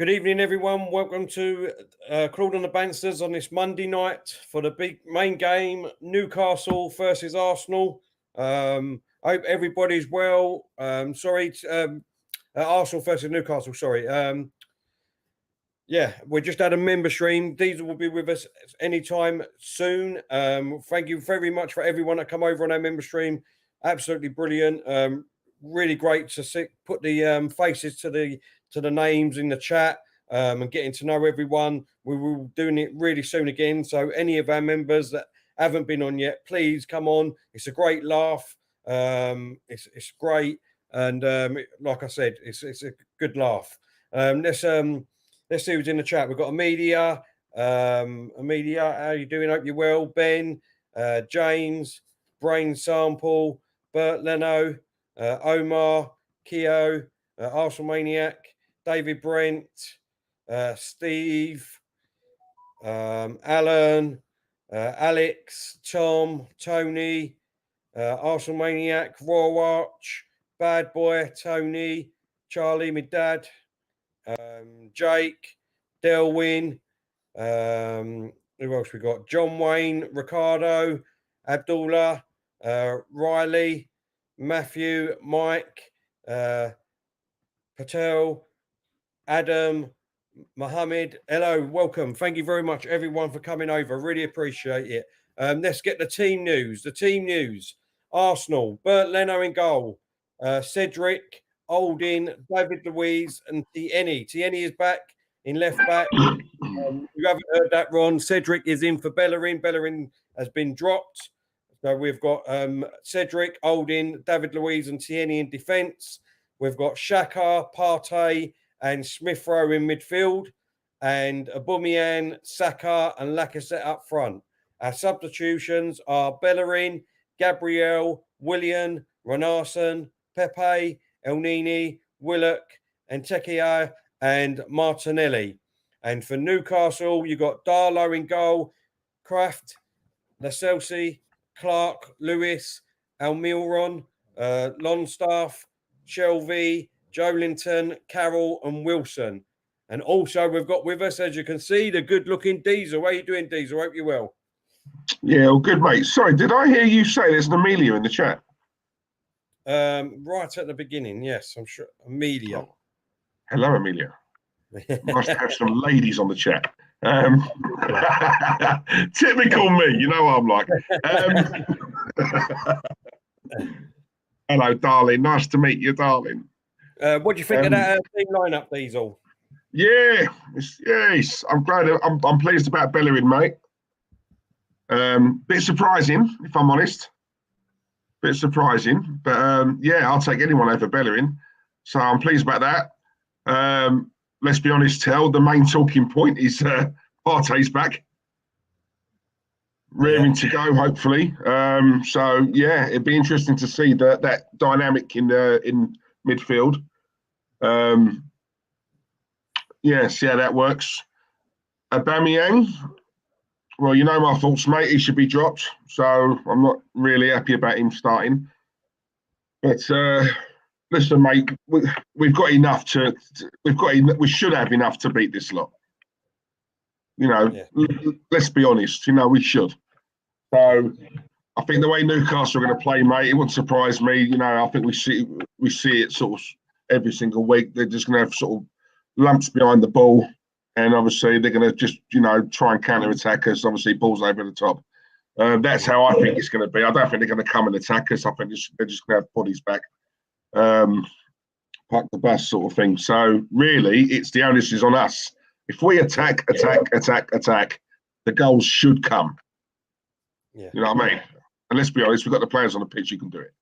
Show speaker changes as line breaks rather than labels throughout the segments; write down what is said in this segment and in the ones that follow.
Good evening, everyone. Welcome to Claude and the Banstas on this Monday night for the big main game, Newcastle versus Arsenal. I hope everybody's well. Arsenal versus Newcastle, sorry. Yeah, we just had a member stream. Diesel will be with us anytime soon. Thank you very much for everyone that come over on our member stream. Absolutely brilliant. Really great to put the faces to the names in the chat and getting to know everyone. We will be doing it really soon again. So any of our members that haven't been on yet, please come on. It's a great laugh. It's great. And like I said, it's a good laugh. Let's see who's in the chat. We've got Amelia. Amelia, how you doing? Hope you're well. Ben, James, Brain Sample, Bert Leno, Omar, Keo, Arsenal Maniac, David Brent, Steve, Alan, Alex, Tom, Tony, Arsenal Maniac, Royal Arch, Bad Boy, Tony, Charlie, my dad, Jake, Delwyn, who else we got? John Wayne, Ricardo, Abdullah, Riley, Matthew, Mike, Patel, Adam, Mohammed. Hello, welcome. Thank you very much, everyone, for coming over. Really appreciate it. Let's get the team news. The team news. Arsenal, Bert Leno in goal. Cedric, Oldin, David Luiz, and Tierney. Tierney is back in left back. You haven't heard that, Ron. Cedric is in for Bellerin. Bellerin has been dropped. So we've got Cedric, Oldin, David Luiz, and Tierney in defence. We've got Xhaka, Partey, and Smith Rowe in midfield, and aubameyang, Saka, and Lacazette up front. Our substitutions are Bellerin, Gabriel, Willian, Renarson, Pepe, Elneny, Willock, and Tekia, and Martinelli. And for Newcastle, you got Darlow in goal, Kraft, Lascelles, Clark, Lewis, Almiron, Longstaff, Shelby, Jolinton, Carroll, and Wilson. And also, we've got with us, as you can see, the good-looking Diesel. How are you doing, Diesel? Hope you're well.
Yeah, well, good, mate. Sorry, did I hear you say there's an Amelia in the chat?
Right at the beginning, yes, I'm sure. Amelia.
Oh. Hello, Amelia. Must have some ladies on the chat. Typical me, you know what I'm like. Hello, darling. Nice to meet you, darling.
What do you think of that team lineup, Diesel?
Yeah, yes. I'm glad. I'm pleased about Bellerin, mate. Bit surprising, if I'm honest. Bit surprising, but yeah, I'll take anyone over Bellerin. So I'm pleased about that. Let's be honest, the main talking point is Partey's back. Rearing to go, hopefully. So yeah, it'd be interesting to see that dynamic in midfield. Yeah, see how that works. Aubameyang, well, you know my thoughts, mate. He should be dropped. So I'm not really happy about him starting. But listen, mate, we've got enough to. We should have enough to beat this lot. You know, let's be honest. You know, we should. So I think the way Newcastle are going to play, mate, it wouldn't surprise me. You know, I think we see it sort of every single week. They're just going to have sort of lumps behind the ball, and obviously they're going to just, you know, try and counter attack us. Obviously, balls over the top. That's how I think it's going to be. I don't think they're going to come and attack us. I think they're just going to have bodies back, park the bus sort of thing. So really, it's the onus is on us. If we attack, the goals should come.
Yeah.
You know what I mean? And let's be honest, we've got the players on the pitch who can do it.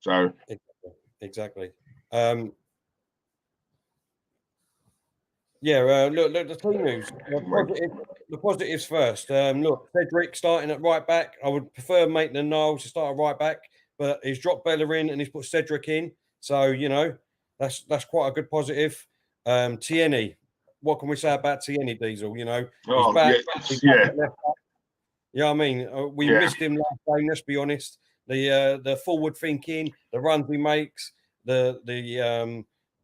So
exactly. Yeah, look, the team news. The positives first. Look, Cedric starting at right back. I would prefer Maitland-Niles to start at right back, but he's dropped Bellerin and he's put Cedric in. So, you know, that's quite a good positive. Tierney, what can we say about Tierney, Diesel? You know, he's back. He's back at left back. You know what I mean? We missed him last game, let's be honest. The forward thinking, the runs he makes, the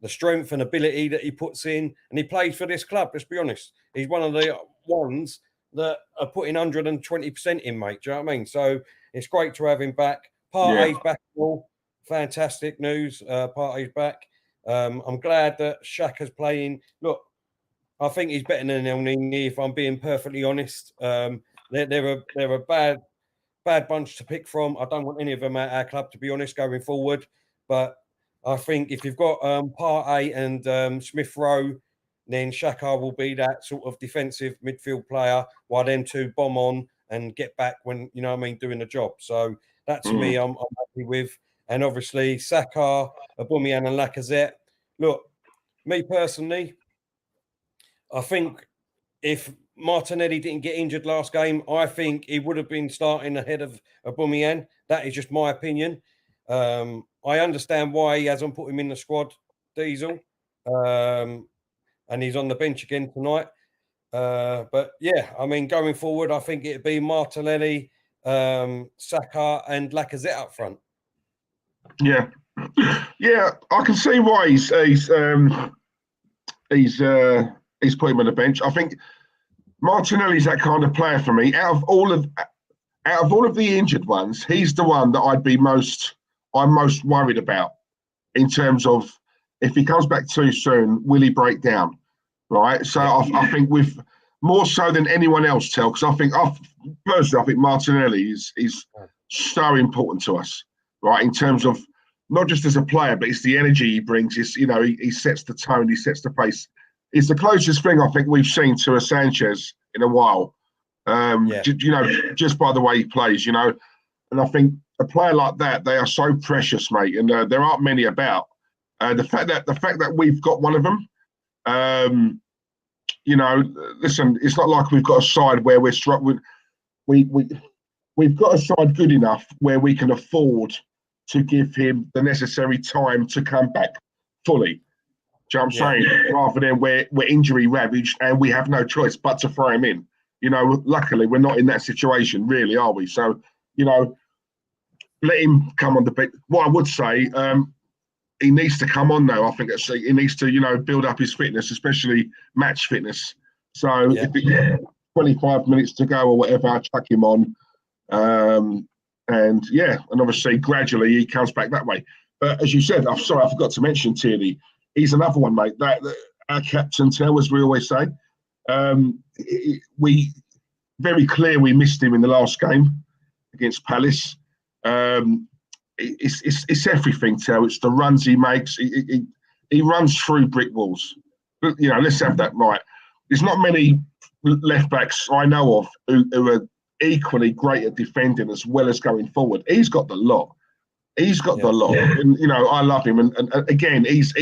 the strength and ability that he puts in, and he plays for this club. Let's be honest, he's one of the ones that are putting 120% in, mate. Do you know what I mean? So it's great to have him back. Partey's back. Fantastic news. Partey's back. I'm glad that Xhaka's playing. Look, I think he's better than El Nini, if I'm being perfectly honest. They're a bad bunch to pick from. I don't want any of them at our club, to be honest, going forward. But I think if you've got Partey and Smith Rowe, then Xhaka will be that sort of defensive midfield player, while them two bomb on and get back when, you know what I mean, doing the job. So that, to me, I'm happy with. And obviously, Saka, Aubameyang and Lacazette. Look, me personally, I think if Martinelli didn't get injured last game, I think he would have been starting ahead of Aubameyang. That is just my opinion. I understand why he hasn't put him in the squad, Diesel, and he's on the bench again tonight. But yeah, I mean, going forward, I think it'd be Martinelli, Saka, and Lacazette up front.
Yeah, I can see why he's put him on the bench. I think Martinelli's that kind of player for me. Out of all of the injured ones, he's the one that I'm most worried about in terms of if he comes back too soon, will he break down? Right. So I think with more so than anyone else, because I think Martinelli is so important to us, right? In terms of not just as a player, but it's the energy he brings. It's, you know, he sets the tone, he sets the pace. It's the closest thing I think we've seen to a Sanchez in a while. You know, just by the way he plays, you know. And I think a player like that, they are so precious, mate, and there aren't many about. The fact that we've got one of them, you know, listen, it's not like we've got a side where we're struggling. We've got a side good enough where we can afford to give him the necessary time to come back fully. Do you know what I'm saying? Rather than we're injury ravaged and we have no choice but to throw him in. You know, luckily we're not in that situation, really, are we? So, you know, let him come on the bench. What I would say, he needs to come on though. I think he needs to, you know, build up his fitness, especially match fitness. So if it 25 minutes to go or whatever, I chuck him on. And obviously gradually he comes back that way. But as you said, I'm sorry, I forgot to mention Tierney. He's another one, mate. That our captain tell, as we always say. We very clear we missed him in the last game against Palace. It's everything, Tell. It's the runs he makes. He runs through brick walls. But, you know, let's have that right. There's not many left backs I know of who are equally great at defending as well as going forward. He's got the lot. He's got the lot, and you know I love him. And again, he's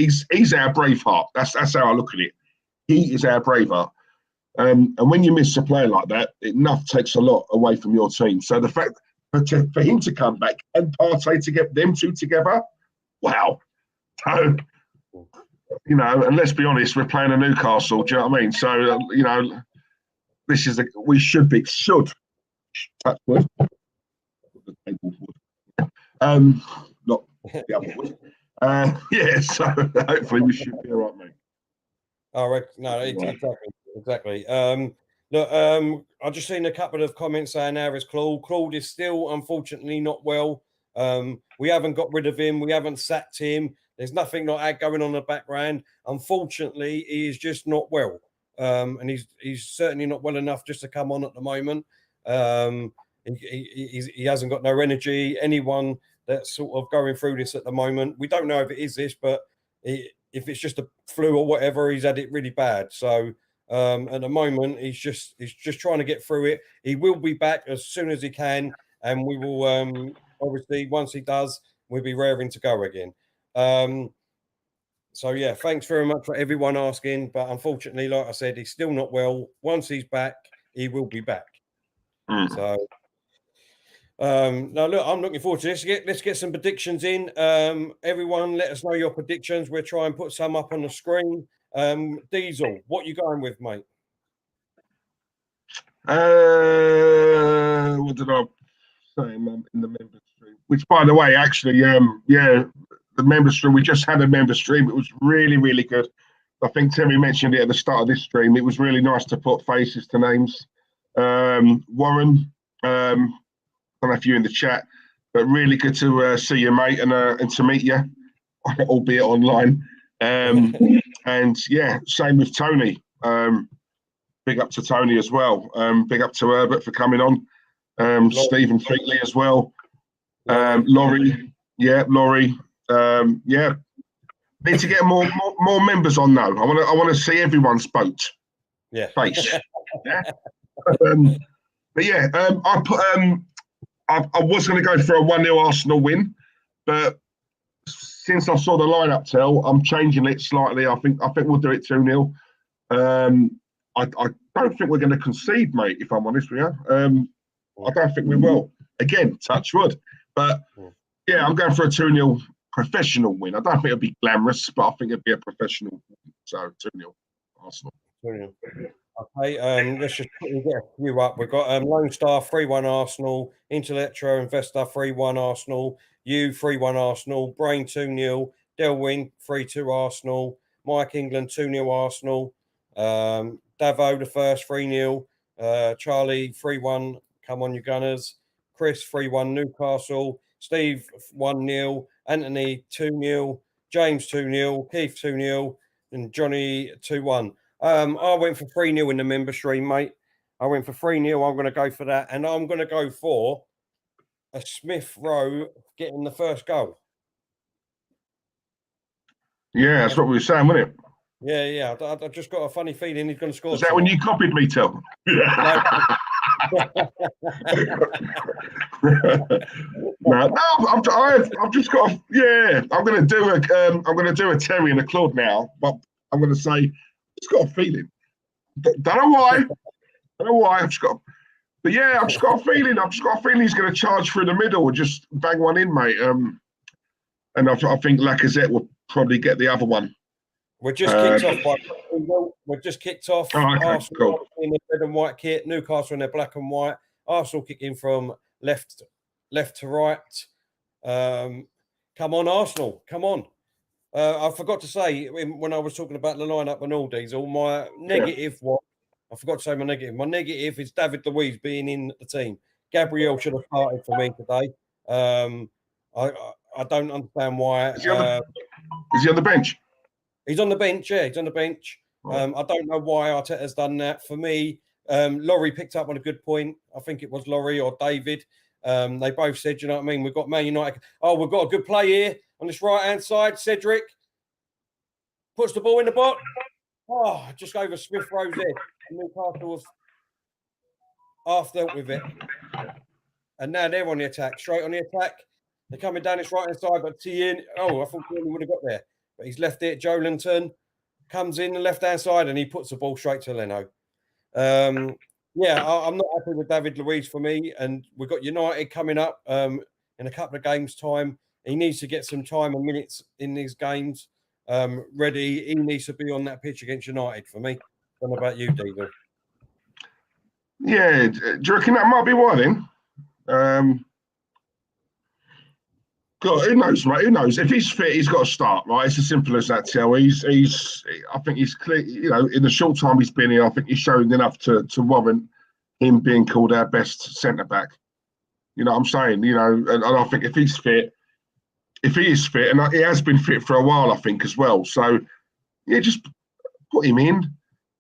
our Braveheart. That's how I look at it. He is our Braveheart. And when you miss a player like that, enough takes a lot away from your team. So the fact for him to come back and Partey to get them two together, wow. So, you know, and let's be honest, we're playing a Newcastle. Do you know what I mean? So you know, we should touch wood. Not the other wood. So hopefully we should be all right, mate.
All right. No, exactly. Look, I've just seen a couple of comments saying there is Claude. Claude is still, unfortunately, not well. We haven't got rid of him. We haven't sacked him. There's nothing like that going on in the background. Unfortunately, he is just not well. And he's certainly not well enough just to come on at the moment. He hasn't got no energy. Anyone that's sort of going through this at the moment, we don't know if it is this, but if it's just a flu or whatever, he's had it really bad. So at the moment, he's just trying to get through it. He will be back as soon as he can, and we will obviously once he does, we'll be raring to go again. So yeah, thanks very much for everyone asking, but unfortunately, like I said, he's still not well. Once he's back, he will be back. So. Now, look, I'm looking forward to this. Let's get some predictions in. Everyone, let us know your predictions. We'll try and put some up on the screen. Diesel, what you going with, mate?
What did I say in the members stream? Which, by the way, actually, the the member stream. We just had a member stream. It was really, really good. I think Terry mentioned it at the start of this stream. It was really nice to put faces to names. Warren, I don't know if you're in the chat, but really good to see you, mate, and to meet you, albeit online. And yeah, same with Tony. Big up to Tony as well. Big up to Herbert for coming on. Stephen Featley as well. Laurie, yeah, Laurie. Yeah, need to get more members on though. I want to see everyone's boat.
Yeah.
Face. Yeah. But yeah, I was going to go for a 1-0 Arsenal win, but since I saw the lineup tell, I'm changing it slightly. I think we'll do it 2-0. I don't think we're going to concede, mate, if I'm honest with you. I don't think we will. Again, touch wood. But yeah, I'm going for a 2-0 professional win. I don't think it'll be glamorous, but I think it'll be a professional win. So 2-0 Arsenal.
2-0. Okay, let's just quickly get a few up. We've got Lone Star 3-1 Arsenal, Intellectual Investor 3-1 Arsenal, You 3-1 Arsenal, Brain 2-0, Delwyn 3-2 Arsenal, Mike England 2-0 Arsenal, Davo the first 3-0, Charlie 3-1, come on you Gunners, Chris 3-1 Newcastle, Steve 1-0, Anthony 2-0, James 2-0, Keith 2-0, and Johnny 2-1. I went for 3-0 in the member stream, mate. I went for 3-0. I'm going to go for that. And I'm going to go for a Smith Rowe getting the first goal.
Yeah, that's what we were saying, wasn't it?
Yeah. I just got a funny feeling he's going to score.
Is that when you copied me, Tel? No, I've just got. I'm going to do a Terry and a Claude now, but I'm going to say. Just got a feeling. Don't know why. I've just got a feeling. I've just got a feeling he's going to charge through the middle and just bang one in, mate. And I think Lacazette will probably get the other one.
We're just kicked off. We're just kicked off.
Oh, okay,
Arsenal
cool.
in their red and white kit. Newcastle in their black and white. Arsenal kicking from left to right. Come on, Arsenal. Come on. I forgot to say when I was talking about the lineup and all Diesel, my negative was I forgot to say my negative. My negative is David Luiz being in the team. Gabriel should have started for me today. I don't understand why.
Is he on the bench?
He's on the bench. Yeah, he's on the bench. I don't know why Arteta's done that. For me, Laurie picked up on a good point. I think it was Laurie or David. They both said, you know what I mean? We've got Man United. Oh, we've got a good play here on this right-hand side. Cedric puts the ball in the box. Oh, just over Smith Rowe's head. Newcastle was half dealt with it. And now they're on the attack. Straight on the attack. They're coming down this right-hand side, but Tien. Oh, I thought he would have got there. But he's left it. Joe Linton comes in the left-hand side and he puts the ball straight to Leno. I'm not happy with David Luiz for me. And we've got United coming up in a couple of games' time. He needs to get some time and minutes in these games ready. He needs to be on that pitch against United for me. I don't know about you, David.
Yeah, do you reckon that might be why then? God, who knows, mate? Who knows? If he's fit, he's got to start, right? It's as simple as that, Tel. I think he's clear, in the short time he's been here, I think he's shown enough to warrant him being called our best centre-back. You know what I'm saying? And I think if he is fit, and he has been fit for a while, I think, as well. So, yeah, just put him in.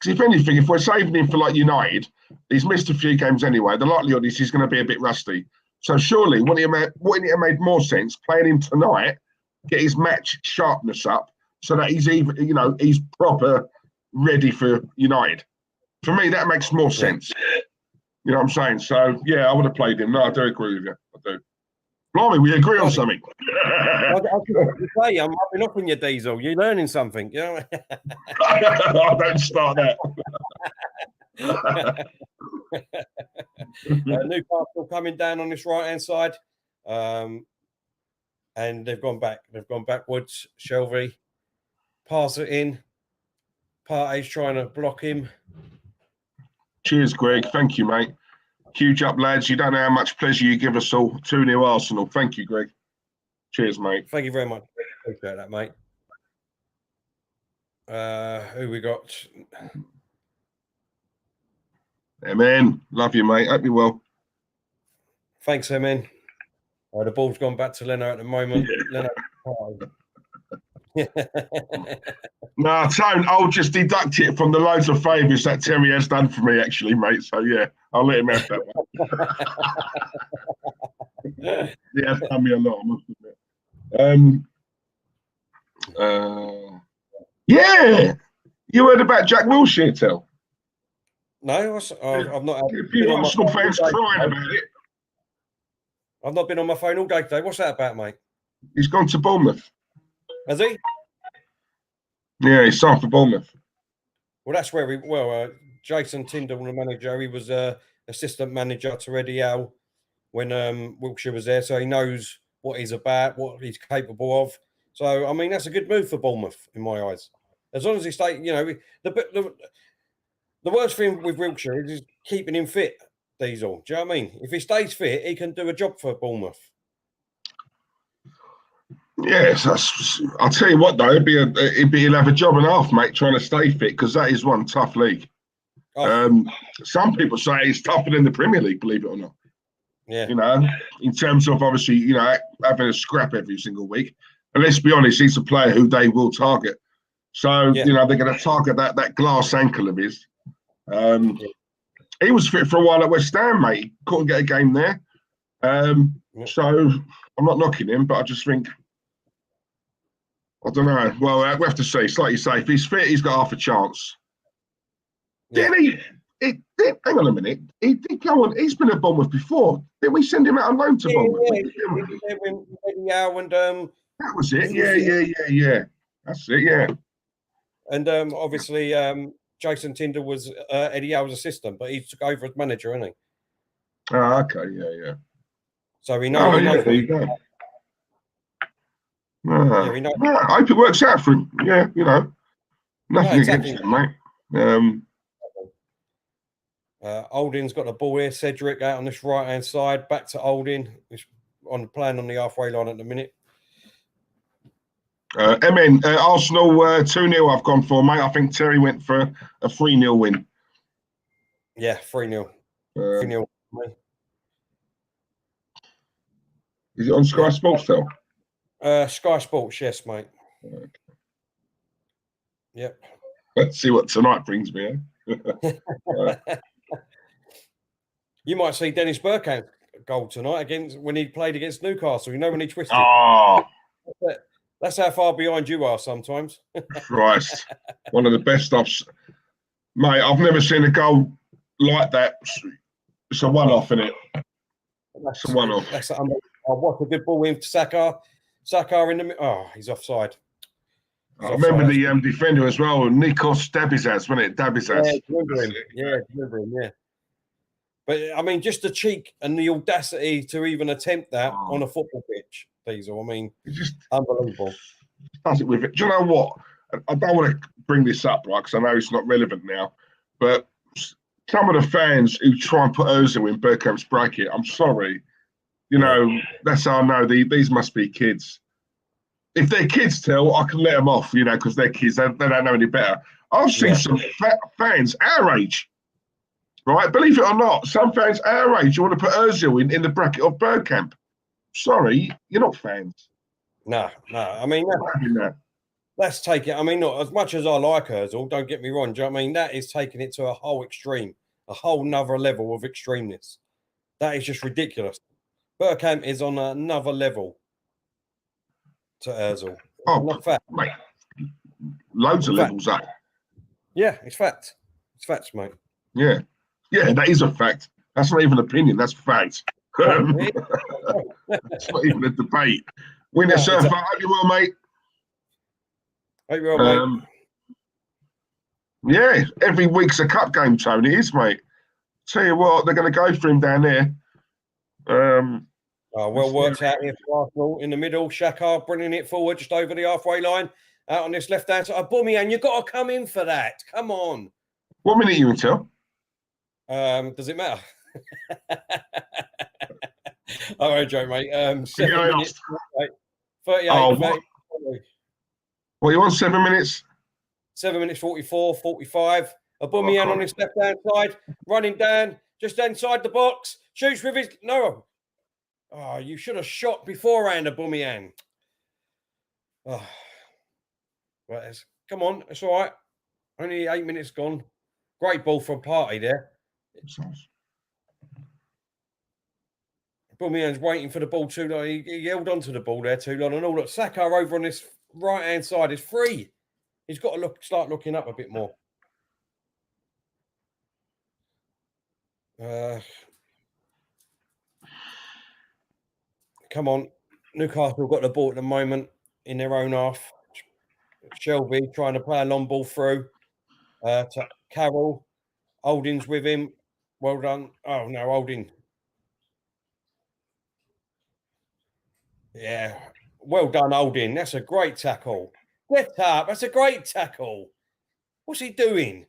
Because if anything, if we're saving him for like United, he's missed a few games anyway. The likelihood is he's going to be a bit rusty. So surely, wouldn't it have made more sense playing him tonight, get his match sharpness up, so that he's he's proper ready for United? For me, that makes more sense. You know what I'm saying? So yeah, I would have played him. No, I do agree with you. I do. Blimey, we agree on something.
I say, I'm rubbing off on your Diesel. You're learning something, you know.
I don't start that.
Newcastle coming down on this right-hand side, and they've gone back. They've gone backwards. Shelby pass it in. Partey's trying to block him.
Cheers, Greg. Thank you, mate. Huge up, lads. You don't know how much pleasure you give us all. 2-0 Arsenal. Thank you, Greg. Cheers, mate.
Thank you very much. Appreciate that, mate. Who we got?
Amen. Love you, mate. Hope you're well.
Thanks, Emin. The ball's gone back to Leno at the moment.
Yeah.
Leno.
No, Tone, I'll just deduct it from the loads of favours that Terry has done for me, actually, mate. So, yeah, I'll let him have that one. He has done me a lot, I must admit. Yeah! You heard about Jack Wilshere, Tel?
No, I've not.
A few Arsenal fans crying about it.
I've not been on my phone all day today. What's that about, mate?
He's gone to Bournemouth.
Has he?
Yeah, he's signed for Bournemouth.
Well, that's where Jason Tyndall, the manager, he was assistant manager to Eddie Howe when Wilshere was there, so he knows what he's about, what he's capable of. So, I mean, that's a good move for Bournemouth in my eyes. As long as he stays, you know, the worst thing with Wilshere is keeping him fit. Diesel, do you know what I mean? If he stays fit, he can do a job for Bournemouth.
Yes, I'll tell you what though, he'll have a job and a half, mate, trying to stay fit, because that is one tough league. Oh. Some people say it's tougher than the Premier League, believe it or not.
Yeah.
You know, in terms of obviously, you know, having a scrap every single week. And let's be honest, he's a player who they will target. So, you know, they're going to target that glass ankle of his. He was fit for a while at West Ham, mate. He couldn't get a game there. So I'm not knocking him, but I just think, I don't know. Well, we have to see. It's like you say, if he's fit, he's got half a chance. Yeah. Hang on a minute. He did go on. He's been at Bournemouth before. Didn't we send him out on loan to Bournemouth? That was it. Yeah. That's it. Yeah.
And obviously, Jason Tyndall was Eddie Howe's assistant, but he took over as manager, isn't he?
Oh, okay. Yeah.
So we know.
There you go. I hope it works out for him. Yeah, you know, nothing against him, mate.
Oldin's got the ball here. Cedric out on this right-hand side. Back to Oldin. He's playing on the halfway line at the minute.
Arsenal 2-0 I've gone for, mate. I think Terry went for a 3-0 win.
Yeah, 3-0. 3-0.
Is it on Sky Sports, though?
Sky Sports, yes, mate.
Okay.
Yep.
Let's see what tonight brings me, eh?
You might see Dennis Bergkamp's goal tonight when he played against Newcastle. You know, when he twisted.
Oh.
That's how far behind you are sometimes.
Christ. One of the best mate, I've never seen a goal like that. It's a one-off, isn't it? It's a one-off.
What a good ball in Saka. Saka in the... Oh, he's offside.
I remember the defender as well, Nikos Dabizas, wasn't it? Dabizas.
Yeah, remember him, yeah. But, I mean, just the cheek and the audacity to even attempt that on a football pitch, Diesel. I mean, just unbelievable.
Does it with it. Do you know what? I don't want to bring this up, right, because I know it's not relevant now, but some of the fans who try and put Ozil in Bergkamp's bracket, I'm sorry. You know, that's how I know these must be kids. If they're kids, I can let them off, you know, because they're kids. They don't know any better. I've seen some fans our age, right? Believe it or not, some fans our age, you want to put Ozil in the bracket of Bergkamp. Sorry, you're not fans.
No. I mean, that's taking. I mean, not as much as I like Ozil. Don't get me wrong. Do you know what I mean? That is taking it to a whole extreme, a whole nother level of extremeness. That is just ridiculous. Bergkamp is on another level to Ozil.
Oh, not fact, mate. Loads of levels up.
Yeah, it's fact. It's facts, mate.
Yeah, that is a fact. That's not even an opinion. That's fact. It's not even a debate. Win it, Surfer. I hope you well, mate.
Hope you're well, mate.
Yeah, every week's a cup game, Tony. It is, mate. Tell you what, they're going to go for him down there.
Well worked out here for Arsenal in the middle. Xhaka bringing it forward just over the halfway line. Out on this left-hand side. Aubameyang, you've got to come in for that. Come on.
What minute are you until?
Does it matter? All right, joke, mate. 7 minutes. 38.
Well, you want 7 minutes?
7 minutes 44, 45. Aubameyang on his left-hand side, running down, just inside the box, shoots with his... No. Oh, you should have shot beforehand, Aubameyang. Oh. Right, come on, it's all right. Only 8 minutes gone. Great ball from Partey there. Aubameyang's waiting for the ball too long. He held on to the ball there too long. And all look, Saka over on this right-hand side is free. He's got to start looking up a bit more. Come on. Newcastle got the ball at the moment in their own half. Shelby trying to play a long ball through to Carroll. Holding's with him. Well done. Oh, no, Holding. Yeah. Well done, Holding. That's a great tackle. Get up. That's a great tackle. What's he doing?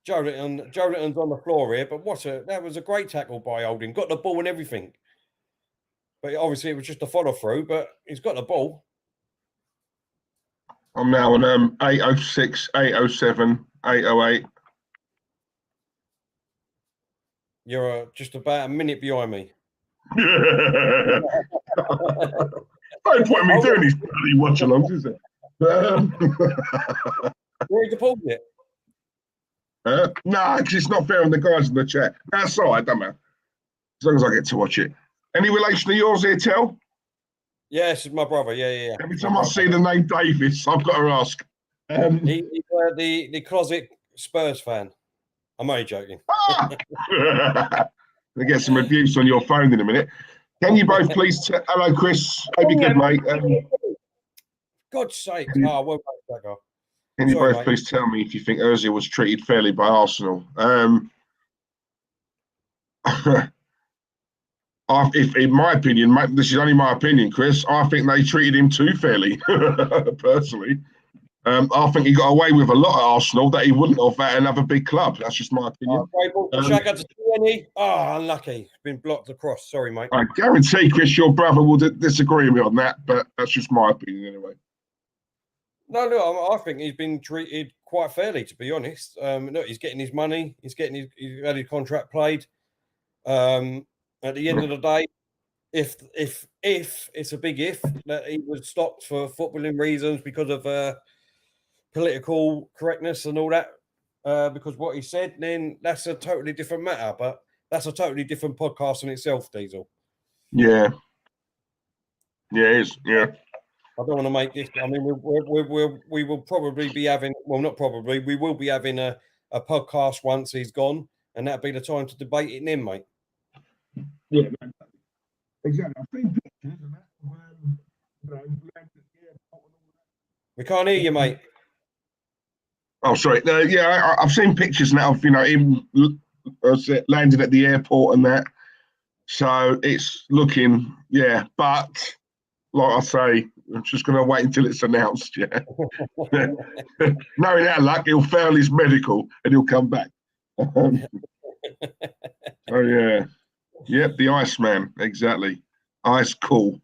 Joelinton's on the floor here, but that was a great tackle by Holding. Got the ball and everything. But obviously it was just a follow through, but he's got the ball.
I'm now on 8:06, 8:07, 8:08.
You're just about a minute behind me.
No point in me doing these bloody watch-alongs, is it?
Where's the ball yet?
No, because it's not fair on the guys in the chat. That's all right, don't matter. As long as I get to watch it. Any relation to yours here, Tel?
Yes, it's my brother. Yeah.
Every time I see the name Davis, I've got to ask.
He's the closet Spurs fan. I'm only joking.
Gonna get some abuse on your phone in a minute. Can you both please? Hello, Chris. Hope you're good, mate.
God's sake! Well done, Saka.
Can you both please tell me if you think Ozil was treated fairly by Arsenal? If, in my opinion, this is only my opinion, Chris, I think they treated him too fairly, personally. I think he got away with a lot at Arsenal that he wouldn't have at another big club. That's just my opinion.
Unlucky. It's been blocked across. Sorry, mate.
I guarantee, Chris, your brother will disagree with me on that, but that's just my opinion anyway.
No, I think he's been treated quite fairly, to be honest. Look, he's getting his money. He's had his contract played. At the end of the day, if it's a big if that he was stopped for footballing reasons because of political correctness and all that, because what he said, then that's a totally different matter. But that's a totally different podcast in itself, Diesel.
Yeah, it is. Yeah.
I don't want to make this. I mean, we will probably be having. Well, not probably. We will be having a podcast once he's gone, and that'll be the time to debate it then, mate.
Yeah, exactly. I've seen pictures and that.
We can't hear you, mate.
Oh, sorry. I've seen pictures now of him landing at the airport and that. So it's looking, but like I say, I'm just going to wait until it's announced. Yeah. Knowing that luck, he'll fail his medical and he'll come back. Oh yeah. Yep, the Iceman, exactly. Ice cool.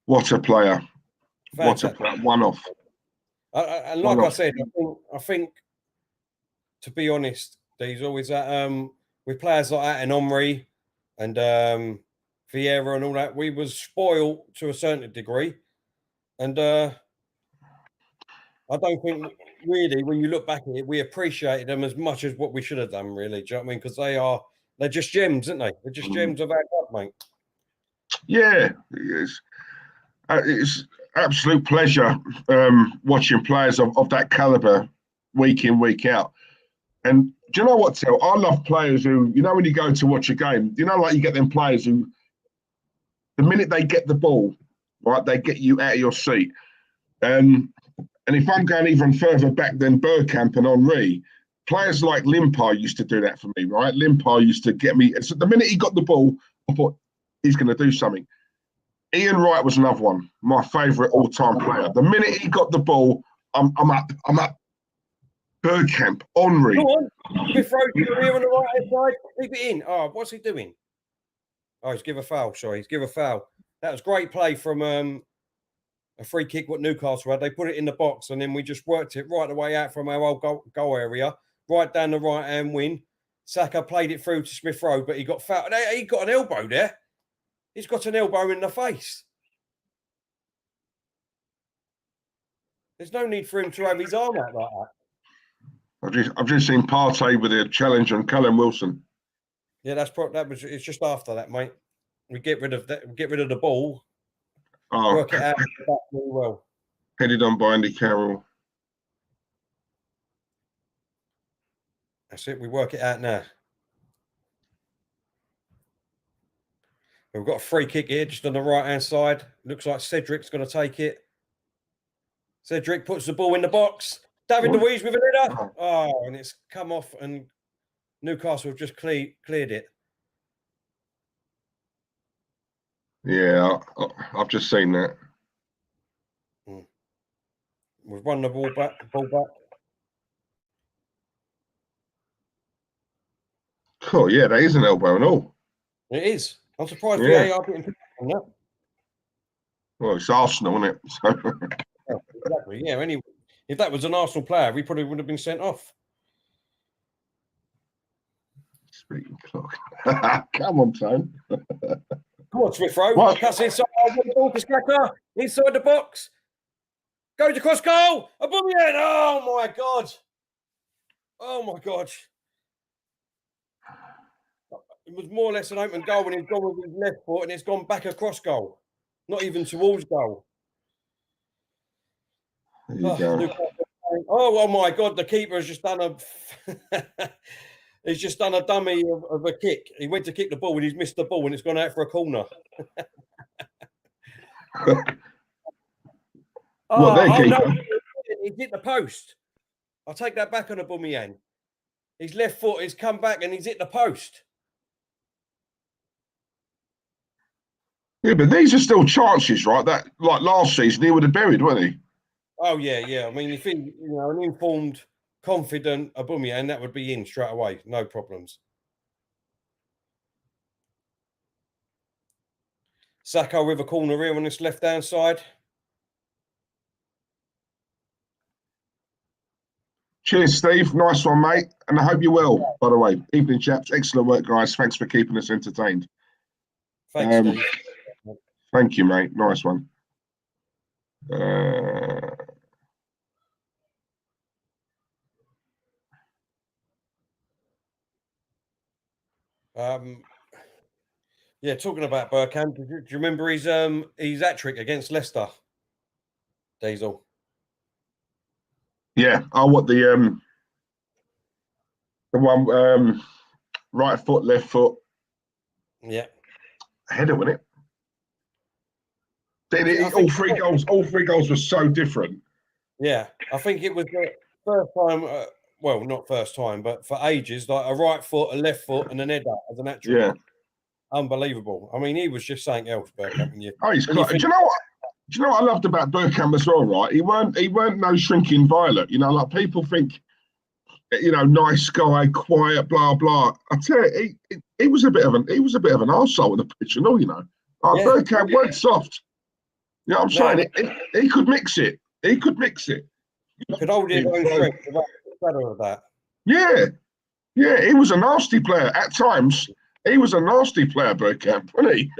What a player.
Fantastic.
What a player. One off.
And like I said, I think to be honest, there's always that with players like that and Omri and Vieira and all that, we was spoiled to a certain degree. And I don't think really when you look back at it, we appreciated them as much as what we should have done, really. Do you know what I mean? Because they're just gems, aren't they? They're just gems of our club, mate. Yeah,
it's absolute pleasure watching players of that caliber week in, week out. And do you know what, Tel? I love players who, when you go to watch a game, like you get them players who, the minute they get the ball, right, they get you out of your seat. And if I'm going even further back than Bergkamp and Henry, players like Limpar used to do that for me, right? Limpar used to get me. So the minute he got the ball, I thought he's going to do something. Ian Wright was another one, my favourite all-time player. The minute he got the ball, I'm up. Bergkamp, Henry.
Go on. Smith Rowe here on the right-hand side. Keep it in. Oh, what's he doing? Oh, he's give a foul. Sorry, he's give a foul. That was great play from a free kick what Newcastle had. They put it in the box and then we just worked it right the way out from our old goal area, right down the right-hand wing. Saka played it through to Smith Rowe, but he got fouled. He got an elbow there. He's got an elbow in the face. There's no need for him to have his arm out like that.
I've just seen Partey with a challenge on Callum Wilson.
Yeah, it's just after that, mate. We get rid of that. We get rid of the ball.
Oh,
work it out really well.
Headed on by Andy Carroll.
That's it. We work it out now. We've got a free kick here just on the right-hand side. Looks like Cedric's going to take it. Cedric puts the ball in the box. David Luiz with a header. Oh, and it's come off and Newcastle have just cleared it.
Yeah, I've just seen that.
We've won the ball back.
Cool, yeah, that is an elbow and all.
It is. I'm surprised
Yeah.
VAR didn't pick up on that.
Well, it's Arsenal, isn't it? So.
Oh, exactly. Yeah. Anyway, if that was an Arsenal player, we probably would have been sent off.
Speaking clock. Come on, Tone.
Come on, Smith Rowe. Pass inside. Inside the box. Goes across goal. Aubameyang. Oh my God. Oh my God. It was more or less an open goal when he's gone with his left foot and it's gone back across goal. Not even towards goal. Oh my God, the keeper has just done he's just done a dummy of a kick. He went to kick the ball and he's missed the ball and it's gone out for a corner. No, he hit the post. I'll take that back on Aubameyang. His left foot has come back and he's hit the post.
Yeah, but these are still chances, right? That like last season, he would have buried, wouldn't he?
Oh yeah. I mean, if he, an informed, confident Aubameyang, that would be in straight away, no problems. Saka with a corner here on this left-hand side.
Cheers, Steve. Nice one, mate. And I hope you're well, by the way. Evening, chaps. Excellent work, guys. Thanks for keeping us entertained.
Thanks, Steve.
Thank you, mate. Nice one.
Yeah, talking about Bergkamp, do you remember his hat-trick against Leicester? Diesel.
Yeah. Oh, what the one right foot, left foot.
Yeah.
Header, wasn't it? All three goals were so different.
Yeah, I think it was the first time. Well, not first time, but for ages, like a right foot, a left foot, and an header as an hat-trick.
Yeah,
unbelievable. I mean, he was just something else, Bergkamp.
Oh, he's quite. Do you know what? Do you know what I loved about Bergkamp as well? Right, he weren't no shrinking violet. Like people think, nice guy, quiet, blah blah. I tell you, he was a bit of an arsehole in the pitch, and all. Bergkamp weren't soft. You know what I'm saying? He could mix it. He could mix it.
Could hold his own strength without the shadow of that.
Yeah, he was a nasty player at times. He was a nasty player, Bergkamp, wasn't he?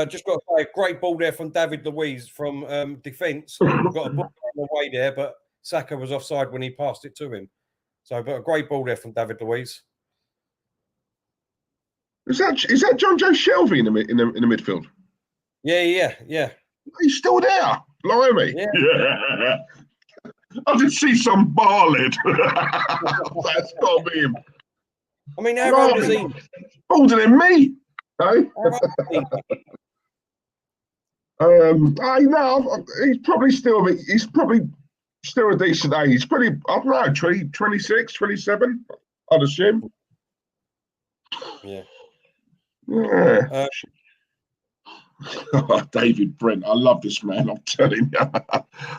Just got to say, great ball there from David Luiz from defence. Got a ball on the way there, but Saka was offside when he passed it to him. So, but a great ball there from David Luiz.
Is that John Joe Shelby in the midfield?
Yeah.
He's still there. Blimey. Yeah. I did see some barlid. That's got to be him.
I mean, how old is he?
Older than me. Eh? I know. He's probably still a decent age. He's pretty, I don't know, 26, 27, I'd assume.
Yeah.
David Brent, I love this man, I'm telling you.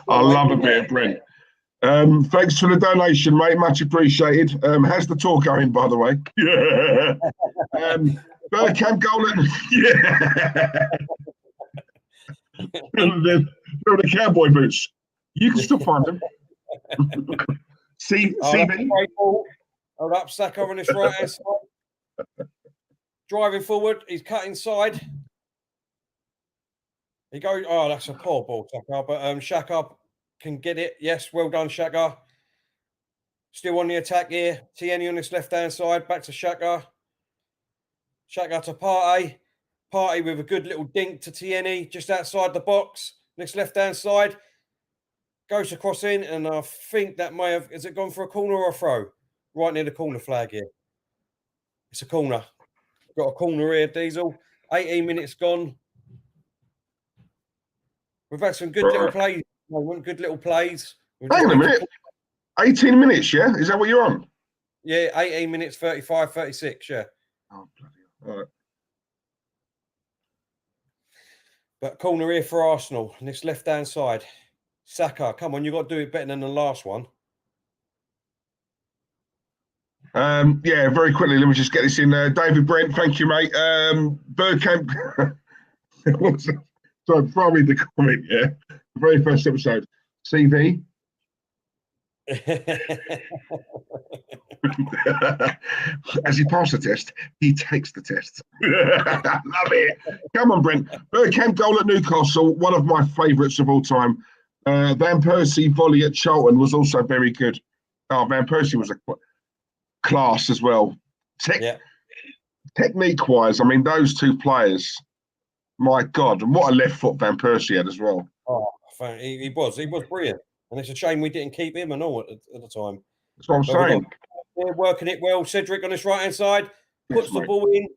I love a bit of Brent. Thanks for the donation, mate. Much appreciated. How's the tour going, by the way? Yeah. Bergkamp goal and yeah. the cowboy boots. You can still find them. CV.
Hold up, Saka on his right hand side. Driving forward, he's cut inside. He goes, oh, that's a poor ball, Saka. But Shaka can get it. Yes, well done, Shaka. Still on the attack here. Tierney on this left-hand side. Back to Shaka. Shaka to Partey. Partey with a good little dink to Tierney just outside the box. Next left-hand side. Goes to cross in, and I think that may have... Has it gone for a corner or a throw? Right near the corner flag here. It's a corner. Got a corner here, Diesel. 18 minutes gone. We've had some good little plays. Good little plays.
Hang on a minute. 18 minutes, yeah? Is that what you're on?
Yeah, 18 minutes, 35, 36, yeah.
Oh, bloody hell. All right.
But corner here for Arsenal, and it's left-hand side. Saka, come on, you've got to do it better than the last one.
Yeah, very quickly, let me just get this in. David Brent, thank you, mate. Bergkamp. Sorry, before I read the comment, yeah. The very first episode. CV. As he passed the test, he takes the test. Love it. Come on, Brent. Bergkamp goal at Newcastle, one of my favourites of all time. Van Persie volley at Charlton was also very good. Oh, Van Persie was a class as well. Technique-wise, I mean, those two players, my God, and what a left foot Van Persie had as well.
Oh, he was brilliant. And it's a shame we didn't keep him and all at the time.
That's what I'm saying.
We're working it well. Cedric on his right-hand side, puts the ball in,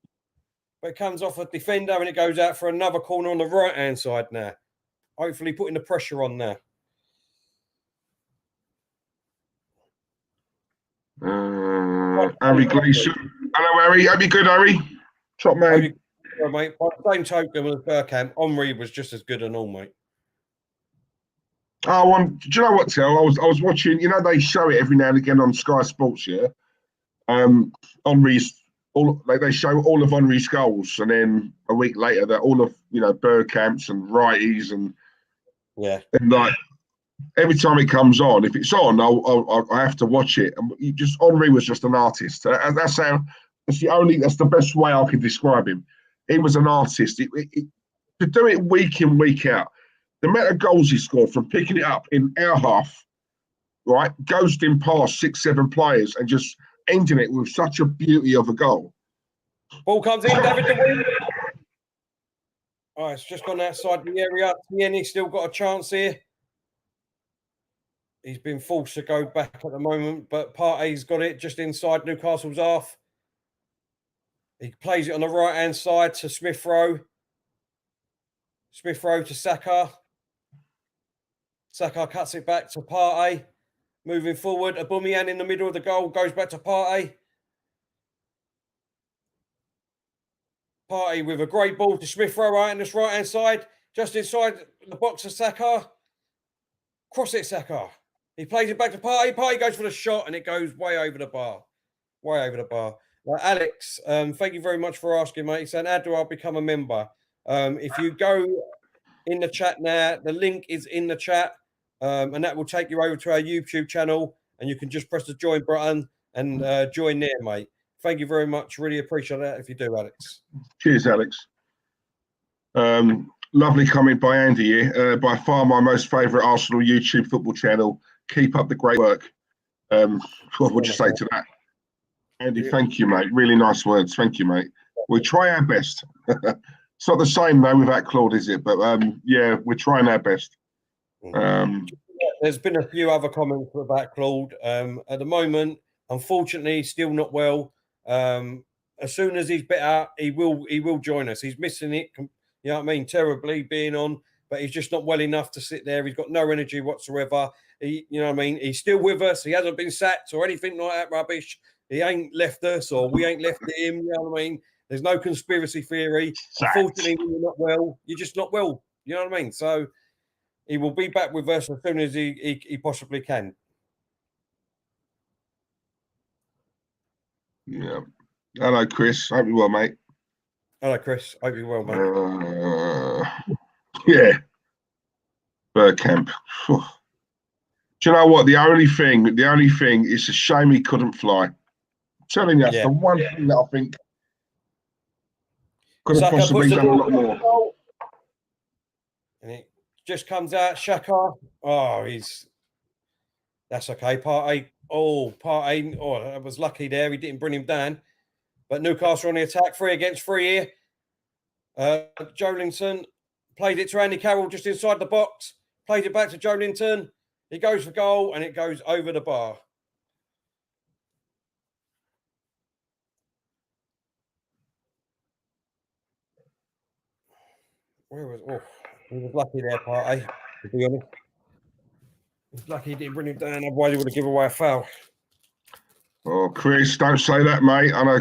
but it comes off a defender and it goes out for another corner on the right-hand side now. Hopefully putting the pressure on there.
Harry Gleeson. Hello, Harry. Hope you're good, Harry. Top man.
Mate. By the same token as Bergkamp, Henry was just as good and all, mate.
Do you know what, Tel? I was watching, you know, they show it every now and again on Sky Sports, yeah? They show all of Henry's goals, and then a week later, they're all of, you know, Bergkamp's and Wrighty's and like every time it comes on, if it's on, I have to watch it. And Henry was just an artist. That's the best way I can describe him. He was an artist. To do it week in, week out, the amount of goals he scored from picking it up in our half, right, ghosting past 6-7 players and just ending it with such a beauty of a goal.
Ball comes in, David De Wee. Oh, it's just gone outside the area. Tierney still got a chance here. He's been forced to go back at the moment, but Partey's got it just inside Newcastle's half. He plays it on the right-hand side to Smith Rowe. Smith Rowe to Saka. Saka cuts it back to Partey. Moving forward, aubameyang in the middle of the goal, goes back to Partey. Partey with a great ball to Smith Rowe right on this right-hand side, just inside the box of Saka. Cross it, Saka. He plays it back to Partey. Partey goes for the shot, and it goes way over the bar. Way over the bar. Alex, thank you very much for asking, mate. He's saying, how do I become a member? If you go in the chat now, the link is in the chat, and that will take you over to our YouTube channel, and you can just press the join button and join there, mate. Thank you very much. Really appreciate that if you do, Alex.
Cheers, Alex. Lovely comment by Andy here. By far my most favourite Arsenal YouTube football channel. Keep up the great work. What would you say to that? Andy, thank you, mate. Really nice words. Thank you, mate. We try our best. It's not the same, though, without Claude, is it? But, yeah, we're trying our best.
There's been a few other comments about Claude. At the moment, unfortunately, still not well. As soon as he's better, he will join us. He's missing it, you know what I mean, terribly being on, but he's just not well enough to sit there. He's got no energy whatsoever. You know what I mean? He's still with us. He hasn't been sacked or anything like that rubbish. He ain't left us or we ain't left him. You know what I mean? There's no conspiracy theory. Sacked. Unfortunately, when you're not well, you're just not well. You know what I mean? So he will be back with us as soon as he possibly can.
Yeah. Hello, Chris. Hope you're well, mate.
Hello, Chris. Hope you're well, mate.
Yeah. Bergkamp. Do you know what? The only thing, it's a shame he couldn't fly. I'm telling you, that's the one thing that I think could have possibly done a lot more.
And it just comes out, Shaka. Oh, that's okay. Partey. Oh, that was lucky there. He didn't bring him down. But Newcastle on the attack, 3 against 3 here. Joelinton played it to Andy Carroll just inside the box. Played it back to Joelinton. He goes for goal, and it goes over the bar. Where was? Oh, he was lucky there, Partey. To be honest, he's lucky he didn't bring him down. Otherwise, he would have given away a foul.
Oh, Chris, don't say that, mate. I know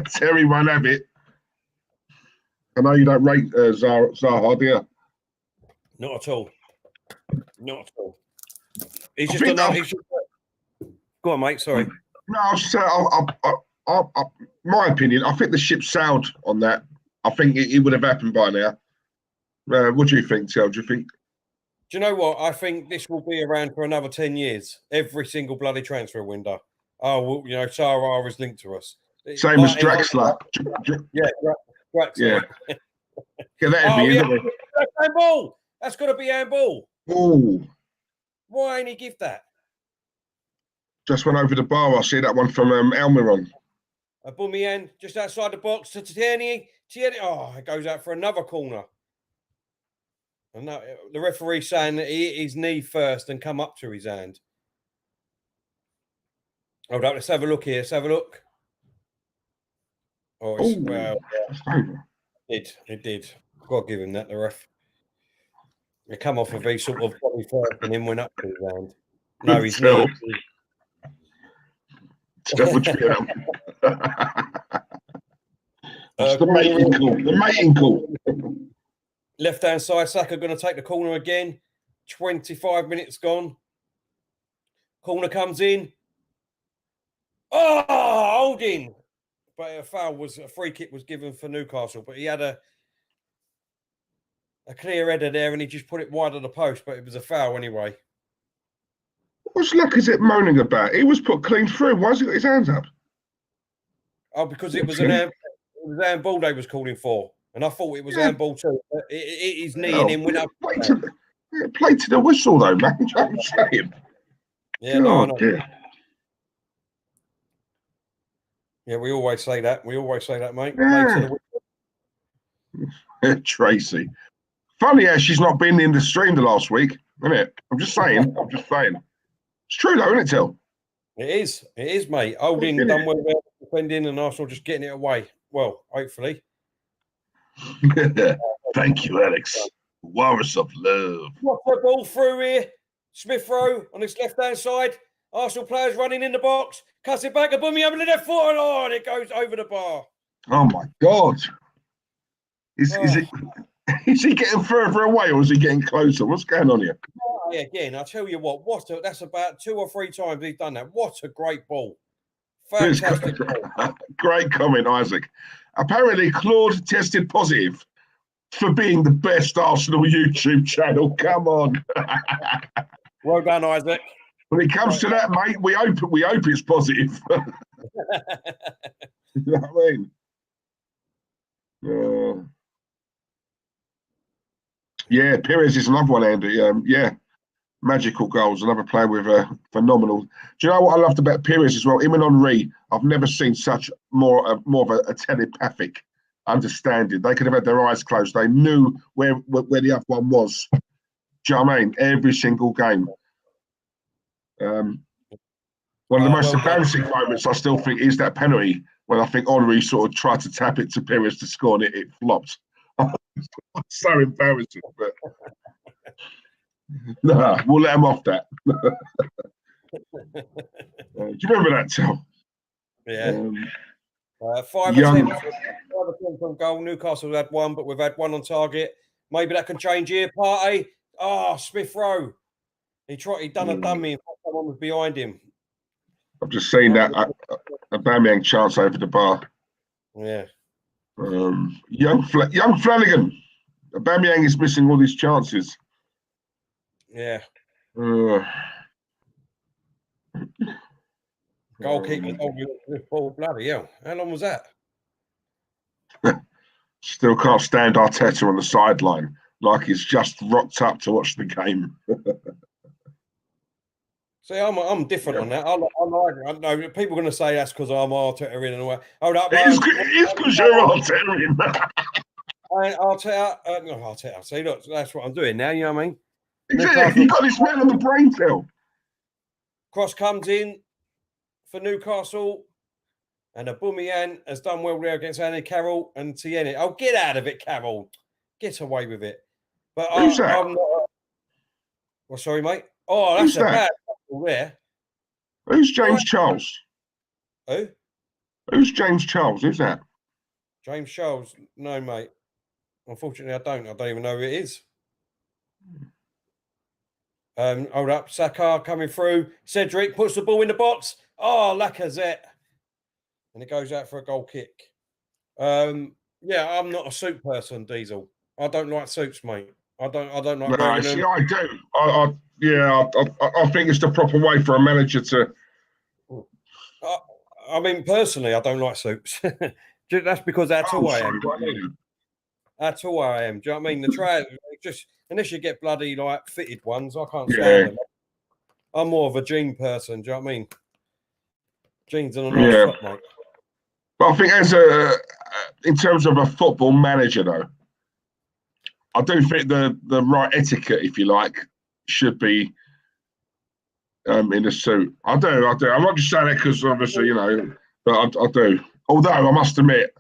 Terry won't have it. I know you don't rate Zaha, do you?
Not at all. Not at all. He's just Go on, mate. Sorry.
No, I was just saying, my opinion, I think the ship sailed on that. I think it would have happened by now. What do you think, Tel? Do you think?
Do you know what? I think this will be around for another 10 years. Every single bloody transfer window. Oh, well, you know, Sarah is linked to us.
Same as Draxler.
Yeah, Draxler.
Yeah. That'd be, isn't it?
That's handball. That's got to be handball.
Oh.
Why ain't he give that?
Just went over the bar. I see that one from Almiron.
Aubameyang just outside the box to Tierney. Oh, it goes out for another corner. And now, the referee saying that he hit his knee first and come up to his hand. Hold up, let's have a look here. Let's have a look. Oh, it's, well, it did. Got to give him that, the ref. It come off of his sort of body first and then went up to his hand. No, he's not.
The mating call. The mating call.
Left-hand side, Saka going to take the corner again. 25 minutes gone. Corner comes in. Oh, holding. But a free kick was given for Newcastle, but he had a clear header there and he just put it wide of the post, but it was a foul anyway.
What's Lacazette moaning about? He was put clean through. Why has he got his hands up?
Oh, because it was handball they was calling for. And I thought it was handball too. It his knee and then went up.
Play to the whistle though, man. I'm saying.
Yeah, no. Yeah, we always say that. Mate.
Yeah. Tracy. Funny how she's not been in the stream the last week, isn't it? I'm just saying. It's true though, isn't it, Till?
It is, mate. Holding done well there, defending, and Arsenal just getting it away. Well, hopefully.
Thank you, Alex. Walrus of love.
What's the ball through here? Smith Rowe on his left-hand side. Arsenal players running in the box. Cuts it back. Aubameyang with the left foot. And it goes over the bar.
Oh, my God. Is he getting further away or is he getting closer? What's going on here?
Yeah, again, I'll tell you what. That's about 2 or 3 times he's done that. What a great ball. Fantastic ball.
Great comment, Isaac. Apparently, Claude tested positive for being the best Arsenal YouTube channel. Come on.
Well done, Isaac.
When it comes to that, mate, we hope it's positive. You know what I mean? Yeah, Perez is another one, Andy. Yeah, magical goals. Another player with a phenomenal. Do you know what I loved about Perez as well? Him and Henry. I've never seen such more of a telepathic understanding. They could have had their eyes closed. They knew where the other one was. Do you know what I mean? Every single game. One of the most embarrassing moments I still think is that penalty when I think Henry sort of tried to tap it to Perez to score and it flopped. So embarrassing, but no, we'll let him off that. Do you remember that, Tel?
Yeah. 5 attempts from goal. Newcastle had 1, but we've had 1 on target. Maybe that can change here. Partey. Smith Rowe. He'd done a dummy and someone was behind him. I've
just seen that Aubameyang chance over the bar.
Yeah.
Young Flanagan. Aubameyang is missing all his chances.
Yeah.
Uh,
Goalkeeper, ball, bloody hell. How long was that?
Still can't stand Arteta on the sideline, like he's just rocked up to watch the game.
See, I'm different on that. I know people are going to say that's because I'm Arteta in and all that. Hold up,
It's because you're Arteta in.
Arteta. See, look, that's what I'm doing now. You know what I mean?
Exactly. You got this man on the brain cell.
Cross comes in for Newcastle, and aubameyang has done well there against Andy Carroll and Tierney. Oh, get out of it, Carroll. Get away with it. But
Who's that?
I'm not. Well, sorry, mate. Oh, that's a bad tackle there.
Who's James Charles?
Who?
Who's James Charles? Who's that?
James Charles? No, mate. Unfortunately, I don't even know who it is. Hold up. Saka coming through. Cedric puts the ball in the box. Oh, Lacazette. And it goes out for a goal kick. Yeah, I'm not a suit person, Diesel. I don't like suits, mate. I don't like wearing them.
I do. I think it's the proper way for a manager to.
I mean, personally, I don't like suits. That's because that's who I am. That's who I am. Do you know what I mean? The try just unless you get bloody like fitted ones, I can't stand them. I'm more of a jean person. Do you know what I mean? Jeans and a nice top, mate.
But I think in terms of a football manager, though, I do think the right etiquette, if you like, should be in a suit. I do. I'm not just saying that because obviously, but I do. Although I must admit,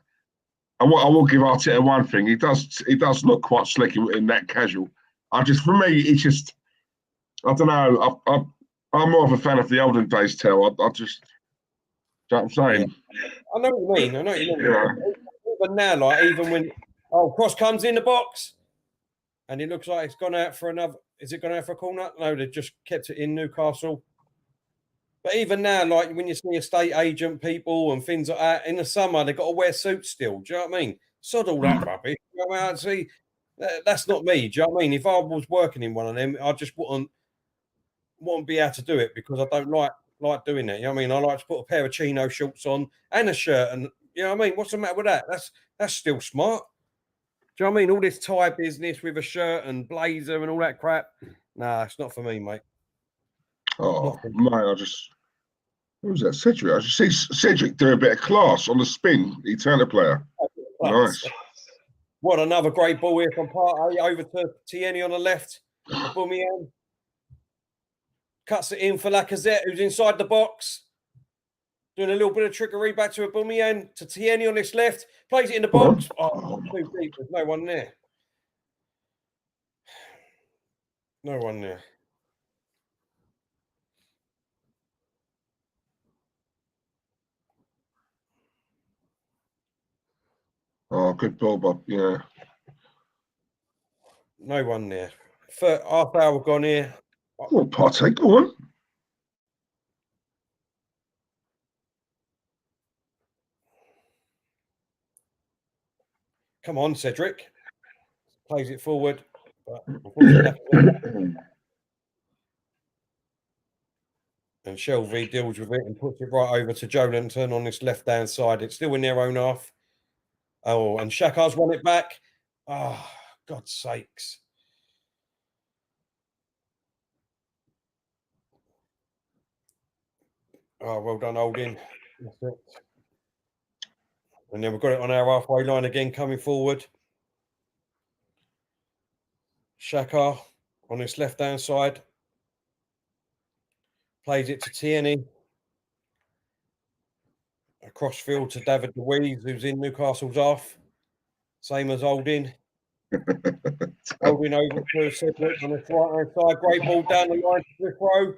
I will give Arteta one thing. He does look quite slick in that casual. For me, it's just, I don't know. I'm more of a fan of the olden days, Tel. I just, you know what I'm saying?
Yeah. I know what you mean. Yeah. But now, like, even when, cross comes in the box and it looks like it's gone out for another, is it gone out for a corner? No, they've just kept it in Newcastle. But even now, like when you see estate agent people and things like that, in the summer, they've got to wear suits still. Do you know what I mean? Sod all that rubbish. You know what I mean? See, that's not me. Do you know what I mean? If I was working in one of them, I just wouldn't be able to do it because I don't like doing that. You know what I mean? I like to put a pair of chino shorts on and a shirt, and you know what I mean? What's the matter with that? That's still smart. Do you know what I mean? All this tie business with a shirt and blazer and all that crap. Nah, it's not for me, mate.
Oh, mate, what was that, Cedric? I just see Cedric do a bit of class on the spin. He turned a player. Nice.
What, another great ball here from Partey over to Tierney on the left. Aubameyang cuts it in for Lacazette, who's inside the box. Doing a little bit of trickery back to Aubameyang, to Tierney on this left. Plays it in the box. Oh, too deep. There's no one there. No one there.
Oh, good ball, Bob. Yeah.
No one there. Half hour gone here.
Oh, Partey, go on.
Come on, Cedric. Plays it forward. But and Shelby deals with it and puts it right over to Jolinton on this left-hand side. It's still in their own half. Oh, and Xhaka's won it back. Oh, God's sakes. Oh, well done, Holding. That's it. And then we've got it on our halfway line again, coming forward. Xhaka on this left-hand side. Plays it to Tierney. Across field to David Luiz, who's in Newcastle's half. Same as Holding. Holding over to Cedric on the right-hand side. Great ball down the line to Smith Rowe.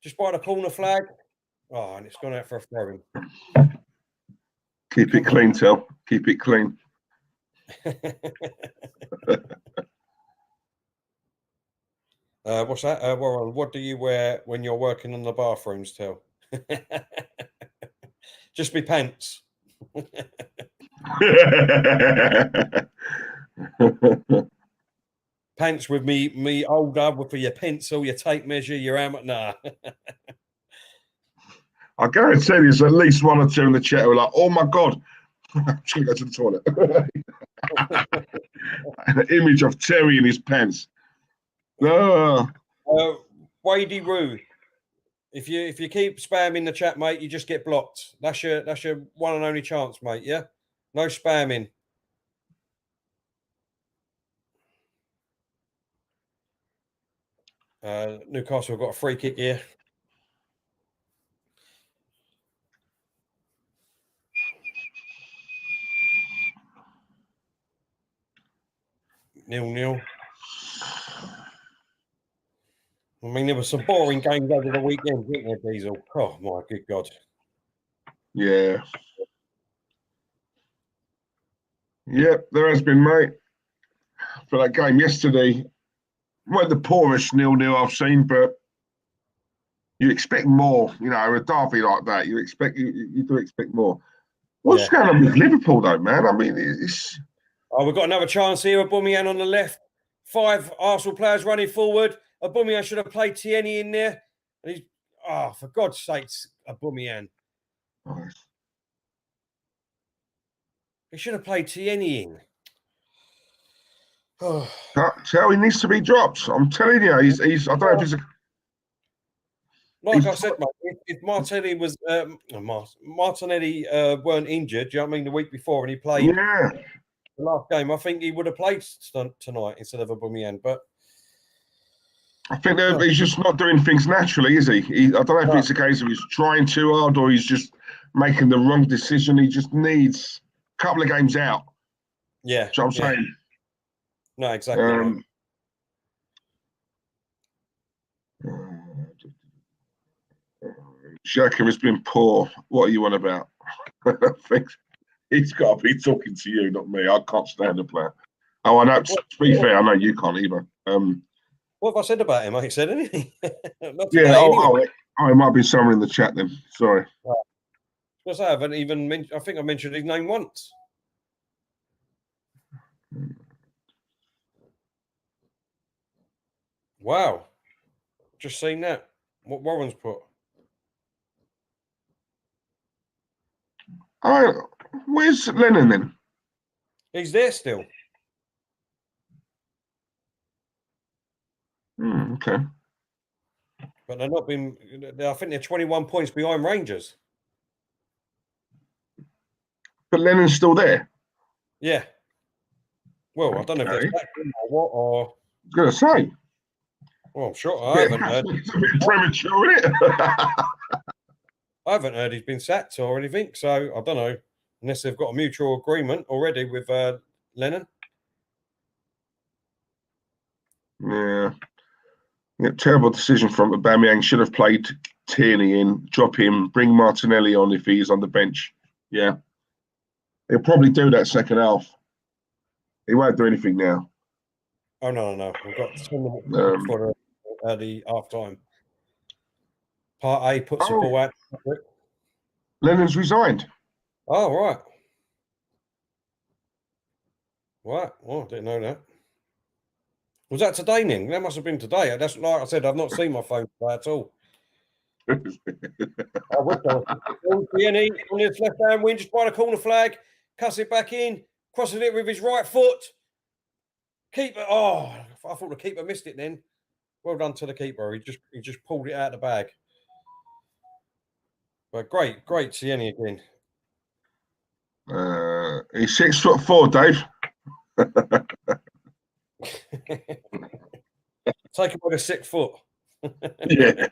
Just by the corner flag. Oh, and it's gone out for a throw-in.
Keep it clean, Tel. Keep it clean.
What's that? Warren, what do you wear when you're working in the bathrooms, Tel? Just be pants. Pants with me older for your pencil, your tape measure, your hammer. Nah.
I guarantee there's at least one or two in the chat who are like, oh my God, I'm just going to go to the toilet. An image of Terry in his pants.
Wadey Roo. If you keep spamming the chat, mate, you just get blocked. That's your one and only chance, mate. Yeah, no spamming. Newcastle have got a free kick here. Nil-nil. I mean, there were some boring games over the weekend, weren't there, Diesel? Oh, my good God.
Yeah. Yep, there has been, mate. For that game yesterday, weren't the poorest 0-0 I've seen, but you expect more. You know, a derby like that, you do expect more. What's going on with Liverpool, though, man? I mean, it's...
Oh, we've got another chance here. Aubameyang on the left. 5 Arsenal players running forward. Aubameyang should have played Tierney in there. And he's, for God's sakes, Aubameyang.
Nice.
He should have played Tierney in.
Tell he needs to be dropped. I'm telling you, he's I don't know if he's
like I said, mate, if Martinelli was Martinelli weren't injured, do you know what I mean, the week before, and he played the last game, I think he would have played tonight instead of Aubameyang. But
I think he's just not doing things naturally, is he? I don't know if it's a case of he's trying too hard or he's just making the wrong decision. He just needs a couple of games out.
Yeah,
that's what I'm saying.
No, exactly.
Xhaka has been poor. What are you on about? I think he's got to be talking to you, not me. I can't stand the player. Oh, I know. To be fair, I know you can't either.
What have I said about him? I ain't said anything.
It might be someone in the chat then. Sorry.
Because I haven't even mentioned. I think I mentioned his name once. Wow. Just seen that. What Warren's put.
Where's Lennon then?
He's there still.
Okay.
But they're not been. I think they're 21 points behind Rangers.
But Lennon's still there.
Yeah. Well, I don't know if they're back or what. Or
I was going to say.
Well, I'm sure I haven't heard.
It's a bit premature, isn't it?
I haven't heard he's been sacked or anything, so I don't know. Unless they've got a mutual agreement already with Lennon.
Yeah. Terrible decision from Aubameyang. Should have played Tierney in, drop him, bring Martinelli on if he's on the bench. Yeah. He'll probably do that second half. He won't do anything now.
Oh, no. We've got 10 minutes for the half time. Part A puts the ball out.
Lennon's resigned.
Oh, right. Right. Well, I didn't know that. Was that today, Ning? That must have been today. That's like I said, I've not seen my phone today at all. I wish I was. Tierney on his left hand wing, just by the corner flag, cuts it back in, crosses it with his right foot. Keeper. Oh, I thought the keeper missed it then. Well done to the keeper. He just pulled it out of the bag. But great Tierney again.
He's 6'4", Dave.
Take away the 6 foot.
Yeah.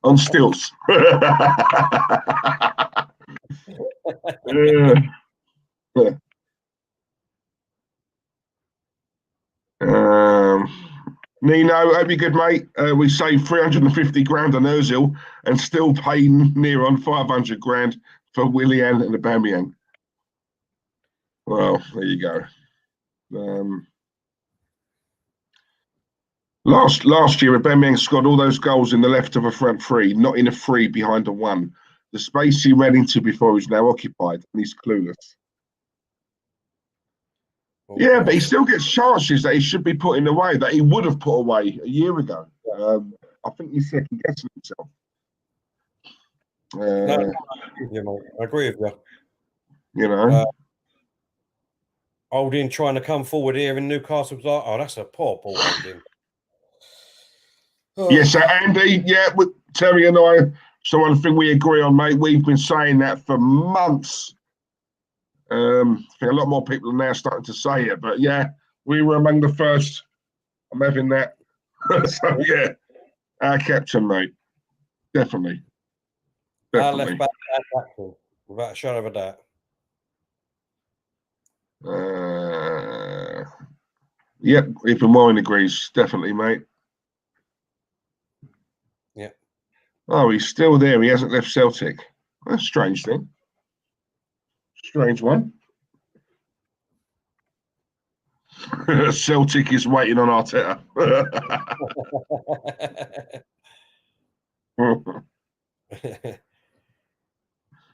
On stilts. Nino, hope you're good, mate. We saved 350 grand on Ozil and still paying near on 500 grand for Willian and Aubameyang. Well, there you go. Last year, Aubameyang scored all those goals in the left of a front three, not in a three behind a one. The space he ran into before is now occupied, and he's clueless. Yeah, but he still gets chances that he should be putting away, that he would have put away a year ago. I think he's second guessing himself.
No, I agree with you.
You know,
Holding trying to come forward here in Newcastle was like, oh, that's a poor ball holding.
Yes, Andy. Yeah, with Terry and I. So one thing we agree on, mate. We've been saying that for months. I think a lot more people are now starting to say it, but yeah, we were among the first. I'm having that. So yeah, our captain, mate. Definitely.
Our left back, without a shadow of a doubt.
Yep, even Warren agrees. Definitely, mate.
Yeah.
Oh, he's still there. He hasn't left Celtic. That's a strange thing. Strange one. Celtic is waiting on Arteta.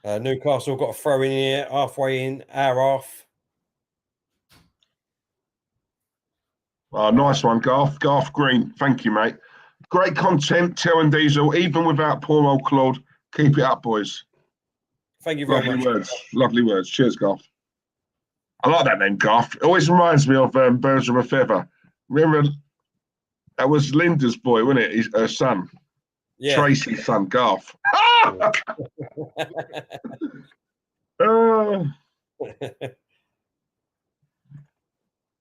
Newcastle got a throw in here, halfway in, our half.
Oh, nice one, Garth. Garth Green. Thank you, mate. Great content, Tel and Diesel, even without poor old Claude. Keep it up, boys.
Thank you very much.
Lovely words. Cheers, Garth. I like that name, Garth. It always reminds me of Birds of a Feather. Remember, that was Linda's boy, wasn't it? Her son. Yeah. Tracy's son, Garth.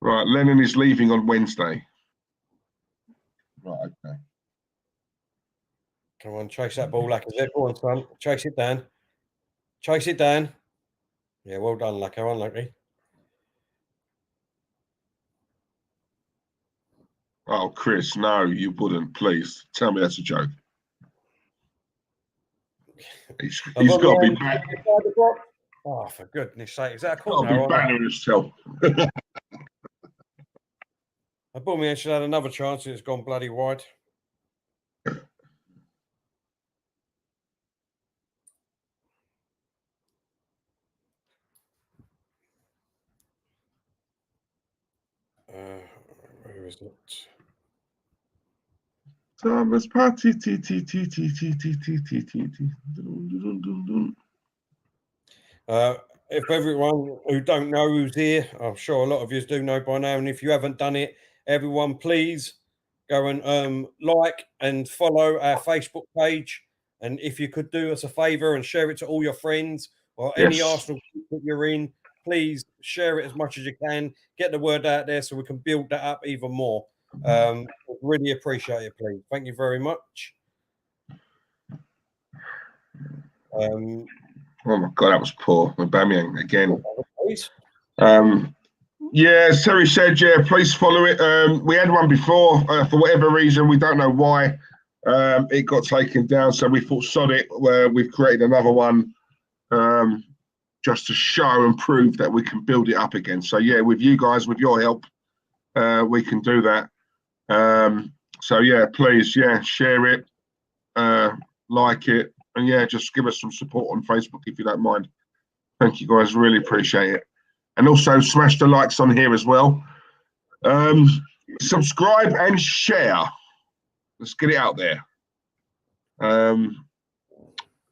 Right, Lennon is leaving on Wednesday. Right, okay.
Come on, chase that ball, Lacazette. Go on, son. Chase it down. Chase it down. Yeah, well done, Lacazette. Unlucky.
Oh, Chris, no, you wouldn't. Please tell me that's a joke. He's got to be back.
Oh, for goodness sake. Is that a corner?
Got to be battering himself.
Aubameyang should have had another chance. It's gone bloody wide. Where is it?
Thomas Party.
If everyone who don't know who's here, I'm sure a lot of you do know by now. And if you haven't done it, everyone, please go and like and follow our Facebook page. And if you could do us a favour and share it to all your friends or any Arsenal group that you're in, please share it as much as you can. Get the word out there so we can build that up even more. Really appreciate it, please. Thank you very much.
Oh my God, that was poor. Aubameyang again. Yeah, as Terry said, yeah, please follow it. We had one before, for whatever reason, we don't know why. It got taken down, so we thought, sod it, we've created another one just to show and prove that we can build it up again. So yeah, with you guys, with your help, we can do that. So yeah, please, yeah, share it, like it, and yeah, just give us some support on Facebook if you don't mind. Thank you guys, really appreciate it. And also smash the likes on here as well. Subscribe and share. Let's get it out there.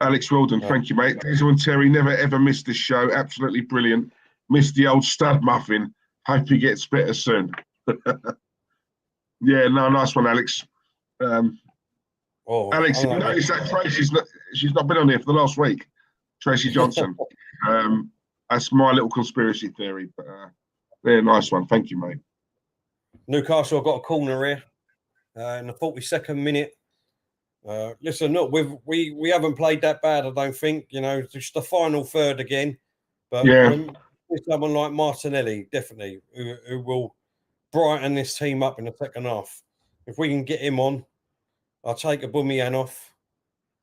Alex Wilden, thank you, mate. Diesel and Terry never ever missed this show. Absolutely brilliant. Missed the old stud muffin. Hope he gets better soon. Yeah, no, nice one, Alex. Alex, you notice that she's not been on here for the last week. Tracy Johnson. That's my little conspiracy theory. But yeah, nice one. Thank you, mate.
Newcastle got a corner here in the 42nd minute. Listen, look, we haven't played that bad, I don't think. You know, just the final third again. But
yeah,
someone like Martinelli, definitely, who will brighten this team up in the second half. If we can get him on, I'll take Aubameyang off.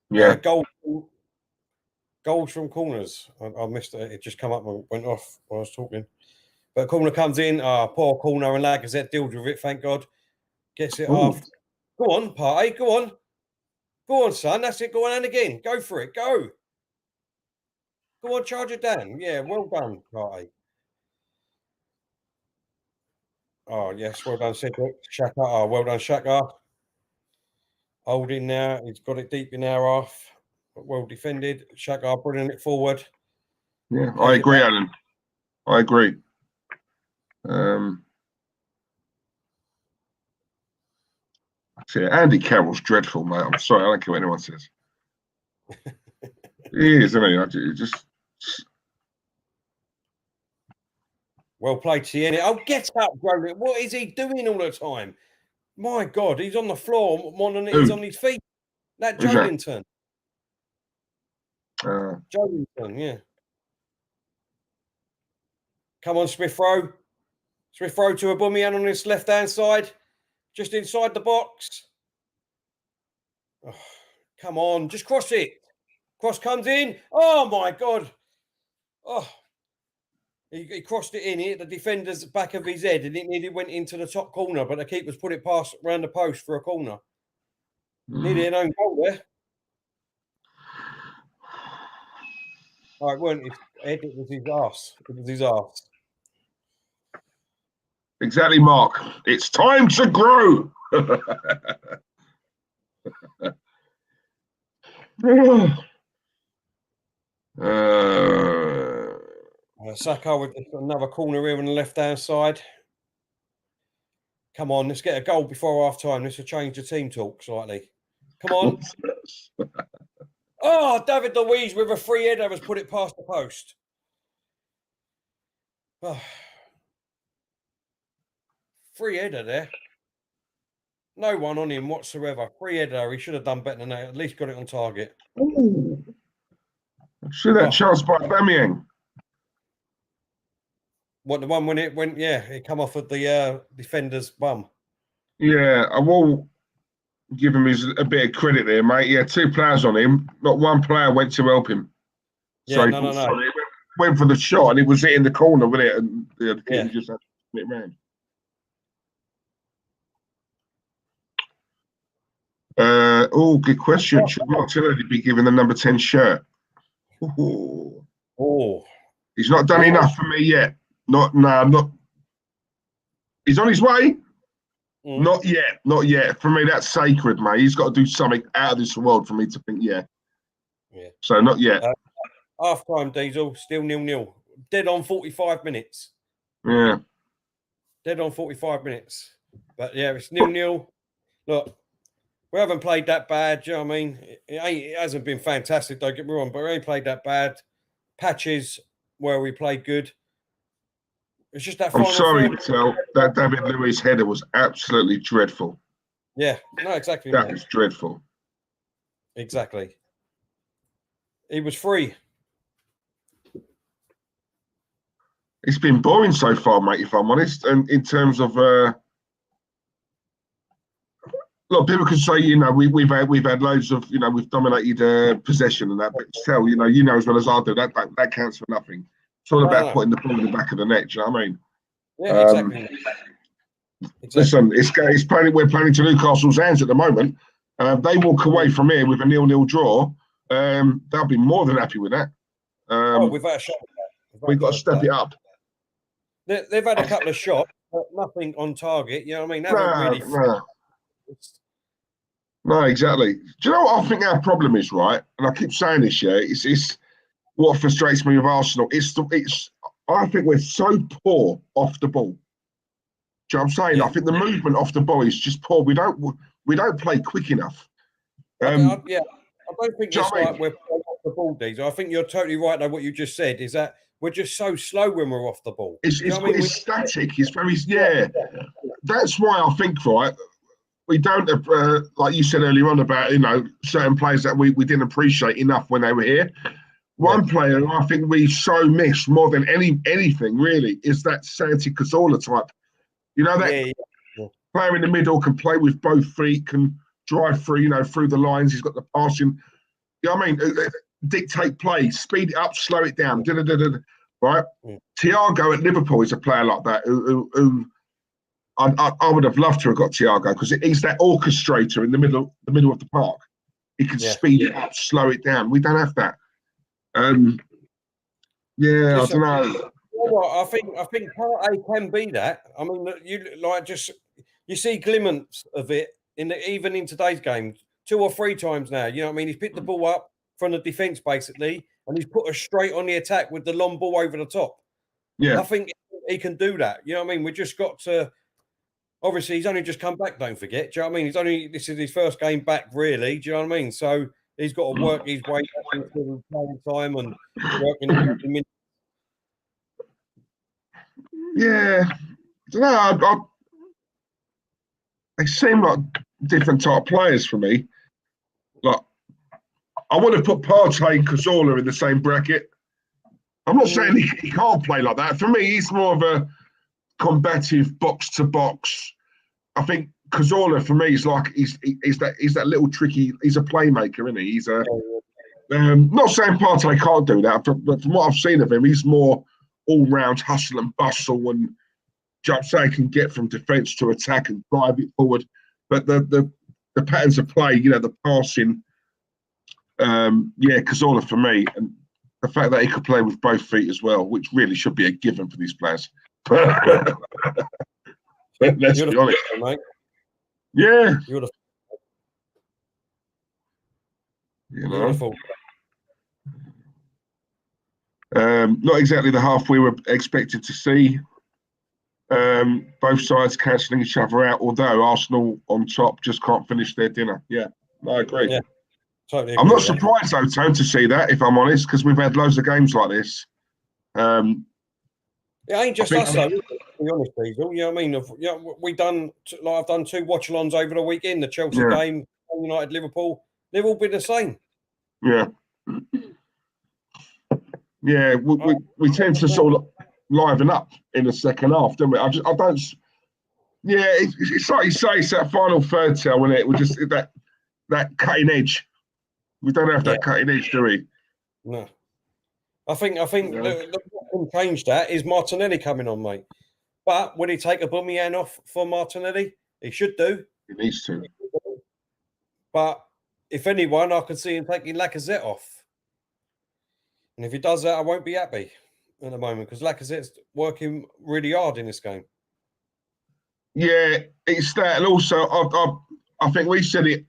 Yeah.
Goals from corners. I missed it. It just come up and went off while I was talking. But corner comes in. Poor corner, and Lacazette deals with it, thank God. Gets it off. Go on, Party. Go on. Go on, son. That's it. Go on and again. Go for it. Go. Go on, charge it down. Yeah, well done, Party. Oh, yes. Well done, Cedric. Shaka. Oh, well done, Shaka. Holding now. He's got it deep in our half. Well defended. Shaka bringing it forward.
Yeah, I agree, Alan. I agree. See, Andy Carroll's dreadful, mate. I'm sorry, I don't care what anyone says. He is, isn't he? Just
well played, Tierney. Oh, get up, Roland. What is he doing all the time? My God, he's on the floor more than he's on his feet. That Jolinton. Jolinton, yeah. Come on, Smith Rowe. Smith Rowe to aubameyang on his left-hand side. Just inside the box. Oh, come on, just cross it. Cross comes in. Oh, my God. Oh, he crossed it in. He hit the defender's back of his head and it nearly went into the top corner, but the keeper's put it past around the post for a corner. Nearly an own goal there. Oh, it weren't his head, it was his arse. It was his arse.
Exactly, Mark. It's time to grow.
Saka with another corner here on the left-hand side. Come on, let's get a goal before half-time. This will change the team talk slightly. Come on. Oh, David Luiz with a free header has put it past the post. Oh. Free header there. No one on him whatsoever. Free header. He should have done better than that. At least got it on target.
Ooh. See that chance by aubameyang?
What, the one when it went, yeah, it come off of the defender's bum.
Yeah, I will give him a bit of credit there, mate. Yeah, 2 players on him. Not one player went to help him.
Yeah,
so
no.
He went for the shot and it was hitting the corner with it, and the keeper just had to put it round. Good question. Should Martinelli be given the number 10 shirt? He's not done enough for me yet. Not. He's on his way. Not yet. For me, that's sacred, mate. He's got to do something out of this world for me to think, yeah. So not yet.
Half-time, Diesel, still 0-0. Dead on 45 minutes.
Yeah.
Dead on 45 minutes. But yeah, it's 0-0. Look, we haven't played that bad. Do you know what I mean? It hasn't been fantastic, don't get me wrong, but we ain't played that bad. Patches where we played good. It's just that.
I'm sorry to tell that David Luiz header was absolutely dreadful.
Yeah, no, exactly.
That was dreadful.
Exactly. He was free.
It's been boring so far, mate, if I'm honest. And in terms of, look, people can say, we've had loads of, we've dominated possession and that, but still, you know as well as I do that counts for nothing. It's all about putting the ball in the back of the net. Do you know what I mean?
Yeah, exactly.
Listen, we're playing to Newcastle's hands at the moment. They walk away from here with a 0-0 draw. They'll be more than happy with that.
Without a shot.
We've got to step it up.
They've had a couple of shots, but nothing on target. You know what I mean?
No, exactly. Do you know what I think our problem is, right? And I keep saying this, yeah. It's what frustrates me with Arsenal. I think we're so poor off the ball. Do you know what I'm saying? I think the movement off the ball is just poor. We don't play quick enough.
I don't think it's like we're off the ball, Deez. I think you're totally right. Though what you just said is that we're just so slow when we're off the ball.
It's static. It's very That's why I think, right, we don't like you said earlier on about certain players that we didn't appreciate enough when they were here. One player I think we so miss more than anything really is that Santi Cazorla type. Player in the middle, can play with both feet, can drive through, through the lines. He's got the passing. You know what I mean? Dictate play, speed it up, slow it down. Right? Thiago at Liverpool is a player like that who I would have loved to have got Thiago because he's that orchestrator in the middle of the park. He can speed it up, slow it down. We don't have that. I don't know.
what, I think part A can be that. I mean, you see glimmers of it even in today's game 2 or 3 times now. You know what I mean? He's picked the ball up from the defence basically, and he's put us straight on the attack with the long ball over the top.
Yeah,
I think he can do that. You know what I mean? We just got to. Obviously, he's only just come back. Don't forget. Do you know what I mean? This is his first game back, really. Do you know what I mean? So he's got to work his way back into playing time and working.
yeah. No, they seem like different type of players for me. Like, I would have put Partey and Cazorla in the same bracket. I'm not saying he can't play like that. For me, he's more of a combative box to box. I think Cazorla for me is like he's that little tricky. He's a playmaker, isn't he? He's a not saying Partey can't do that, but from what I've seen of him, he's more all round hustle and bustle and jumps out, can get from defence to attack and drive it forward. But the patterns of play, the passing, Cazorla for me, and the fact that he could play with both feet as well, which really should be a given for these players. Let's be honest, mate. Yeah, not exactly the half we were expected to see. Both sides cancelling each other out, although Arsenal on top just can't finish their dinner. Yeah, I agree.
Yeah, totally agree.
I'm not surprised, though, Tone, to see that, if I'm honest, because we've had loads of games like this.
It ain't just us, though, to be honest, Diesel. You know what I mean? I've done 2 watchalongs over the weekend, the Chelsea game, United, Liverpool. They've all been the same.
Yeah. Yeah, we tend to sort of liven up in the second half, don't we? I don't. Yeah, it's like you say, it's that final third tell, isn't it? We just that cutting edge. We don't have that cutting edge, do we?
No. I think the can change that is Martinelli coming on, mate. But would he take Aubameyang off for Martinelli? He should do.
He needs to.
But if anyone, I could see him taking Lacazette off. And if he does that, I won't be happy at the moment because Lacazette's working really hard in this game.
Yeah, it's that. And also, I think we said it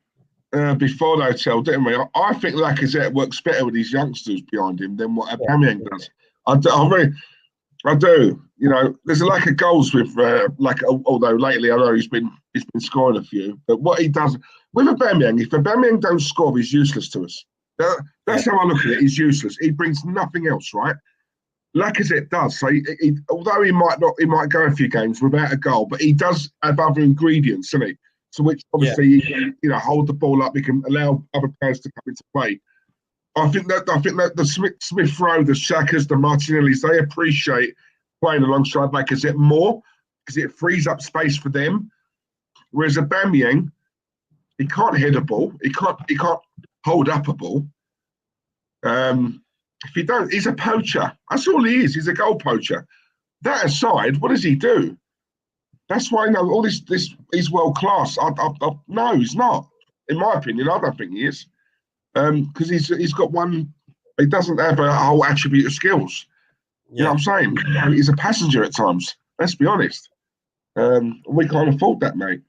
before the hotel, didn't we? I think Lacazette works better with these youngsters behind him than what aubameyang does. I do. There's a lack of goals with although lately I know he's been scoring a few. But what he does with Aubameyang, if Aubameyang don't score, he's useless to us. That's how I look at it. He's useless. He brings nothing else, right? Lacazette does. So although he might go a few games without a goal, but he does have other ingredients, doesn't he? So which obviously he can, hold the ball up. He can allow other players to come into play. I think that the Smith Rowe, the Shakas, the Martinellis, they appreciate playing alongside Lacazette more because it frees up space for them. Whereas Aubameyang, he can't head a ball. He can't hold up a ball. If he don't, he's a poacher. That's all he is. He's a goal poacher. That aside, what does he do? That's why all this he's world class. No, he's not. In my opinion, I don't think he is. Because he's got one. He doesn't have a whole attribute of skills. You know what I'm saying? He's a passenger at times. Let's be honest. We can't afford that, mate.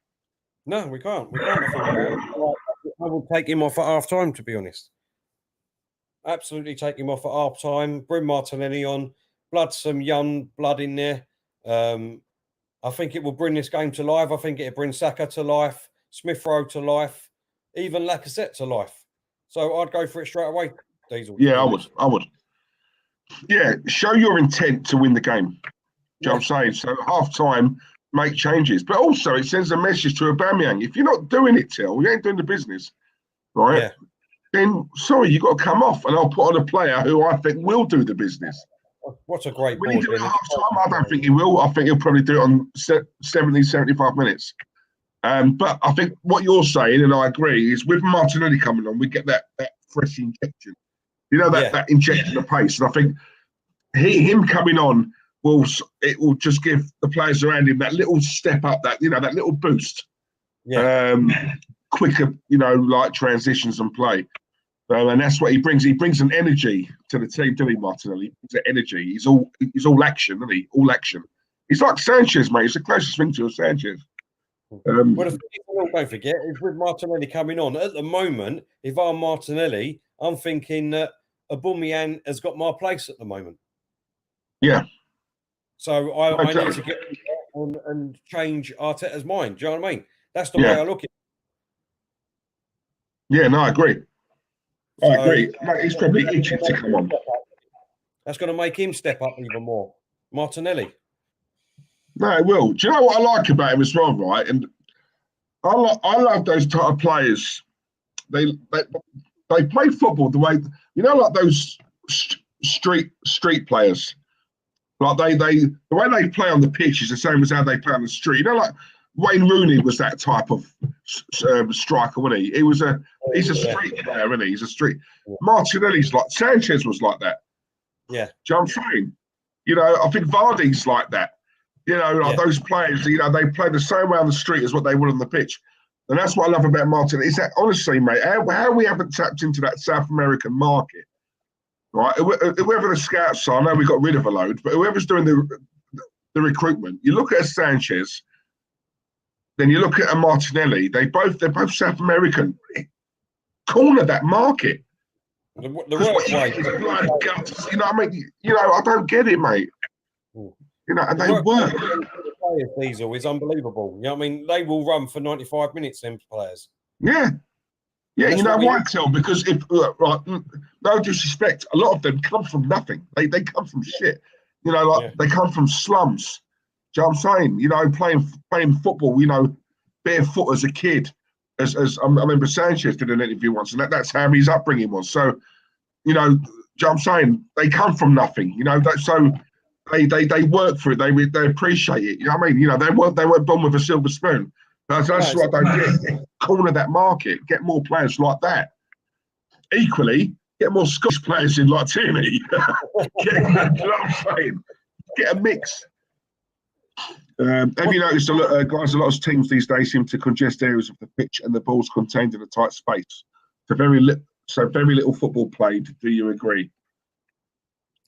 No, we can't. We can't afford that. I will take him off at half time, to be honest. Absolutely take him off at half time. Bring Martinelli on. Some young blood in there. I think it will bring this game to life. I think it'll bring Saka to life, Smith Rowe to life, even Lacazette to life. So I'd go for it straight away, Diesel.
Yeah, I would. Yeah, show your intent to win the game. Do you know what I'm saying? So at half time, make changes. But also it sends a message to Aubameyang. If you're not doing it, you ain't doing the business. Right? Yeah. Then sorry, you've got to come off and I'll put on a player who I think will do the business.
What's a great
Will he do it at half time? I don't think he will. I think he'll probably do it on 70, 75 minutes. But I think what you're saying, and I agree, is with Martinelli coming on, we get that fresh injection. That injection of pace. And I think him coming on will just give the players around him that little step up, that little boost. Yeah. Quicker, like transitions and play. And that's what he brings. He brings an energy to the team, doesn't he, Martinelli? He brings that energy. He's all action, isn't he? All action. He's like Sanchez, mate. He's the closest thing to a Sanchez.
Well, the thing don't forget is with Martinelli coming on at the moment. If I'm Martinelli, I'm thinking that aubameyang has got my place at the moment.
Yeah.
So I need to get on and change Arteta's mind. Do you know what I mean? That's the way I look at it.
Yeah, no, I agree. I agree. Mate, he's probably itching to come on.
That's going to make him step up even more. Martinelli.
No, it will. Do you know what I like about him as well, right? And I love those type of players. They play football the way, you know, like those street players. Like the way they play on the pitch is the same as how they play on the street. You know, like Wayne Rooney was that type of striker, wasn't he? He's a street player, isn't he? He's a street. Martinelli's like Sanchez was like that.
Yeah.
Do you know what I'm saying? You know, I think Vardy's like that. You know, like those players, you know, they play the same way on the street as what they would on the pitch. And that's what I love about Martinelli. Is that, honestly, mate, how we haven't tapped into that South American market, right? Whoever the scouts are, I know we got rid of a load, but whoever's doing the recruitment, you look at a Sanchez, then you look at a Martinelli, they're both South American. Corner that market.
The right way.
Blood, guts, you know what I mean? You know, I don't get it, mate. You know, and they work.
Diesel is unbelievable. You know what I mean? They will run for 95 minutes, them players.
Yeah. Yeah, you know why, Till? Because if, right, no disrespect, a lot of them come from nothing. They come from shit. You know, like they come from slums. Do you know what I'm saying? You know, playing football, you know, barefoot as a kid. As I remember Sanchez did an interview once, and that's how his upbringing was. So, you know, do you know what I'm saying? They come from nothing. You know, so they work for it. They appreciate it. You know what I mean? You know, they weren't born with a silver spoon. That's what I don't get. Corner that market. Get more players like that. Equally, get more Scottish players in like Tierney. You know what I'm saying? Get a mix. Have you noticed, guys, a lot of teams these days seem to congest areas of the pitch and the ball's contained in a tight space? So very little football played. Do you agree?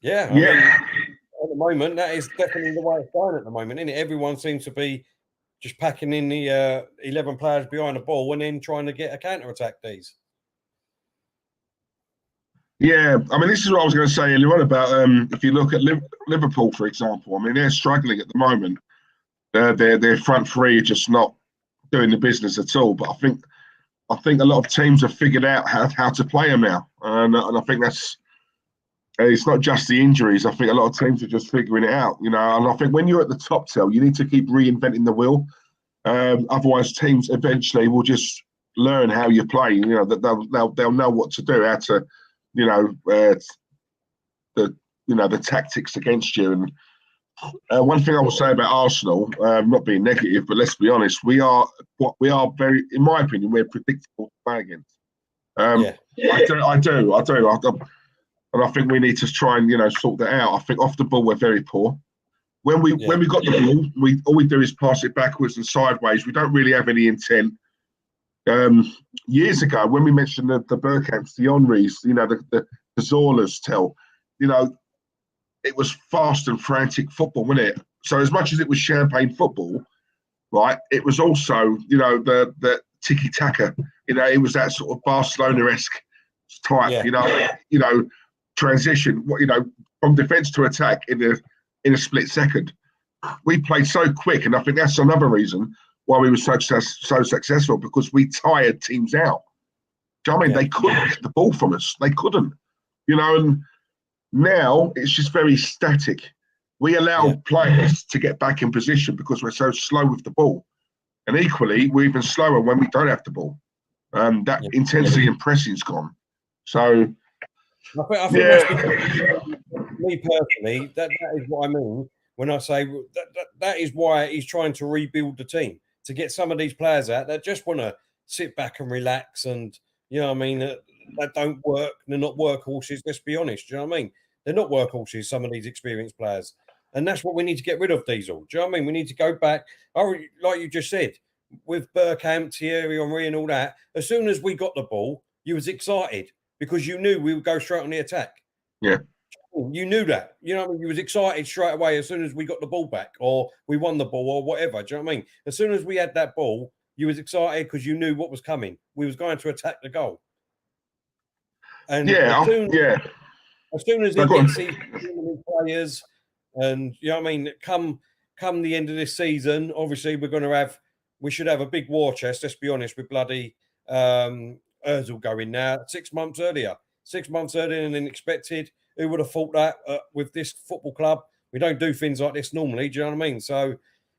Yeah. I mean, at the moment, that is definitely the way it's going at the moment, isn't it? Everyone seems to be just packing in the 11 players behind the ball and then trying to get a counter-attack these.
Yeah, I mean, this is what I was going to say earlier on about if you look at Liverpool, for example. I mean, they're struggling at the moment. Their front three are just not doing the business at all. But I think a lot of teams have figured out how to play them now, and I think it's not just the injuries. I think a lot of teams are just figuring it out, you know. And I think when you're at the top, you need to keep reinventing the wheel. Otherwise, teams eventually will just learn how you play. You know, that they'll know what to do, how to, you know, the tactics against you. And one thing I will say about Arsenal, not being negative, but let's be honest, we are very, in my opinion, we're predictable to play against. I do. And I think we need to try and, you know, sort that out. I think off the ball we're very poor. When we got the ball, all we do is pass it backwards and sideways. We don't really have any intent. Years ago, when we mentioned the Bergkamps, the Henrys, you know, the Zolas, you know, it was fast and frantic football, wasn't it? So as much as it was champagne football, right, it was also, you know, the tiki-taka. You know, it was that sort of Barcelona-esque type, you know, transition, you know, from defence to attack in a split second. We played so quick, and I think that's another reason why we were so successful, because we tired teams out. Do you know what I mean? They couldn't get the ball from us. They couldn't, you know, and now it's just very static. We allow players to get back in position because we're so slow with the ball. And equally, we're even slower when we don't have the ball. That intensity and pressing's gone. So,
I think that's me personally, that is what I mean when I say that is why he's trying to rebuild the team, to get some of these players out that just want to sit back and relax, and, you know what I mean, that don't work. They're not workhorses, let's be honest. Do you know what I mean? They're not workhorses, some of these experienced players. And that's what we need to get rid of, Diesel. Do you know what I mean? We need to go back, like you just said, with Bergkamp, Thierry Henry and all that. As soon as we got the ball, you was excited. because you knew we would go straight on the attack.
Yeah.
You knew that. You know what I mean? You was excited straight away as soon as we got the ball back or we won the ball or whatever. Do you know what I mean? As soon as we had that ball, you was excited because you knew what was coming. We was going to attack the goal. And as soon as it gets these players, and you know what I mean, come the end of this season, obviously we should have a big war chest, let's be honest, with bloody Ozil going now 6 months earlier. 6 months earlier than expected. Who would have thought that with this football club? We don't do things like this normally. Do you know what I mean? So,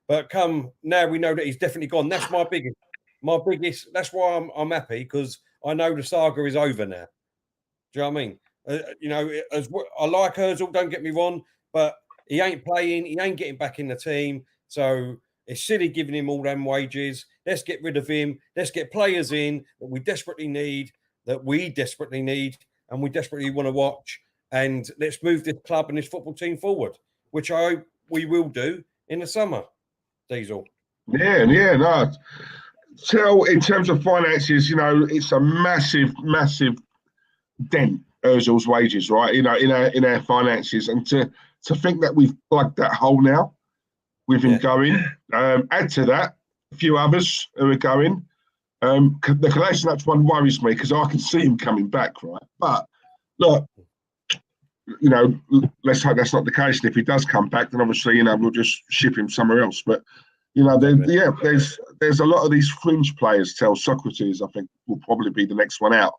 but come now, we know that he's definitely gone. That's my biggest. That's why I'm happy, because I know the saga is over now. Do you know what I mean? You know, I like Ozil, don't get me wrong, but he ain't playing. He ain't getting back in the team. So it's silly giving him all them wages. Let's get rid of him. Let's get players in that we desperately need, and we desperately want to watch. And let's move this club and this football team forward, which I hope we will do in the summer, Diesel.
Yeah, no. So in terms of finances, you know, it's a massive dent, Ozil's wages, right? You know, in our finances. And to think that we've plugged that hole now with him going, add to that a few others who are going. The Kolasinac one worries me because I can see him coming back, right? But look, you know, let's hope that's not the case. And if he does come back, then obviously, you know, we'll just ship him somewhere else. But, you know, there's a lot of these fringe players. Socrates, I think, will probably be the next one out.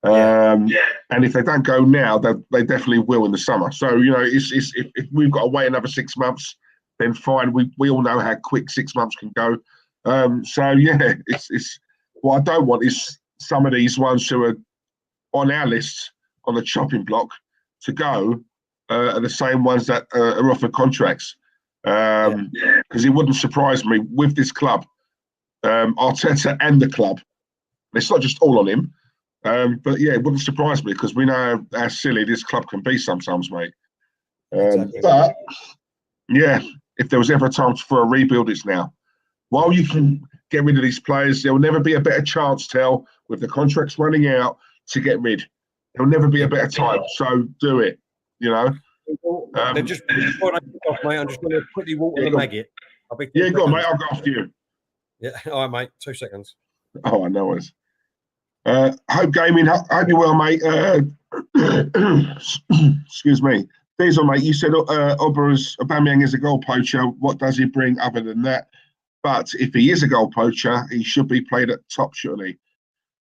And if they don't go now, they definitely will in the summer. So, you know, if we've got to wait another 6 months, then fine. We all know how quick 6 months can go. It's what I don't want is some of these ones who are on our list on the chopping block to go are the same ones that are offered contracts. Because it wouldn't surprise me with this club, Arteta and the club. It's not just all on him, but yeah, it wouldn't surprise me because we know how silly this club can be sometimes, mate.
Exactly.
But yeah, if there was ever a time for a rebuild, it's now. While you can get rid of these players, there will never be a better chance, with the contracts running out, to get rid. There'll never be a better time, so do it. You know.
They're just off, mate. I'm just going to quickly water the maggot.
Go on, mate. I'll go after you.
Yeah, all right, mate. 2 seconds.
Oh, I know it. Hope Gaming. Hope you're well, mate. Excuse me. Diesel, mate. You said Aubameyang is a goal poacher. What does he bring other than that? But if he is a goal poacher, he should be played at top, surely.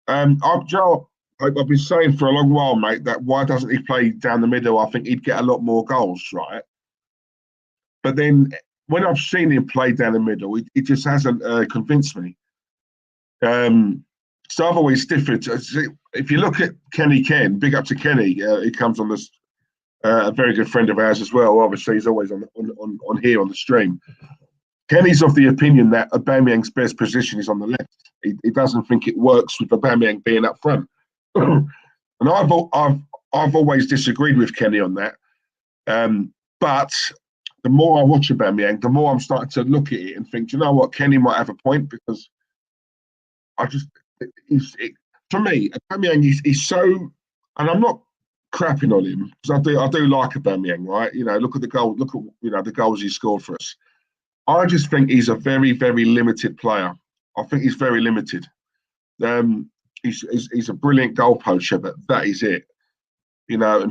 I've been saying for a long while, mate, that why doesn't he play down the middle? I think he'd get a lot more goals, right? But then when I've seen him play down the middle, it just hasn't convinced me. So I've always differed. If you look at Kenny Ken, big up to Kenny. He comes on this, a very good friend of ours as well. Obviously, he's always on here on the stream. Kenny's of the opinion that Aubameyang's best position is on the left. He doesn't think it works with Aubameyang being up front. And I've always disagreed with Kenny on that. But the more I watch Aubameyang, the more I'm starting to look at it and think, do you know what, Kenny might have a point, because for me, Aubameyang he's so, and I'm not crapping on him because I do like Aubameyang, right? You know, look at the goal, the goals he scored for us. I just think he's a very, very limited player. I think he's very limited. He's a brilliant goal poacher, but that is it. You know, and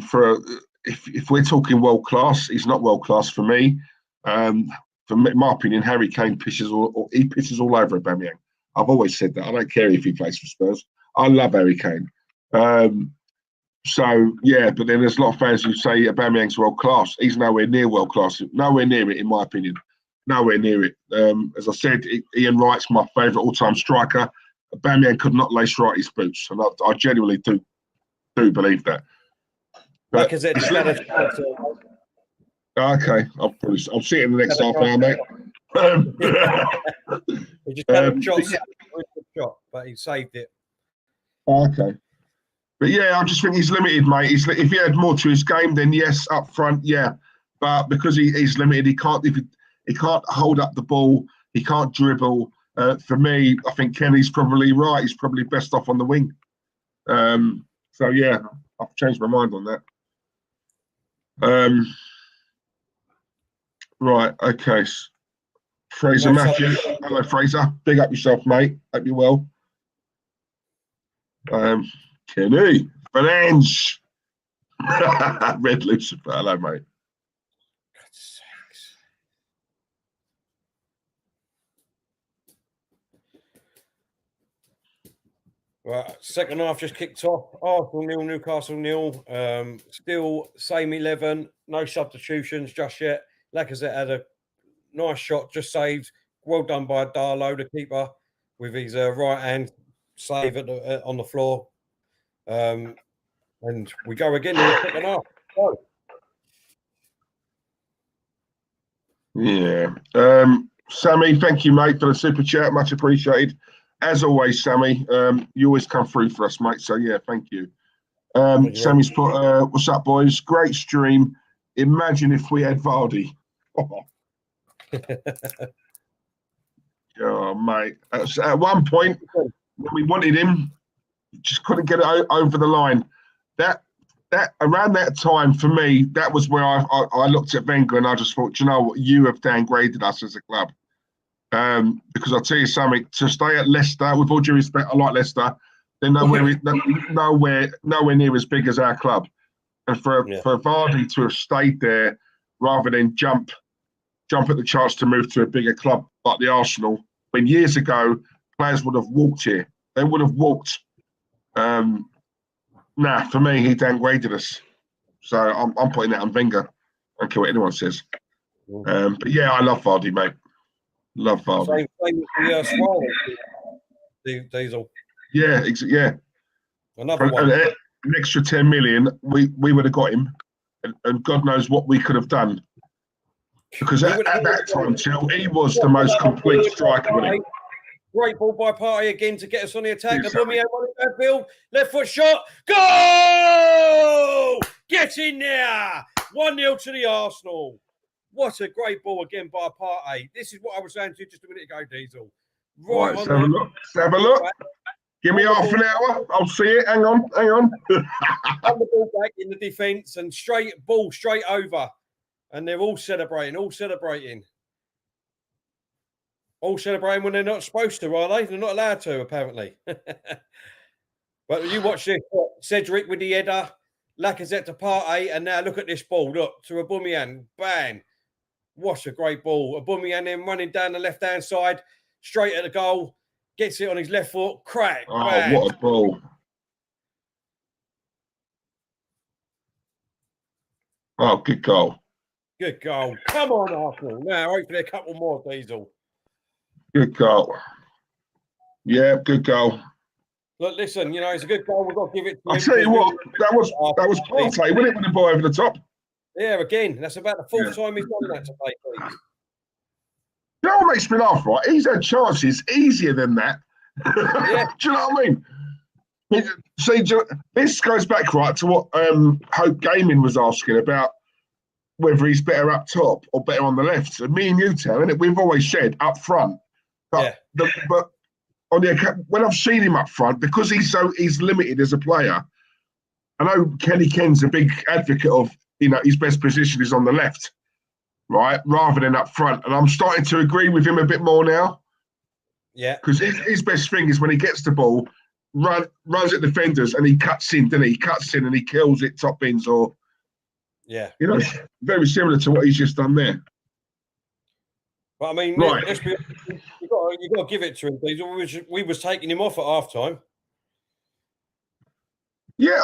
if we're talking world class, he's not world class for me. For my opinion, Harry Kane pisses all over Aubameyang. I've always said that. I don't care if he plays for Spurs. I love Harry Kane. So yeah, but then there's a lot of fans who say Aubameyang's world class. He's nowhere near world class. Nowhere near it, in my opinion. Nowhere near it. As I said, Ian Wright's my favourite all-time striker. Aubameyang could not lace right his boots, and I genuinely do believe that. But,
Lacazette just had a
okay, I'll see it in the next half hour, mate.
He just had a shot, but he saved it.
Okay. But yeah, I just think he's limited, mate. If he had more to his game, then yes, up front, yeah. But because he's limited, he can't hold up the ball. He can't dribble. For me, I think Kenny's probably right. He's probably best off on the wing. So yeah, I've changed my mind on that. Right, okay. Fraser Matthews. Hello, Fraser. Big up yourself, mate. Hope you're well. Kenny. Fernandes. Red Lucifer. Hello, mate.
Right, second half just kicked off. Arsenal 0, Newcastle 0. Still same 11. No substitutions just yet. Lacazette had a nice shot, just saved. Well done by Darlow, the keeper, with his right hand save on the floor. And we go again in the second half. Go.
Yeah. Sammy, thank you, mate, for the super chat. Much appreciated. As always, Sammy, you always come through for us, mate. So, yeah, thank you. Sammy's put, what's up, boys? Great stream. Imagine if we had Vardy. Oh, mate. At one point, when we wanted him, just couldn't get it over the line. That around that time, for me, that was where I looked at Wenger and I just thought, you know what, you have downgraded us as a club. Because I'll tell you something, to stay at Leicester, with all due respect, I like Leicester, they're nowhere near as big as our club. And for Vardy to have stayed there rather than jump at the chance to move to a bigger club like the Arsenal, when years ago, players would have walked here. They would have walked. For me, he downgraded us. So I'm putting that on Wenger. I don't care what anyone says. But yeah, I love Vardy, mate. Love Vardy.
Same with the Diesel.
Yeah, yeah.
Another one.
An extra 10 million, we would have got him, and God knows what we could have done. Because at that time, Till, he was the most complete striker.
Great ball by Partey again to get us on the attack. The aubameyang on the backfield. Left foot shot. Go! Get in there. 1-0 to the Arsenal. What a great ball again by Partey. This is what I was saying to you just a minute ago, Diesel.
Right, let's have a look. Let's have a look. Give me half an hour. I'll see it. Hang on. On
the ball back in the defence and straight over. And they're all celebrating. All celebrating when they're not supposed to, are they? They're not allowed to, apparently. But you watch this. Cedric with the header. Lacazette to Partey. And now look at this ball. Look, to Aubameyang. Bang. What a great ball. Aubameyang then running down the left-hand side. Straight at the goal. Gets it on his left foot. Crack.
Oh,
bang.
What a ball. Oh, good goal.
Good goal. Come on, Arsenal. Now, hopefully a couple more, Diesel.
Good goal. Yeah, good goal.
Look, listen, it's a good goal. We've got to give it to him.
I'll tell you what, that was Partey, wasn't it, with the ball over the top?
Yeah, again, that's about the fourth time he's done that today, please.
You know what makes me laugh, right? He's had chances easier than that.
Yeah.
Do you know what I mean? See, this goes back, right, to what Hope Gaming was asking about whether he's better up top or better on the left. And me and you, Terry, we've always said up front. But, but on when I've seen him up front, because he's limited as a player, I know Kenny Ken's a big advocate of, his best position is on the left, right, rather than up front. And I'm starting to agree with him a bit more now.
Yeah.
Because his best thing is when he gets the ball, runs at defenders and he cuts in, doesn't he? He cuts in and he kills it top bins or...
Yeah.
Very similar to what he's just done there.
But I mean,
right.
You've got to give it to him. We was taking him off at half time.
Yeah.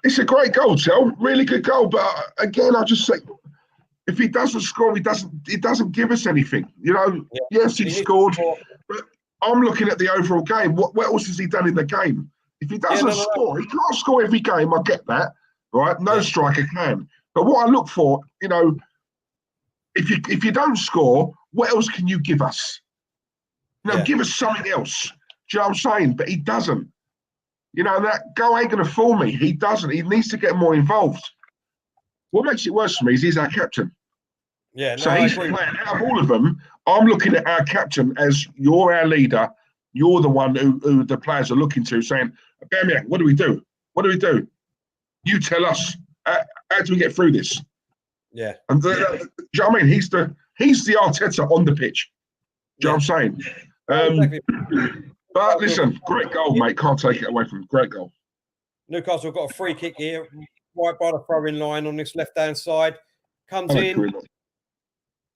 It's a great goal, Tel. Really good goal. But again, I just say, if he doesn't score, he doesn't give us anything. Yes, he scored. But I'm looking at the overall game. What else has he done in the game? If he doesn't score, he can't score every game. I get that, right? No striker can. But what I look for, if you don't score, what else can you give us? Give us something else. Do you know what I'm saying? But he doesn't. That goal ain't going to fool me. He doesn't. He needs to get more involved. What makes it worse for me is he's our captain.
Yeah.
So he's playing out of all of them. I'm looking at our captain as you're our leader. You're the one who the players are looking to, saying, Aubameyang, what do we do? What do we do? You tell us. How do we get through this?
Yeah.
And do you know what I mean? He's the Arteta on the pitch. Do you know what I'm saying?
Exactly.
But listen, great goal, mate. Can't take it away from him. Great goal.
Newcastle got a free kick here, right by the throwing line on this left-hand side. Comes in.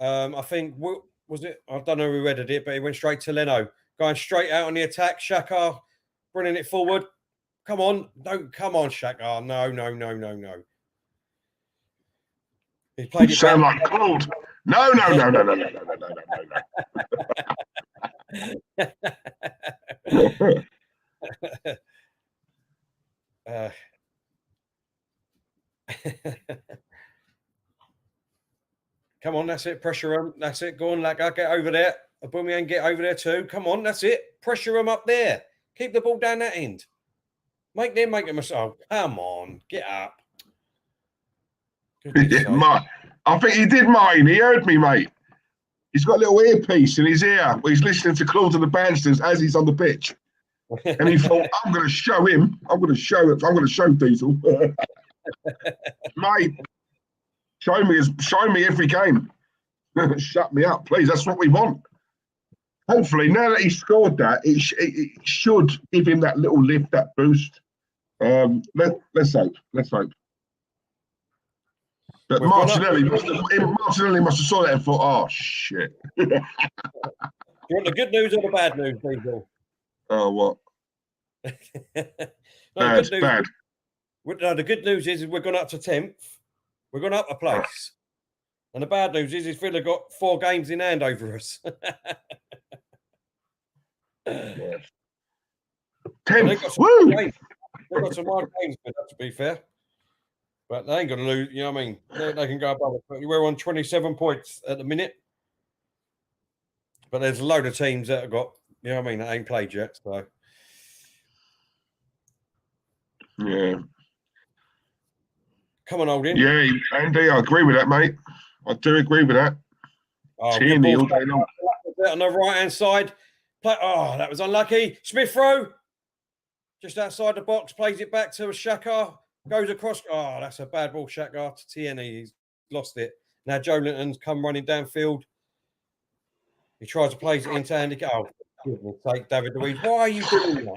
I think, was it? I don't know who headed it, but he went straight to Leno. Going straight out on the attack. Xhaka bringing it forward. Come on. Don't come on, Xhaka. No. He played
You
it
sound
back.
like Claude. No.
Come on, that's it. Pressure him. That's it. Go on, Lacazette, get over there. Aubameyang, get over there too. Come on, that's it. Pressure him up there. Keep the ball down that end. Make them make a mistake. Oh, come on, get up.
I think he did, Martin. He heard me, mate. He's got a little earpiece in his ear where he's listening to Claude and the Banstas as he's on the pitch. And he thought, I'm going to show him. I'm going to show Diesel. Mate, show me every game. Shut me up, please. That's what we want. Hopefully, now that he scored that, it should give him that little lift, that boost. Let's hope. But Martinelli must have saw that and thought, oh, shit.
You want the good news or the bad news, people?
Oh, what?
Bad.
Bad.
The good news is we're going up to 10th. We're going up a place. And the bad news is Villa got 4 games in hand over us.
10th.
They've got some hard games, to be fair. But they ain't going to lose, you know what I mean? They can go above it. We're on 27 points at the minute. But there's a load of teams that have got, you know what I mean, that ain't played yet. So,
yeah.
Come on, Oldin.
Yeah, Andy, I agree with that, mate. I do agree with that.
Tierney all day long. On the right-hand side. That was unlucky. Smith Rowe, just outside the box, plays it back to Xhaka. Goes across. Oh, that's a bad ball, Xhaka, to Tierney. He's lost it. Now Joe Linton's come running downfield. He tries to place it into Andy. Oh, for goodness sake, David Luiz. Why are you doing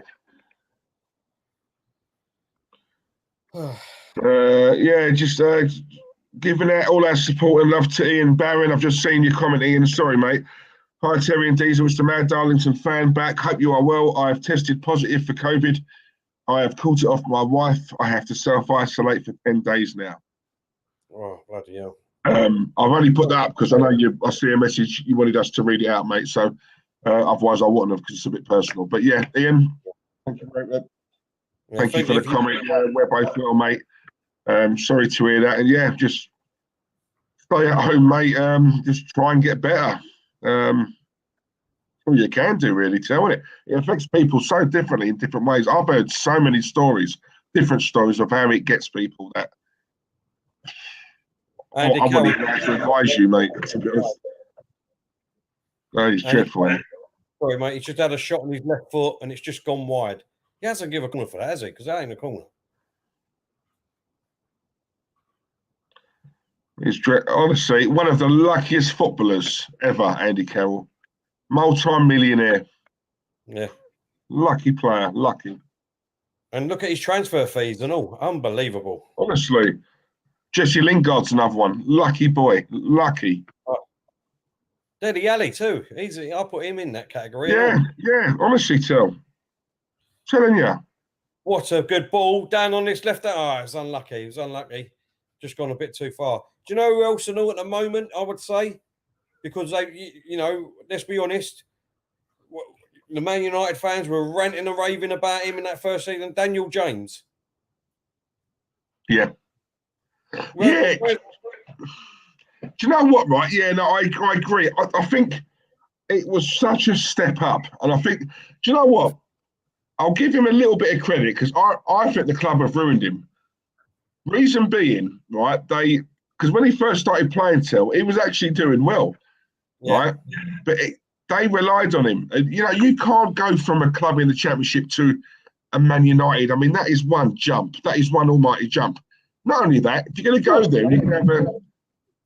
that? Just giving out all our support and love to Ian Barron. I've just seen your comment, Ian. Sorry, mate. Hi, Terry and Diesel. It's the Mad Darlington fan back. Hope you are well. I have tested positive for COVID. I have caught it off my wife. I have to self-isolate for 10 days now.
Oh, bloody hell.
I've only put that up because I know I see a message you wanted us to read it out, mate. So otherwise I wouldn't have because it's a bit personal. But yeah, Ian, thank you very much. Thank you for the comment. We're both well, mate. Sorry to hear that. And yeah, just stay at home, mate. Just try and get better. All you can do, really, isn't it? It affects people so differently in different ways. I've heard so many stories, different stories of how it gets people that I wouldn't even have to advise you, mate, to be honest. That is dreadful.
Sorry, mate. He's just had a shot on his left foot and it's just gone wide. He hasn't given a corner for that, has he? Because that ain't a corner.
Honestly, one of the luckiest footballers ever, Andy Carroll. Multi-millionaire.
Yeah.
Lucky player, lucky.
And look at his transfer fees and all. Unbelievable.
Honestly. Jesse Lingard's another one. Lucky boy. Lucky.
Dele Alli too. I'll put him in that category.
Yeah. Honestly, telling you.
What a good ball. Down on this left. It was unlucky. Just gone a bit too far. Do you know who else and all at the moment, I would say? Because they, let's be honest, the Man United fans were ranting and raving about him in that first season. Daniel James.
Yeah. Do you know what, right? Yeah, no, I agree. I think it was such a step up. And I think, do you know what? I'll give him a little bit of credit because I think the club have ruined him. Reason being, right, because when he first started playing he was actually doing well, right? But they relied on him. You know, you can't go from a club in the Championship to a Man United. I mean, that is one jump. That is one almighty jump. Not only that, if you're going to go there, you can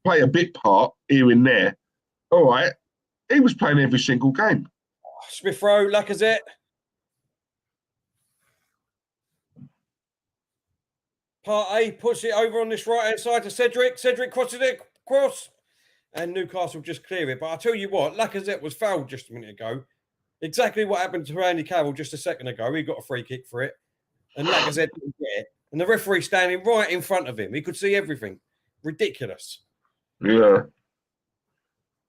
play a bit part here and there. All right, he was playing every single game.
Smith Rowe, Lacazette. Partey puts it over on this right-hand side to Cedric. Cedric crosses it across. And Newcastle just clear it. But I'll tell you what, Lacazette was fouled just a minute ago. Exactly what happened to Andy Carroll just a second ago. He got a free kick for it. And Lacazette didn't get it. And the referee standing right in front of him. He could see everything. Ridiculous.
Yeah.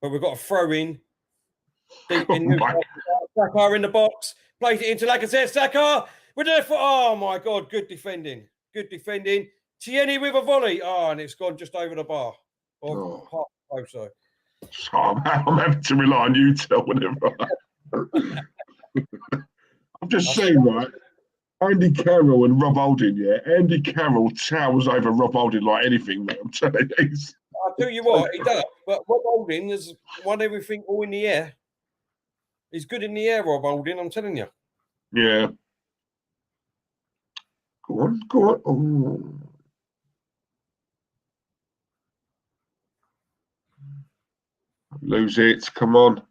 But we've got a throw in. Deep in Newcastle. Saka in the box. Plays it into Lacazette. Saka with the foot. Oh, my God. Good defending. Good defending. Tierney with a volley. Oh, and it's gone just over the bar. Or half closer.
So I'm having to rely on you to tell whatever. I'm just saying, right? Andy Carroll and Rob Holding, yeah. Andy Carroll towers over Rob Holding like anything, man. I'm telling you.
I'll tell you what, he does. But Rob Holding has won everything all in the air. He's good in the air, Rob Holding, I'm telling you.
Yeah. Go on, go on. Oh. Lose it. Come on.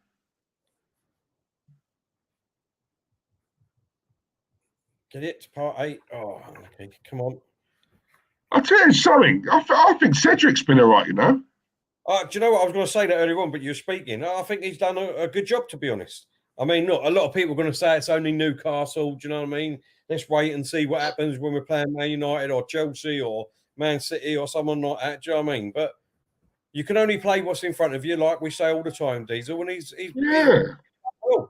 Get it, part 8. Oh, okay, come on.
I'll tell you something. I think Cedric's been all right, you know.
Do you know what? I was going to say that earlier on, but you're speaking. I think he's done a good job, to be honest. I mean, look, a lot of people are going to say it's only Newcastle. Do you know what I mean? Let's wait and see what happens when we're playing Man United or Chelsea or Man City or someone like that. Do you know what I mean? But you can only play what's in front of you, like we say all the time, Diesel. And he's cool.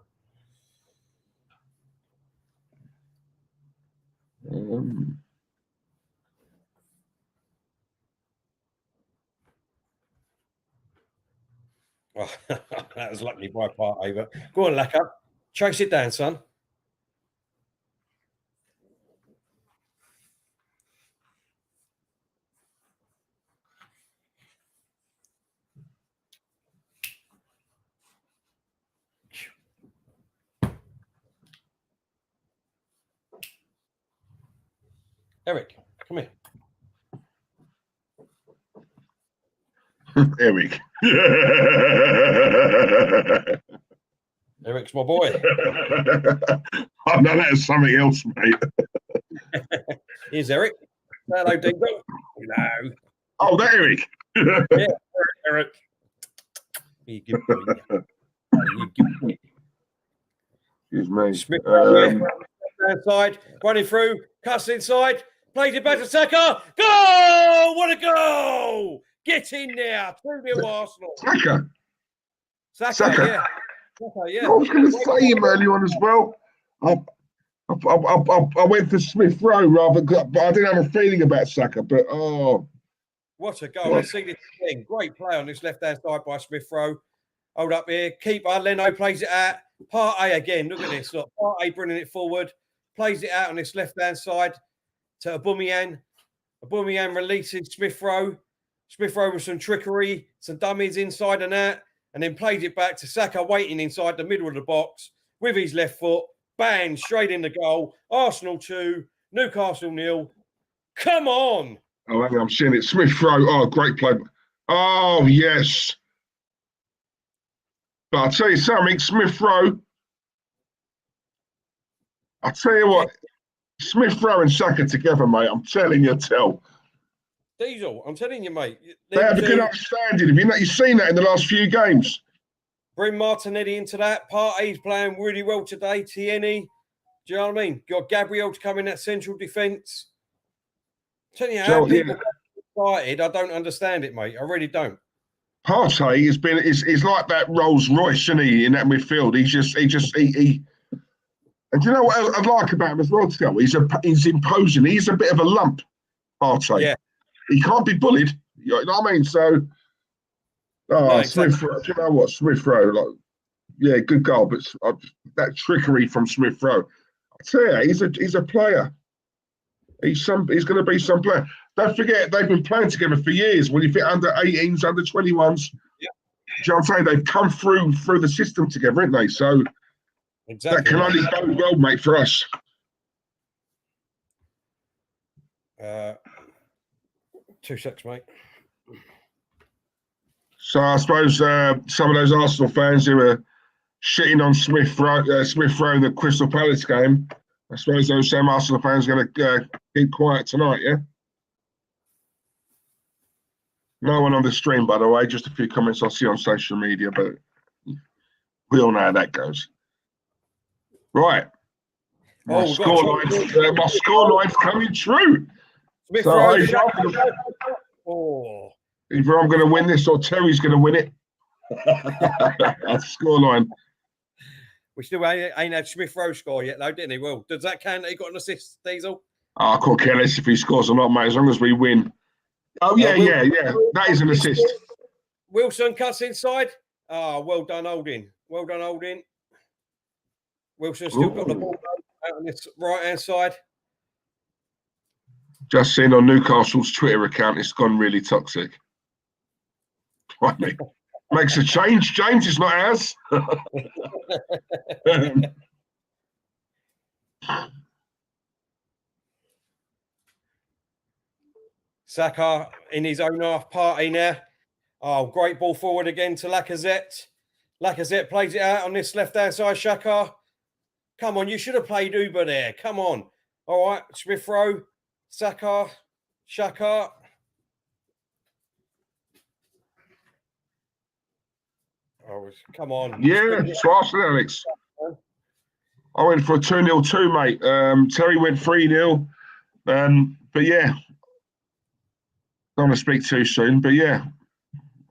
Well, that was lucky by part over. Go on, Lacazette. Chase it down, son. Eric, come here.
Eric.
Eric's my boy.
I know that's something else, mate.
Here's Eric. Hello, Dingo. Hello.
Oh, that Eric.
Yeah, Eric. You good boy. You good boy.
Excuse me.
Smith outside, running through, cuts inside, plays it back to Saka. Goal! What a goal! Get in there. 2-0 Arsenal.
Saka,
yeah. Saka, yeah.
I was going to say him earlier on as well. I went for Smith Rowe rather, but I didn't have a feeling about Saka. But
what a goal! Let's see this thing. Great play on this left-hand side by Smith Rowe. Hold up here. Keeper Leno plays it out. Partey again. Look at this. Look, Partey bringing it forward. Plays it out on this left-hand side to Aubameyang. Aubameyang releases Smith Rowe. Smith Rowe with some trickery, some dummies inside and out, and then plays it back to Saka waiting inside the middle of the box with his left foot. Bang, straight in the goal. Arsenal 2, Newcastle 0. Come on.
oh, hang on, I'm seeing it. Smith Rowe. Oh, great play. Oh, yes. But I'll tell you something, Smith Rowe. I'll tell you what, Smith Rowe and Saka together, mate. I'm telling you,
Diesel, I'm telling you, mate.
They have a good understanding. Have you've seen that in the last few games?
Bring Martinelli into that. Partey's playing really well today. Tierney. Do you know what I mean? Got Gabriel to come in that central defence. Tell you how people get excited. I don't understand it, mate. I really don't.
Partey is like that Rolls Royce, isn't he, in that midfield? He and do you know what I like about him as well, Scott? He's imposing. He's a bit of a lump, Partey. Yeah. He can't be bullied. You know what I mean? So, Smith Rowe, do you know what? Smith Rowe, like, yeah, good goal, but that trickery from Smith Rowe. I tell you, he's a player. He's going to be some player. Don't forget, they've been playing together for years. When you fit under 18s, under 21s, you know what I'm saying? They've come through the system together, haven't they? So
exactly.
That can only bode well, mate, for us.
2 secs, mate.
So I suppose some of those Arsenal fans who were shitting on Smith Rowe in the Crystal Palace game, I suppose those same Arsenal fans are going to keep quiet tonight, yeah? No one on the stream, by the way, just a few comments I see on social media, but we all know how that goes. Right. My scoreline's coming true.
Smith
So
Rowe,
either I'm going to win this or Terry's going to win it. Scoreline.
We still ain't had Smith Rowe score yet, though, didn't he? Well, does that count that he got an assist, Diesel?
I couldn't care less if he scores or not, mate, as long as we win. Oh, yeah. That is an assist.
Wilson cuts inside. Oh, well done, Holding. Well done, Holding. Wilson's still got the ball out on this right-hand side.
Just seen on Newcastle's Twitter account, it's gone really toxic. Right, mate. Makes a change, James. It's not ours.
Saka in his own half party now. Oh, great ball forward again to Lacazette. Lacazette plays it out on this left-hand side, Saka. Come on, you should have played Uber there. Come on. All right, Smith Rowe, Saka, Xhaka. Oh, come on.
Yeah, twice, Alex. I went for a 2-0 too, mate. Terry went 3-0. But yeah, don't want to speak too soon. But yeah,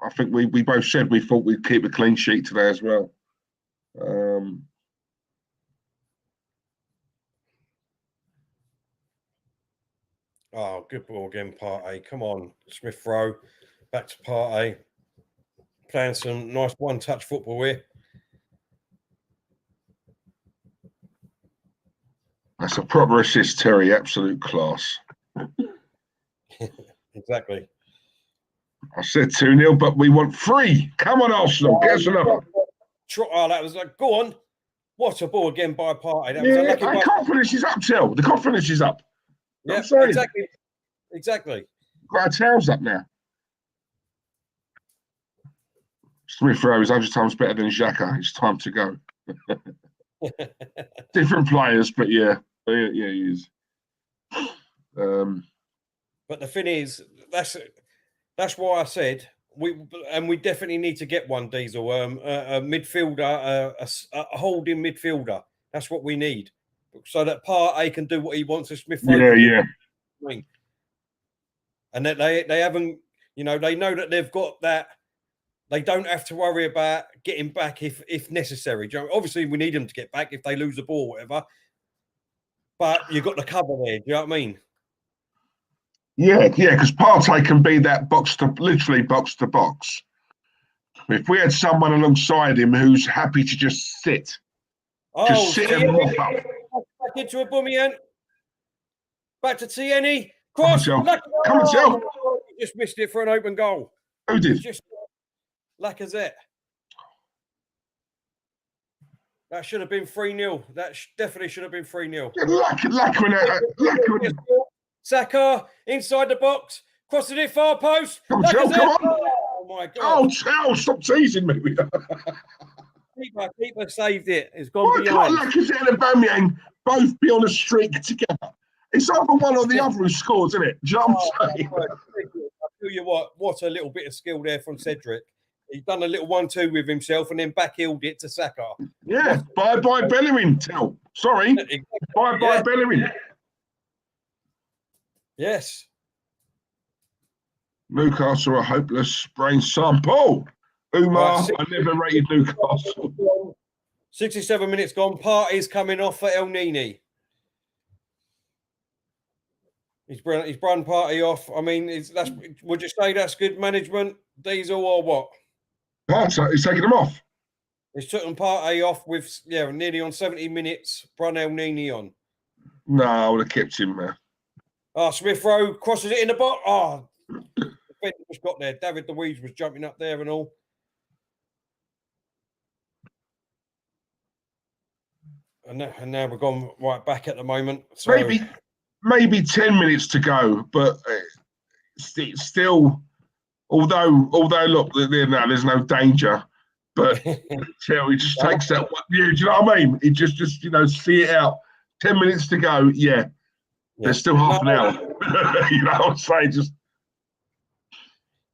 I think we both said we thought we'd keep a clean sheet today as well.
Oh, good ball again, Partey. Come on, Smith Rowe. Back to Partey. Playing some nice one-touch football here.
That's a proper assist, Terry. Absolute class.
Exactly.
I said 2-0, but we want 3. Come on, Arsenal. Get us another.
Oh, that was like, go on. What a ball again by Partey. That
Yeah,
was a lucky
confidence is up, Tel. The confidence is up.
Yeah, exactly.
Got our tails up now. Smith Rowe is 100 times better than Xhaka. It's time to go. Different players, but yeah, he is.
But the thing is, that's why I said we definitely need to get one, Diesel, a midfielder, a holding midfielder. That's what we need, so that Partey can do what he wants to Smith Rowe.
Yeah.
And that they haven't, they know that they've got that. They don't have to worry about getting back if necessary. Obviously, we need them to get back if they lose the ball, or whatever. But you've got the cover there. Do you know what I mean?
Yeah, because Partey can be that literally box to box. If we had someone alongside him who's happy to just sit. Just sit and mop up.
Back into aubameyang. Back to Tierney. Cross.
Come on, Tel.
He just missed it for an open goal.
Who did?
Just Lacazette. That should have been 3-0. That definitely should have been 3-0. Saka inside the box. Crossing it far post.
Come on.
Oh, my God.
Oh, Tel, stop teasing me.
Keeper saved it. It's gone behind.
Lacazette and Aubameyang both be on a streak together. It's either one or the other who scores, isn't it? Do you know what I'm saying?
I tell you what a little bit of skill there from Cedric. He's done a little 1-2 with himself and then back-heeled it to Saka.
Yeah, bye Bellerin, Tel. Sorry.
Exactly.
Bye Bellerin.
Yes.
Newcastle are hopeless brain sample. Umar, I never rated Newcastle.
67 minutes gone. Partey's coming off for El Nini. He's run Partey off. I mean, would you say that's good management, Diesel, or what?
He's taking them off.
He's taken Partey off with, nearly on 70 minutes. Brun El Nini on.
No, I would have kept him there.
Smith Rowe crosses it in the box. The defender just got there. David Luiz was jumping up there and all. And now we've gone right back at the moment. So
maybe 10 minutes to go, but it's still. Although look, there's no danger, but still, he just takes that. Do you know what I mean? He just see it out. 10 minutes to go. Yeah. There's still half an hour. You know what I'm saying? Just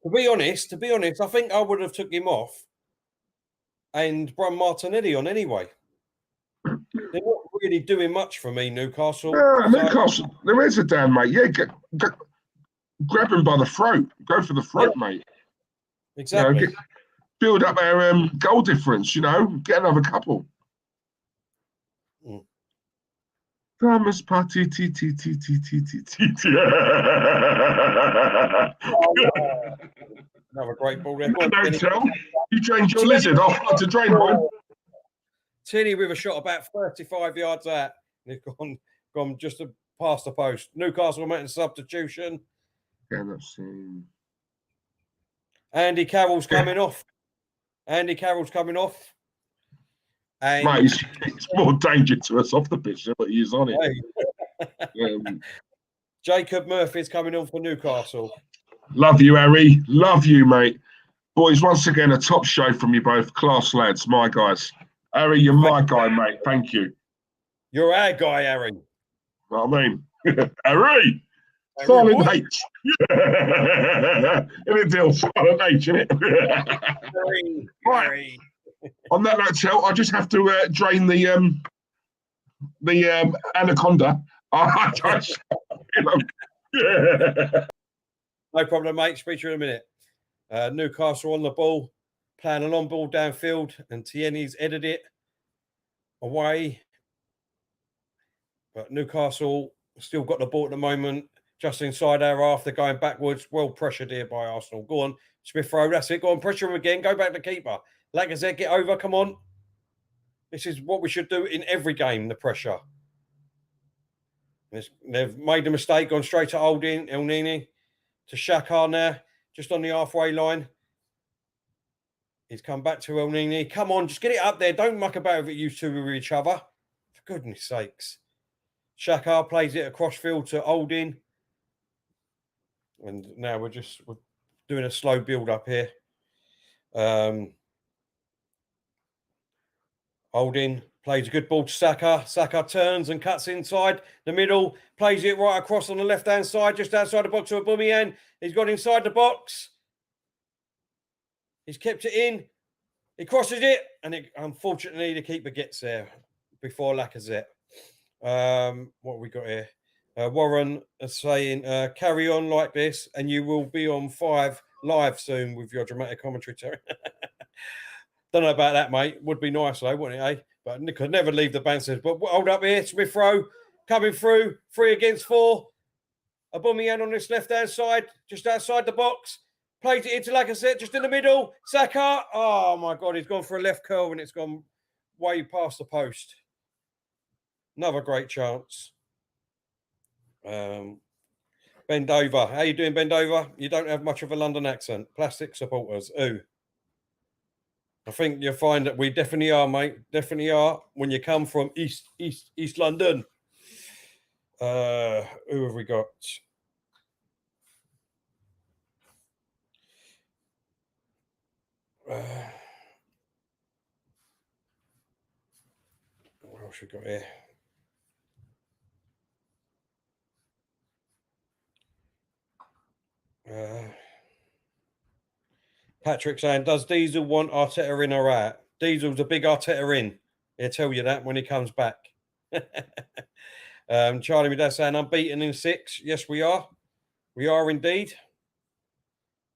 to be honest, I think I would have took him off and brought Martinelli on anyway. They're not really doing much for me, Newcastle.
Newcastle, there is a damn mate. Yeah, grab him by the throat. Go for the throat, mate.
Exactly.
Build up our goal difference. Get another couple. Thomas Party
Another great ball there.
Don't tell. You drained your lizard. I'll have to drain mine.
Tinny with a shot about 35 yards out. They've gone just past the post. Newcastle making substitution. Andy Carroll's coming off. And
mate, it's more danger to us off the pitch than what he is on it.
Jacob Murphy's coming on for Newcastle.
Love you, Harry. Love you, mate. Boys, once again, a top show from you both. Class lads, my guys. Harry, you're my guy, mate. Thank you.
You're our guy, Harry.
What I mean, Harry. Silent H. In a deal, silent H, innit?
Harry.
On that note, I just have to drain the anaconda.
No problem, mate. Speak to you in a minute. Newcastle on the ball, playing a long ball downfield, and Tierney's headed it away. But Newcastle still got the ball at the moment, just inside our half. They're going backwards. Well pressured here by Arsenal. Go on, Smith Rowe. That's it. Go on, pressure him again. Go back to keeper. Lacazette, get over. Come on. This is what we should do in every game, the pressure. They've made a mistake, gone straight to El Nini, to Xhaka now, just on the halfway line. He's come back to El Nini. Come on, just get it up there. Don't muck about with it, you two with each other. For goodness sakes. Xhaka plays it across field to Oldin. And now we're doing a slow build up here. Oldin plays a good ball to Saka. Saka turns and cuts inside the middle. Plays it right across on the left-hand side, just outside the box to Aubameyang. He's got inside the box. He's kept it in. He crosses it. And unfortunately, the keeper gets there before Lacazette. What have we got here? Warren is saying, carry on like this and you will be on 5 live soon with your dramatic commentary, Terry. Don't know about that, mate. Would be nice, though, wouldn't it, eh? But Nick could never leave the banstas. But hold up here. Smith Rowe coming through. 3 against 4. Aubameyang on this left-hand side, just outside the box. Plays it into Lacazette, just in the middle. Saka. Oh, my God. He's gone for a left curl and it's gone way past the post. Another great chance. Bend over. How you doing, Bend over? You don't have much of a London accent. Plastic supporters. Ooh. I think you'll find that we definitely are, mate. Definitely are when you come from East London. Who have we got? What else we got here? Patrick saying, does Diesel want Arteta in or out? Diesel's a big Arteta in. He'll tell you that when he comes back. Charlie Midad saying, unbeaten in 6. Yes, we are. We are indeed.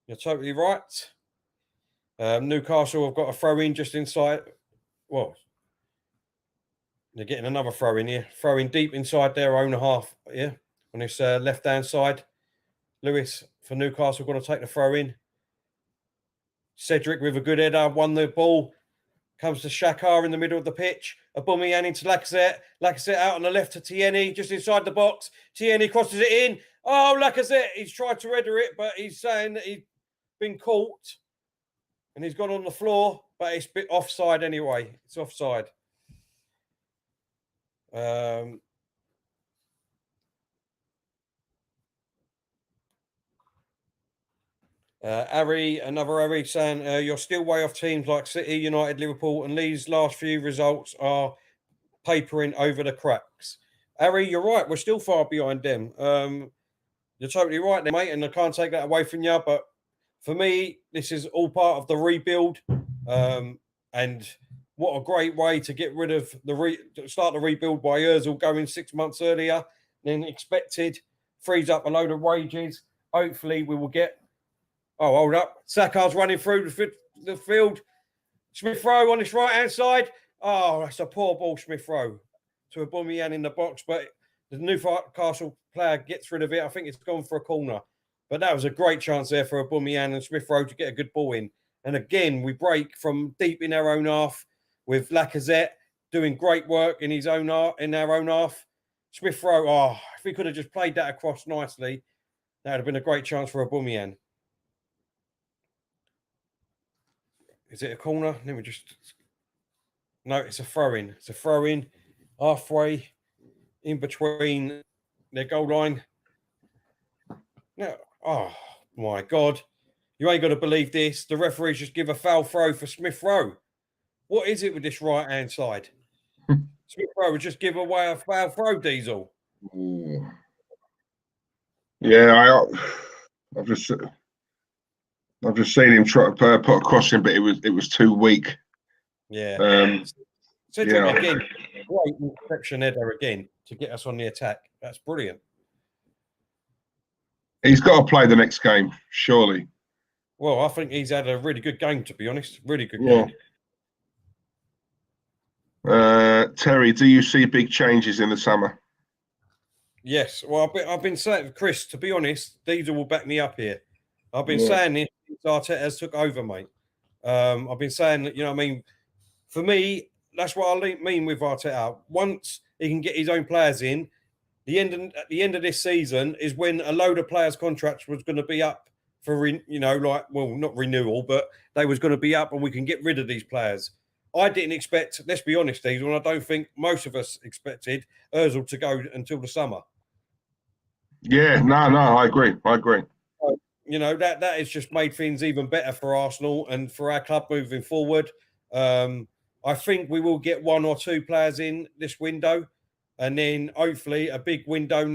You're totally right. Newcastle have got a throw in just inside. Well, they're getting another throw in here. Throw in deep inside their own half. Yeah, on this left-hand side. Lewis for Newcastle going to take the throw in. Cedric with a good header, won the ball. Comes to Xhaka in the middle of the pitch. Aubameyang into Lacazette. Lacazette out on the left to Tierney, just inside the box. Tierney crosses it in. Oh, Lacazette, he's tried to header it, but he's saying that he's been caught. And he's gone on the floor, but it's a bit offside anyway. It's offside. Another Harry saying, you're still way off teams like City, United, Liverpool, and these last few results are papering over the cracks. Harry, you're right. We're still far behind them. You're totally right there, mate, and I can't take that away from you. But for me, this is all part of the rebuild. And what a great way to get rid of start the rebuild by Ozil going 6 months earlier than expected. Frees up a load of wages. Hopefully, we will get. Oh, hold up. Saka's running through the field. Smith Rowe on his right-hand side. Oh, that's a poor ball, Smith Rowe, to aubameyang in the box. But the Newcastle player gets rid of it. I think it's gone for a corner. But that was a great chance there for aubameyang and Smith Rowe to get a good ball in. And again, we break from deep in our own half with Lacazette doing great work in our own half. Smith Rowe, if we could have just played that across nicely, that would have been a great chance for aubameyang. Is it a corner? Let me just... No, it's a throw-in. It's a throw-in halfway in between their goal line. No, oh, my God. You ain't got to believe this. The referees just give a foul throw for Smith Rowe. What is it with this right-hand side? Smith Rowe would just give away a foul throw, Diesel.
Yeah, I've just seen him try to put a crossing, but it was too weak.
Yeah. Said to him again, great interception header again to get us on the attack. That's brilliant.
He's got to play the next game, surely.
Well, I think he's had a really good game, to be honest. Really good game.
Terry, do you see big changes in the summer?
Yes. Well, I've been saying, Chris, to be honest, Diesel will back me up here. I've been saying this since Arteta has took over, mate. I've been saying that, for me, that's what I mean with Arteta. Once he can get his own players in, at the end of this season is when a load of players' contracts was going to be up for, not renewal, but they was going to be up and we can get rid of these players. I didn't expect, let's be honest, Diesel, and I don't think most of us expected Ozil to go until the summer.
Yeah, no, I agree.
That has just made things even better for Arsenal and for our club moving forward. I think we will get one or two players in this window, and then hopefully a big window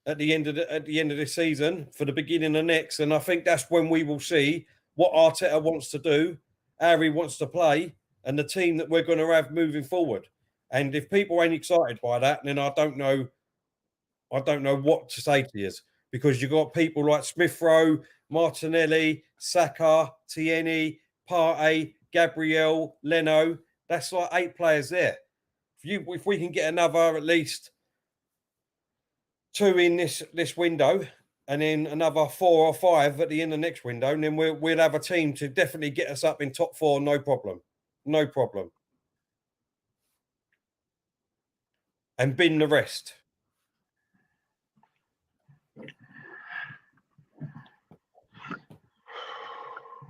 at the end of this season for the beginning of next. And I think that's when we will see what Arteta wants to do, how he wants to play, and the team that we're going to have moving forward. And if people ain't excited by that, then I don't know what to say to you, because you've got people like Smith Rowe, Martinelli, Saka, Tierney, Partey, Gabriel, Leno. That's like 8 players there. If we can get another at least 2 in this window, and then another 4 or 5 at the end of the next window, and then we'll have a team to definitely get us up in top 4, no problem. No problem. And bin the rest.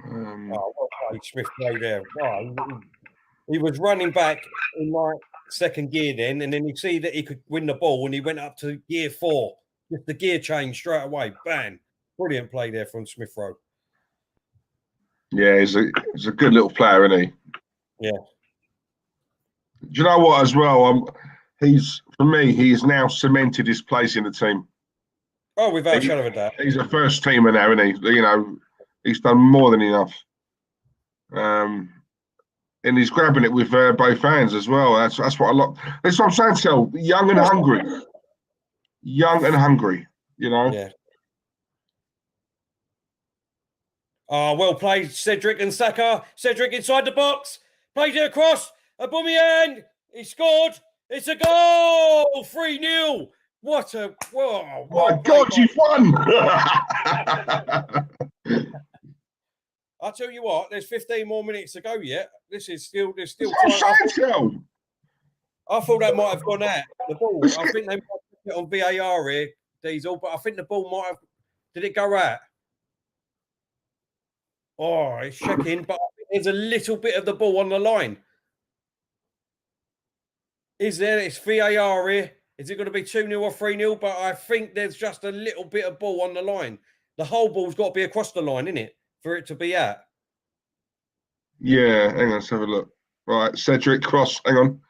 Well played, Smith Rowe there. Wow. He was running back in like second gear then, and then you see that he could win the ball, and he went up to gear 4. Just the gear change straight away. Bang. Brilliant play there from Smith Rowe.
Yeah, he's a good little player, isn't he?
Yeah.
Do you know what as well? He's now cemented his place in the team.
Oh, without a shadow of a doubt.
He's a first teamer now, isn't he? He's done more than enough. And he's grabbing it with both hands as well. That's what that's what I'm saying, Sel. Young and hungry.
Yeah. Well played, Cedric and Saka. Cedric inside the box. Plays it across. Aubameyang. He scored. It's a goal. 3-0. What a... Whoa,
my God, you've won.
I'll tell you what, there's 15 more minutes to go yet. There's still time. I thought that might have gone out. The ball. I think they might have put it on VAR here, Diesel, but I think the ball might have... Did it go out? Oh, it's checking, but I think there's a little bit of the ball on the line. Is there? It's VAR here. Is it going to be 2-0 or 3-0? But I think there's just a little bit of ball on the line. The whole ball's got to be across the line, isn't it? For it to be out.
Yeah, hang on, let's have a look. Right, Cedric cross, hang on.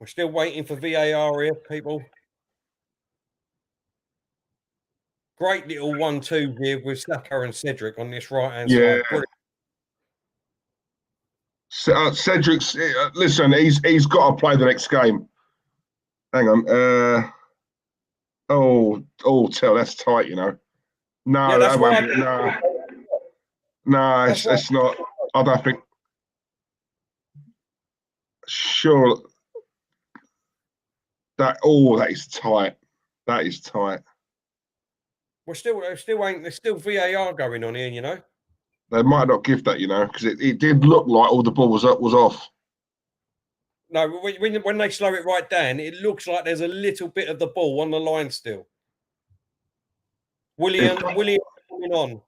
We're still waiting for VAR here, people. Great little 1-2 here with Saka and Cedric on this right-hand side. Brilliant.
Cedric's, listen, he's got to play the next game. Hang on. Tell, that's tight, you know. No,
Yeah, that's
that won't be, no, it's not. I don't think. Sure. That is tight. That is tight.
There's still VAR going on here, you know.
They might not give that, you know, because it did look like all the ball was off.
No, when they slow it right down, it looks like there's a little bit of the ball on the line still. William coming on.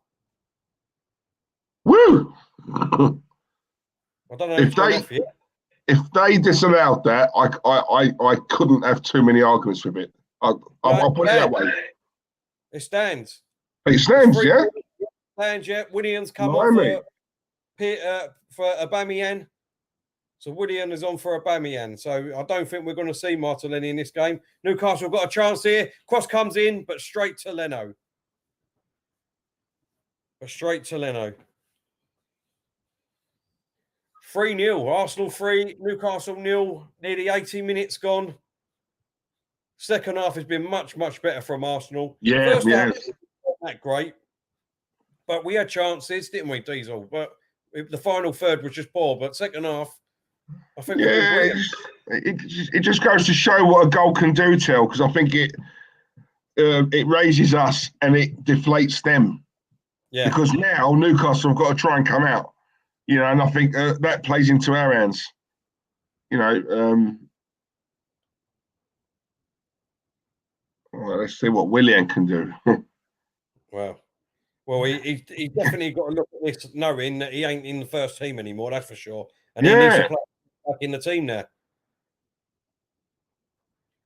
Woo!
I don't know
if they disallowed that, I couldn't have too many arguments with it. I'll put it that way.
It stands.
It stands, yeah.
Stands, yeah. Williams come on for Aubameyang. So William is on for Aubameyang. So I don't think we're going to see Martinelli in this game. Newcastle got a chance here. Cross comes in, but straight to Leno. 3-0. Arsenal 3, Newcastle 0. Nearly 80 minutes gone. Second half has been much, much better from Arsenal.
Yeah,
First half wasn't that great. But we had chances, didn't we, Diesel? But the final third was just poor. But second half, I think
it just goes to show what a goal can do, Tel, because I think it raises us and it deflates them. Yeah. Because now Newcastle have got to try and come out, you know, and I think that plays into our hands. You know, well, let's see what Willian can do.
Well, he's definitely got to look at this knowing that he ain't in the first team anymore, that's for sure. And he needs to play back in the team now.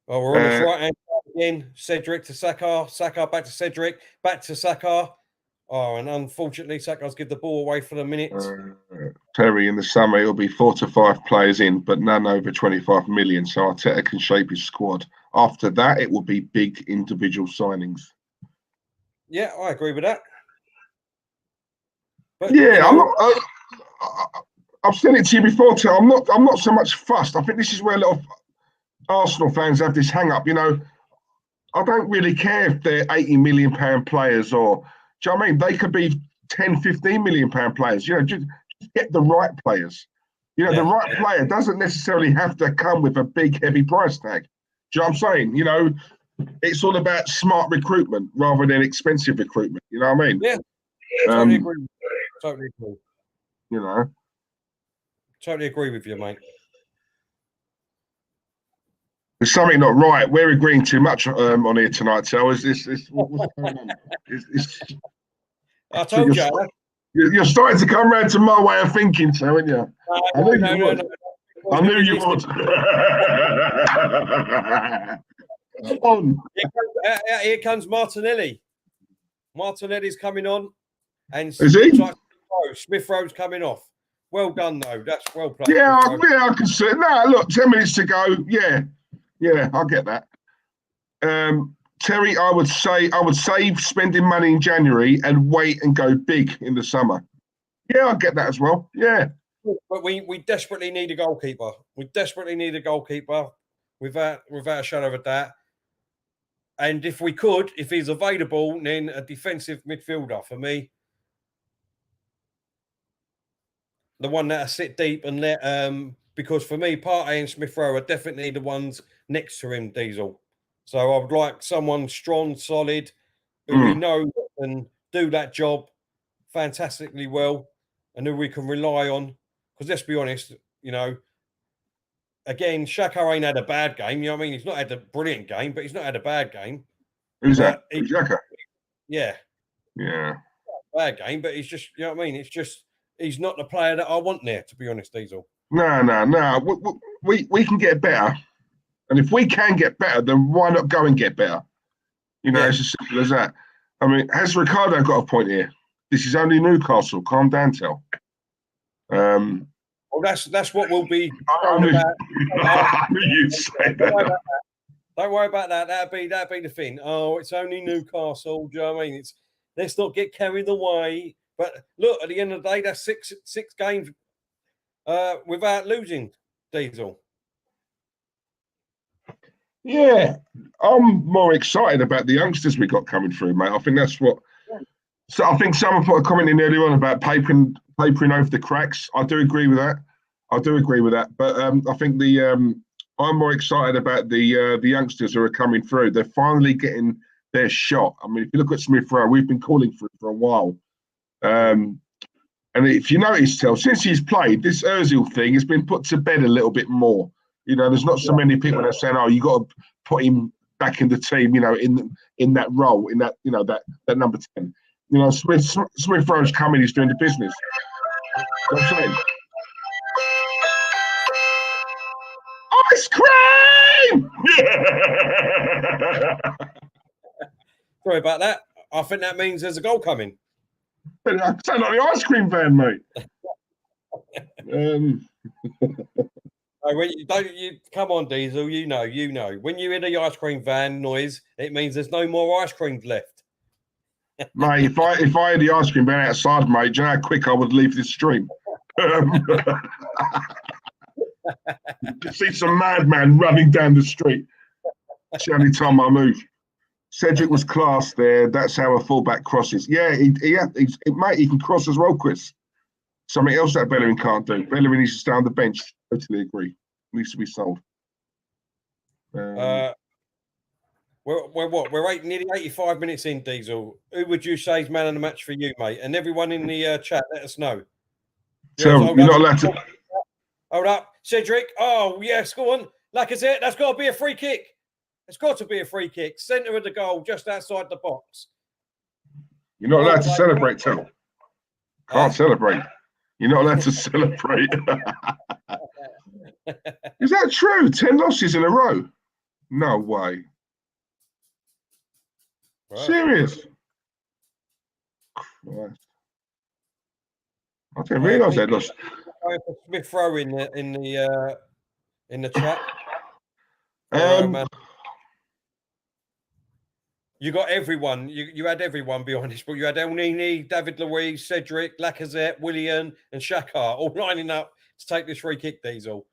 Well, we're on this right-hand side again. Cedric to Saka. Saka back to Cedric. Back to Saka. Oh, and unfortunately, Saka's give the ball away for the minute.
Terry, in the summer, it'll be 4 to 5 players in, but none over 25 million, so Arteta can shape his squad. After that, it will be big individual signings.
Yeah, I agree with that.
But, yeah, you know, I've said it to you before, Tel. I'm not so much fussed. I think this is where a lot of Arsenal fans have this hang-up. You know, I don't really care if they're £80 million players or... Do you know what I mean? They could be 10, 15 million pound players. You know, just get the right players. You know, the right player doesn't necessarily have to come with a big, heavy price tag. Do you know what I'm saying? You know, it's all about smart recruitment rather than expensive recruitment. You know what I mean?
Yeah, totally agree. Totally agree.
You know,
totally agree with you, mate.
There's something not right. We're agreeing too much on here tonight. So what's going on?
I told you.
You're starting to come round to my way of thinking, so aren't you? I knew you would.
Here comes Martinelli. Martinelli's coming on. And
is he?
Smith Rowe's coming off. Well done, though. That's well played.
Yeah, I can see it. No, look, 10 minutes to go. Yeah, I get that. Terry, I would save spending money in January and wait and go big in the summer. Yeah, I get that as well. Yeah.
But we desperately need a goalkeeper. We desperately need a goalkeeper without a shadow of a doubt. And if he's available, then a defensive midfielder for me. The one that'll sit deep and let because for me, Partey and Smith Rowe are definitely the ones next to him, Diesel. So I would like someone strong, solid, who we know can do that job fantastically well and who we can rely on. Because let's be honest, you know, again, Xhaka ain't had a bad game. You know what I mean? He's not had a brilliant game, but he's not had a bad game.
Who's that? Xhaka?
Yeah.
Yeah.
bad game, but he's just, you know what I mean? It's just, he's not the player that I want there, to be honest, Diesel.
No. We can get better. And if we can get better, then why not go and get better? You know, it's as simple as that. I mean, has Ricardo got a point here? This is only Newcastle. Calm down, Tel.
Well, that's what we'll be
I knew you'd say that.
Don't worry about that. That'd be the thing. Oh, it's only Newcastle. Do you know what I mean? Let's not get carried away. But look, at the end of the day, that's six games without losing, Diesel.
Yeah, I'm more excited about the youngsters we got coming through, mate. I think that's what. So I think someone put a comment in earlier on about papering over the cracks. I do agree with that. But I think I'm more excited about the youngsters who are coming through. They're finally getting their shot. I mean, if you look at Smith Rowe, we've been calling for it for a while. And if you notice, Tel, since he's played, this Ozil thing has been put to bed a little bit more. You know, there's not so many people that are saying, "Oh, you got to put him back in the team." You know, in that role, in that that number 10. You know, Smith Rowe's coming. He's doing the business. You know what I'm saying? Ice cream!
Sorry about that. I think that means there's a goal coming.
I sound like the ice cream van, mate.
When you come on, Diesel, you know. When you hear the ice cream van noise, it means there's no more ice cream left.
Mate, if I had the ice cream van outside, mate, do you know how quick I would leave this stream? You see some madman running down the street. It's the only time I move. Cedric was class there. That's how a fullback crosses. Yeah, mate, he can cross as well, Chris. Something else that Bellerin can't do. Bellerin needs to stay on the bench. Totally agree. Needs to be sold.
We're nearly 85 minutes in, Diesel. Who would you say is man of the match for you, mate? And everyone in the chat, let us know.
So you're not allowed to.
Hold up, Cedric. Oh yes, go on. Lacazette. That's got to be a free kick. It's got to be a free kick. Centre of the goal, just outside the box.
You're not allowed to celebrate, Tel. Can't celebrate. You're not allowed to celebrate. Is that true? 10 losses in a row? No way. Right. Serious? Christ. I didn't realise they'd lost.
Smith Rowe in the chat. You got everyone. You had everyone behind this, but you had El Nini, David Luiz, Cedric, Lacazette, Willian, and Xhaka all lining up to take this free kick, Diesel.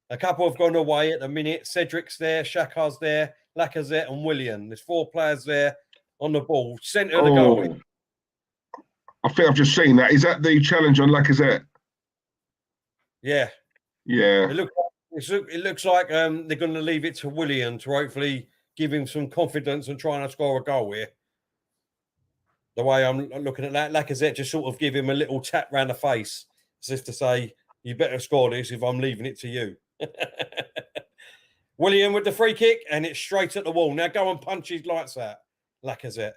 A couple have gone away at the minute. Cedric's there, Xhaka's there, Lacazette, and Willian. There's 4 players there on the ball. Centre of the goal.
I think I've just seen that. Is that the challenge on Lacazette?
Yeah.
Yeah.
It looks like they're going to leave it to Willian to hopefully give him some confidence and trying to score a goal here. The way I'm looking at that, Lacazette just sort of give him a little tap round the face as if to say, you better score this if I'm leaving it to you. Willian with the free kick, and it's straight at the wall. Now go and punch his lights out, Lacazette.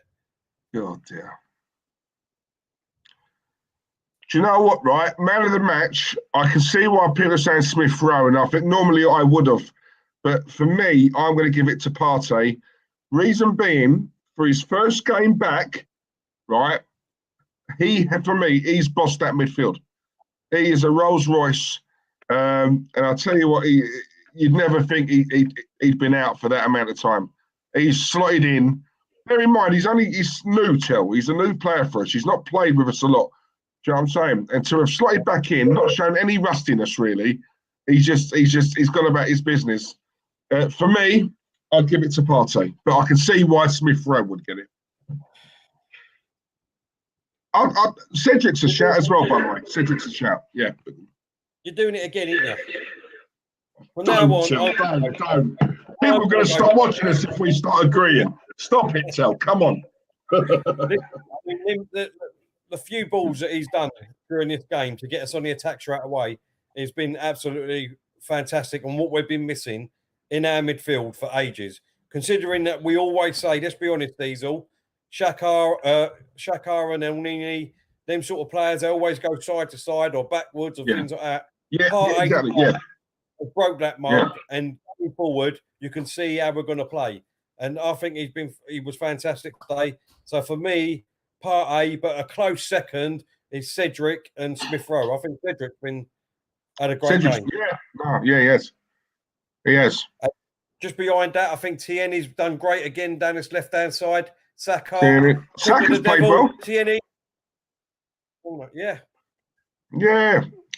God dear. Do you know what, right? Man of the match, I can see why people are saying Smith Rowe, and I think normally I would have. But for me, I'm going to give it to Partey. Reason being, for his first game back, right, for me, he's bossed that midfield. He is a Rolls Royce. And I'll tell you what, you'd never think he'd been out for that amount of time. He's slotted in. Bear in mind, he's new, Tel. He's a new player for us. He's not played with us a lot. Do you know what I'm saying? And to have slotted back in, not shown any rustiness really, he's gone about his business. For me, I'd give it to Partey, but I can see why Smith Rowe would get it. Cedric's a shout as well, by the way. Cedric's a shout, yeah.
You're doing it again, aren't you? Well,
don't. People are going to stop watching us if we start agreeing. Stop it, Tel. Come on.
The few balls that he's done during this game to get us on the attack straight away has been absolutely fantastic, and what we've been missing in our midfield for ages. Considering that we always say, let's be honest, Diesel, Shakar and El Nini, them sort of players, they always go side to side or backwards or things like that.
Yeah, exactly. Yeah,
broke that mold, and going forward, you can see how we're going to play. And I think he was fantastic today. So for me, part A, but a close second is Cedric and Smith Rowe. I think Cedric's had a great game.
He has.
Just behind that, I think Tierney's done great again down his left-hand side.
Saka's played well.
Tierney. Yeah.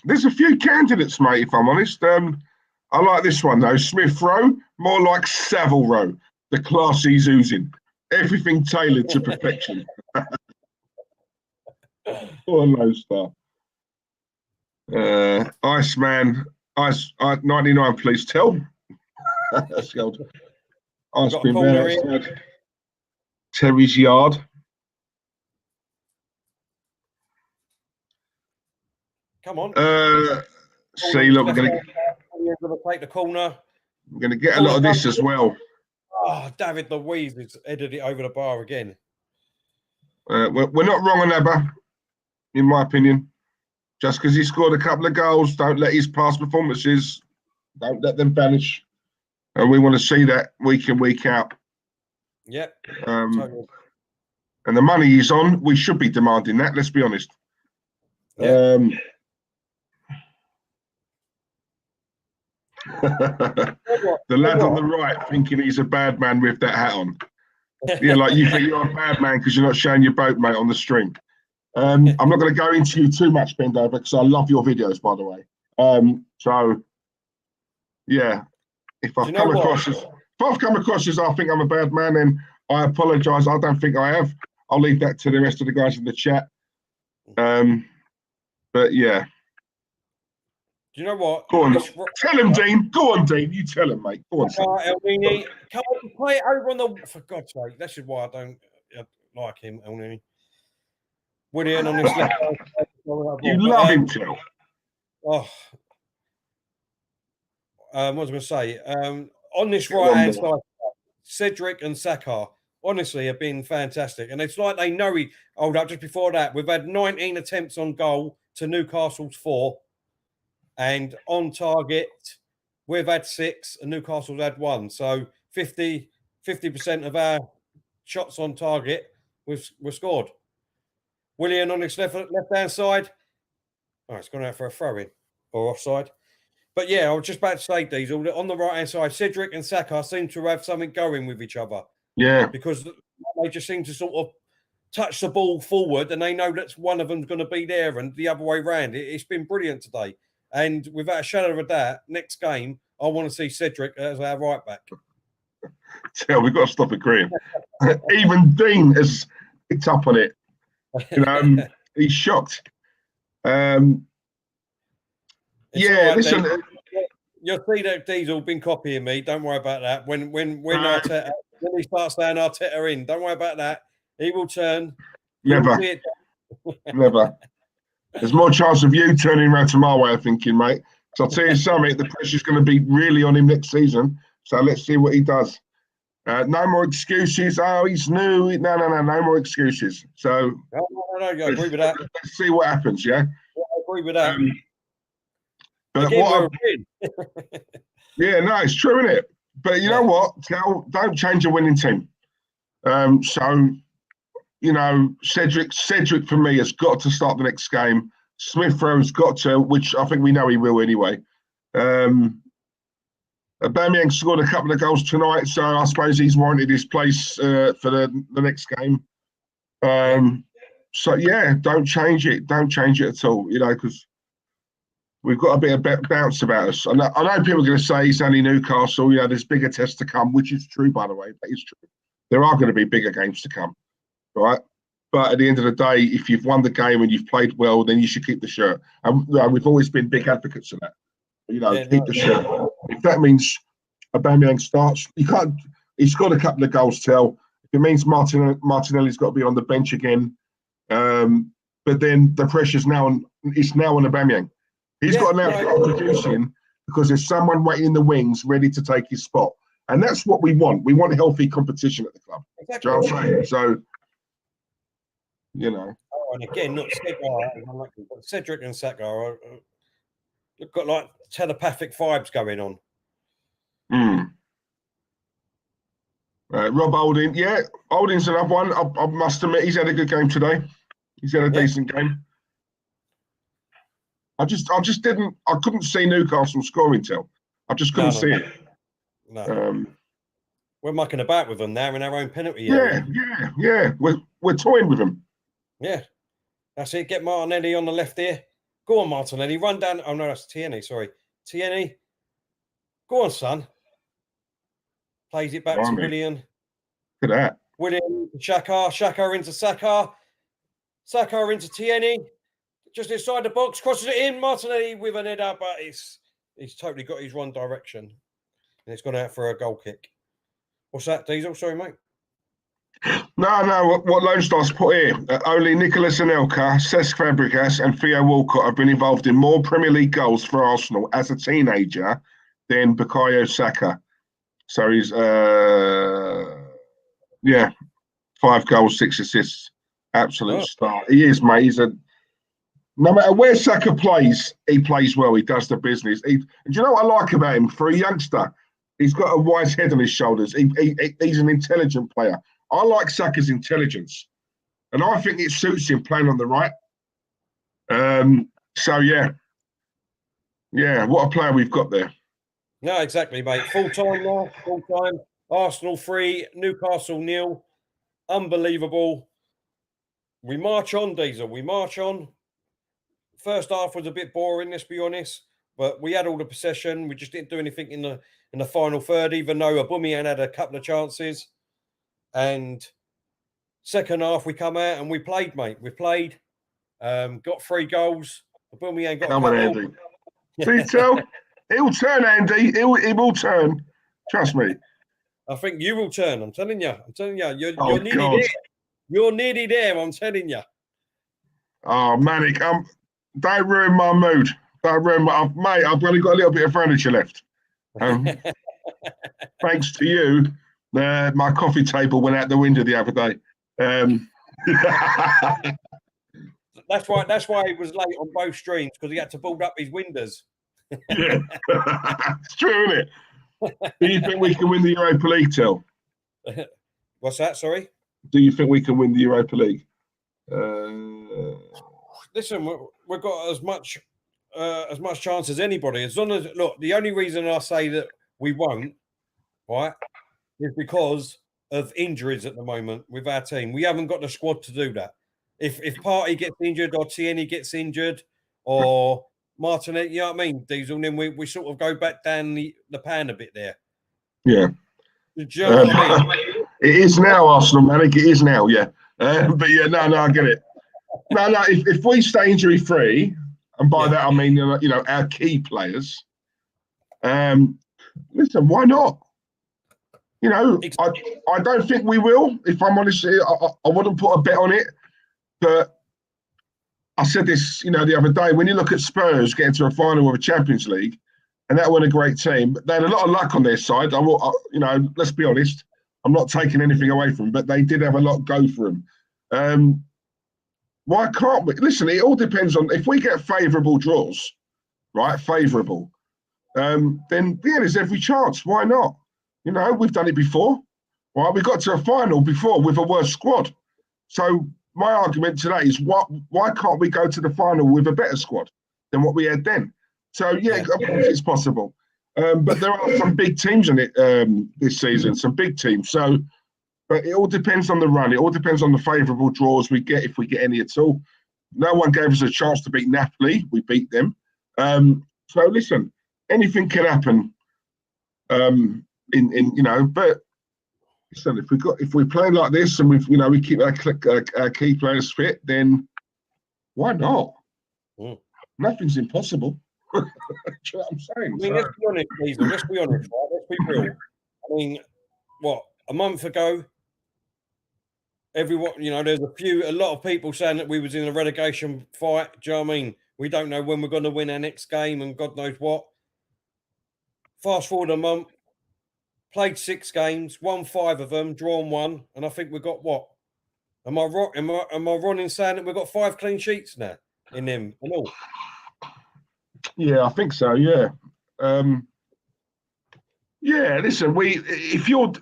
There's a few candidates, mate, if I'm honest. I like this one, though. Smith Rowe, more like Savile Rowe. The class he's oozing. Everything tailored to perfection. Poor low star. Iceman, 99, please tell. That's the old Ice Cream Man outside Terry's yard.
Come on.
See, look, we're going to
take the corner.
We're going to get a lot of this as well.
Oh, David Luiz has headed it over the bar again.
We're not wrong on Abba, in my opinion. Just because he scored a couple of goals, don't let his past performances, don't let them vanish. And we want to see that week in, week out.
Yep.
Totally. And the money he's on, we should be demanding that, let's be honest.
Yeah.
The lad on the right thinking he's a bad man with that hat on. Yeah, like you think you're a bad man because you're not showing your boat, mate, on the string. I'm not going to go into you too much, Bendover, because I love your videos, by the way. So, yeah, if I've come across as I think I'm a bad man, then I apologise. I don't think I have. I'll leave that to the rest of the guys in the chat. But yeah.
Do you know what?
Go on, tell him, Dean. Go on, Dean. You tell him, mate. Go on.
Elneny, come on, play it over on the. For God's sake, that's just why I don't like him, Elneny. Willian on this left.
You love him, Till.
Oh, what was I going to say? On this right-hand side, Cedric and Saka honestly have been fantastic, and it's like they know he. Hold up, just before that, we've had 19 attempts on goal to Newcastle's 4. And on target, we've had 6 and Newcastle's had 1. So 50% of our shots on target we've scored. Willian on his left-hand side. Oh, it's gone out for a throw-in or offside. But yeah, I was just about to say, Diesel, on the right-hand side, Cedric and Saka seem to have something going with each other.
Yeah.
Because they just seem to sort of touch the ball forward and they know that one of them's going to be there and the other way around. It's been brilliant today. And without a shadow of a doubt, next game, I want to see Cedric as our right back.
Tell, we've got to stop agreeing. Even Dean has picked up on it. He's shocked. Yeah,
right,
listen.
You'll see that Diesel been copying me. Don't worry about that. When Arteta, when he starts saying Arteta in, don't worry about that. He will turn.
Never. Never. There's more chance of you turning around to my way of thinking, mate. So I'll tell you something, the pressure's going to be really on him next season. So let's see what he does. No more excuses. Oh, he's new. No more excuses. So
no, I agree with that.
Let's see what happens, yeah?
I agree with that.
But yeah, no, it's true, isn't it? But you know what? Don't change a winning team. Cedric for me has got to start the next game. Smith Rowe's got to, which I think we know he will anyway. Aubameyang scored a couple of goals tonight, so I suppose he's warranted his place for the next game. So yeah, don't change it. Don't change it at all, because we've got a bit of bounce about us. I know people are going to say it's only Newcastle. There's bigger tests to come, which is true, by the way. That is true. There are going to be bigger games to come. Right, but at the end of the day, if you've won the game and you've played well, then you should keep the shirt. And we've always been big advocates of that. Keep the shirt. If that means Aubameyang starts, you can't. He's got a couple of goals. If it means Martinelli's got to be on the bench again, but then the pressure's now on. It's now on Aubameyang. He's got to now start producing because there's someone waiting in the wings ready to take his spot, and that's what we want. We want healthy competition at the club.
Exactly.
Do you know what I'm saying? So. you know.
Oh, and again, not Cedric and Saka have got like telepathic vibes going on.
Rob Holding, yeah, Holding's another one. I must admit, he's had a good game today. He's had a decent game. I couldn't see Newcastle scoring till. I just couldn't see it.
No. We're mucking about with them now in our own penalty
area. Yeah. We're toying with them.
Yeah. That's it. Get Martinelli on the left here. Go on, Martinelli. Run down. Oh, no, that's Tierney. Sorry. Tierney. Go on, son. Plays it back to Willian.
Look at that.
Willian, Xhaka. Xhaka into Saka. Saka into Tierney. Just inside the box. Crosses it in. Martinelli with an header, but he's totally got his one direction. And it's gone out for a goal kick. What's that, Diesel? Sorry, mate.
No. What Lone Star's put here, only Nicolas Anelka, Cesc Fabregas and Theo Walcott have been involved in more Premier League goals for Arsenal as a teenager than Bukayo Saka. So he's, 5 goals, 6 assists. Absolute star. He is, mate. No matter where Saka plays, he plays well. He does the business. And do you know what I like about him? For a youngster, he's got a wise head on his shoulders. He's an intelligent player. I like Saka's intelligence, and I think it suits him playing on the right. What a player we've got there.
No, exactly, mate. Full time now. Full time. Arsenal 3, Newcastle 0. Unbelievable. We march on, Diesel. We march on. First half was a bit boring, let's be honest. But we had all the possession. We just didn't do anything in the final third, even though Aubameyang had a couple of chances. And second half, we come out and we played, mate. We played. Got 3 goals. Aubameyang got a couple.
Andy. See, he'll turn, Andy. He will turn. Trust me.
I think you will turn. I'm telling you. You're nearly there. You're nearly there. I'm telling you.
Oh, Manic. Don't ruin my mood. Don't ruin mate. I've only got a little bit of furniture left. Thanks to you, my coffee table went out the window the other day.
That's why he was late on both streams, because he had to board up his windows.
Yeah, it's true, isn't it? Do you think we can win the Europa League, Till?
What's that? Sorry.
Do you think we can win the Europa League?
Listen, we've got as much chance as anybody. As long as the only reason I say that we won't, right, is because of injuries at the moment with our team. We haven't got the squad to do that. If Partey gets injured or Tierney gets injured or Martinelli, you know what I mean, Diesel, then we sort of go back down the pan a bit there.
Yeah.
Do you know what I mean?
It is now, Arsenal, Manic. It is now, yeah. But yeah, no, I get it. No, if we stay injury free, and by that I mean our key players. Listen, why not? I don't think we will. If I'm honest, I wouldn't put a bet on it. But I said this, the other day. When you look at Spurs getting to a final of a Champions League, and that wasn't a great team, they had a lot of luck on their side. Let's be honest. I'm not taking anything away from them, but they did have a lot go for them. Why can't we? Listen, it all depends on if we get favourable draws, right? Favourable. Then there's every chance. Why not? We've done it before, right? We got to a final before with a worse squad. So my argument today is why can't we go to the final with a better squad than what we had then? So of course it's possible. But there are some big teams in it this season, some big teams. So, but it all depends on the run. It all depends on the favourable draws we get, if we get any at all. No one gave us a chance to beat Napoli. We beat them. So listen, anything can happen. But listen, if we're playing like this and we keep our key players fit, then why not? Nothing's impossible. Do you know what I'm saying?
I mean, let's be honest, Diesel. Let's be honest, right? Let's be real. I mean, a month ago, everyone, there's a lot of people saying that we was in a relegation fight. Do you know what I mean? We don't know when we're going to win our next game and God knows what. Fast forward a month, played 6 games, won 5 of them, drawn 1, and I think we got Am I wrong? Am I wrong in saying that we've got 5 clean sheets now in them and all?
Yeah, I think so. Yeah. Yeah. Listen, if you're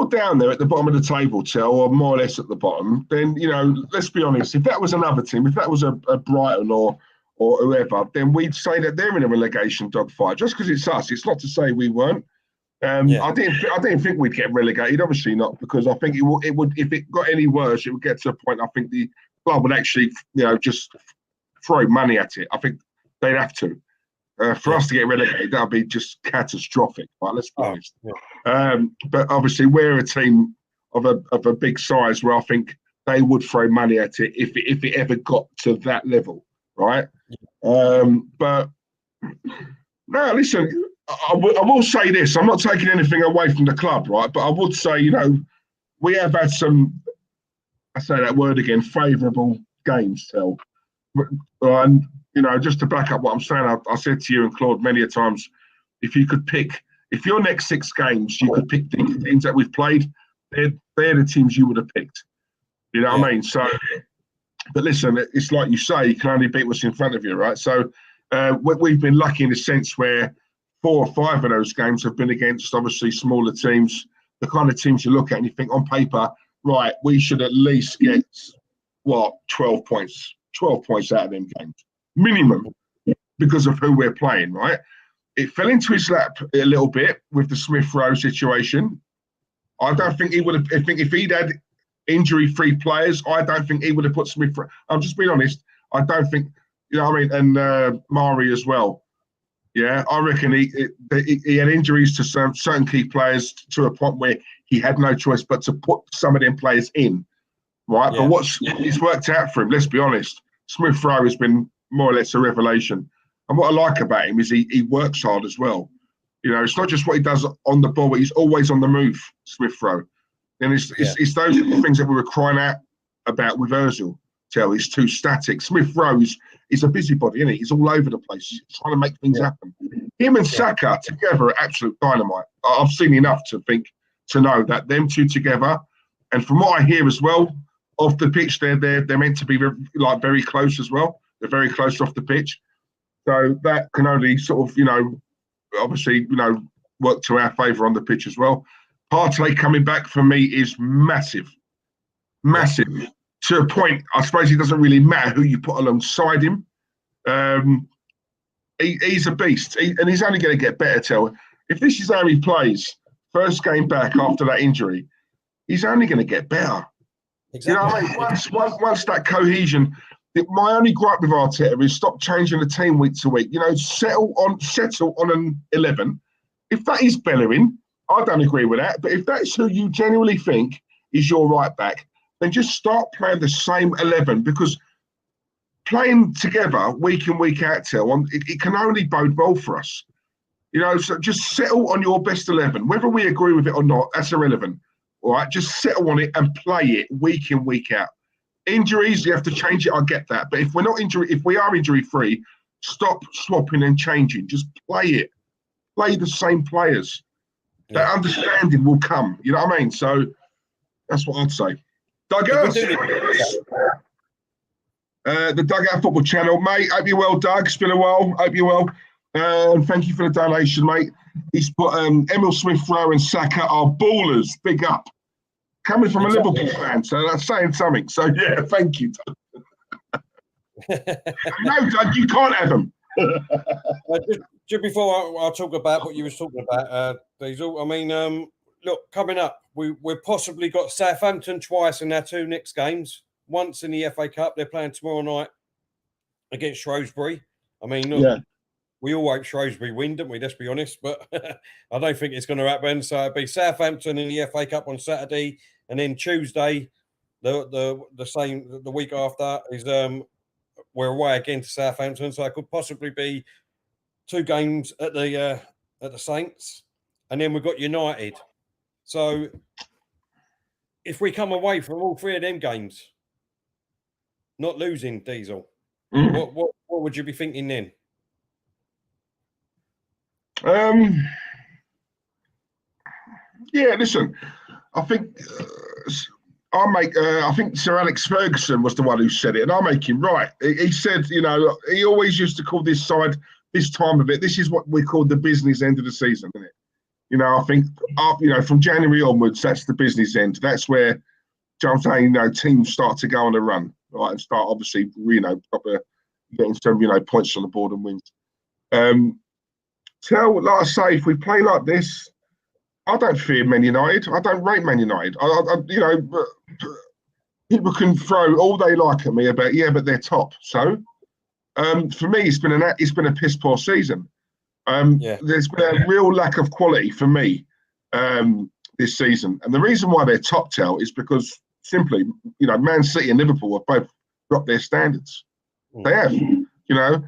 down there at the bottom of the table, or more or less at the bottom, then let's be honest. If that was another team, if that was a Brighton or whoever, then we'd say that they're in a relegation dogfight. Just because it's us, it's not to say we weren't. I didn't think we'd get relegated. Obviously not, because I think it would if it got any worse, it would get to a point. I think the club would actually, just throw money at it. I think they'd have to. For us to get relegated, that would be just catastrophic. Right, let's be honest. Yeah. But obviously, we're a team of a big size where I think they would throw money at it if it ever got to that level, right? Yeah. But no, listen. I will say this. I'm not taking anything away from the club, right? But I would say, we have had some, I say that word again, favourable games, Tel. And, just to back up what I'm saying, I said to you and Claude many a times, if your next 6 games, you could pick the teams that we've played, they're the teams you would have picked. You know what I mean? So, but listen, it's like you say, you can only beat what's in front of you, right? So we've been lucky in the sense where 4 or 5 of those games have been against obviously smaller teams, the kind of teams you look at and you think on paper, right, we should at least get 12 points out of them games, minimum, because of who we're playing, right? It fell into his lap a little bit with the Smith Rowe situation. I don't think he would have. I think if he'd had injury-free players, I don't think he would have put Smith Rowe. I'm just being honest. I don't think, and Mari as well. Yeah, I reckon he had injuries to some certain key players to a point where he had no choice but to put some of them players in, right? Yeah. But it's worked out for him, let's be honest. Smith Rowe has been more or less a revelation. And what I like about him is he works hard as well. It's not just what he does on the ball, but he's always on the move, Smith Rowe. And it's those things that we were crying out about with Ozil. He's too static. Smith Rowe is a busybody, isn't he? He's all over the place. He's trying to make things happen. Him and Saka together are absolute dynamite. I've seen enough to know that them two together, and from what I hear as well, off the pitch, they're meant to be very close as well. They're very close off the pitch. So that can only sort of, obviously, work to our favour on the pitch as well. Partey coming back for me is massive. Massive. Yeah. To a point, I suppose it doesn't really matter who you put alongside him. He's a beast, and he's only going to get better. Tel, if this is how he plays, first game back after that injury, he's only going to get better. Exactly. You know what I mean? Once that cohesion. My only gripe with Arteta is stop changing the team week to week. Settle on an 11. If that is Bellerin, I don't agree with that. But if that's who you genuinely think is your right back, then just start playing the same 11, because playing together week in, week out, it can only bode well for us. So just settle on your best 11. Whether we agree with it or not, that's irrelevant. All right, just settle on it and play it week in, week out. Injuries, you have to change it. I get that, but if we are injury free, stop swapping and changing. Just play it. Play the same players. Yeah. That understanding will come. You know what I mean? So that's what I'd say. Dugout. The Dugout Football Channel, mate. Hope you're well, Doug. It's been a while. Hope you're well. And thank you for the donation, mate. He's put Emil Smith Rowe and Saka are ballers. Big up. Coming from a Liverpool fan, so that's saying something. So, yeah, thank you, Doug. No, Doug, you can't have them.
Just before I talk about what you were talking about, Diesel, I mean, look, coming up, we've possibly got Southampton twice in our 2 next games. Once in the FA Cup, they're playing tomorrow night against Shrewsbury. I mean, look, we all hope Shrewsbury win, don't we? Let's be honest, but I don't think it's going to happen. So it'll be Southampton in the FA Cup on Saturday, and then Tuesday, the week after is we're away again to Southampton. So it could possibly be 2 games at the Saints, and then we've got United. So if we come away from all 3 of them games, not losing, Diesel, what would you be thinking then?
Yeah, listen, I think I think Sir Alex Ferguson was the one who said it, and I'll make him right. He said, you know, he always used to call this side, this time of it, this is what we call the business end of the season, isn't it? You know, I think, you know, from January onwards, that's the business end. That's where, you know, I'm saying, you know, teams start to go on a run, right, and start obviously, you know, proper getting some, you know, points on the board and wins. So, like I say, if we play like this, I don't fear Man United. I don't rate Man United. You know, people can throw all they like at me about, yeah, but they're top. So, for me, it's been a piss poor season. There's been a real lack of quality for me this season, and the reason why they're top tail is because simply, you know, Man City and Liverpool have both dropped their standards. They have, you know,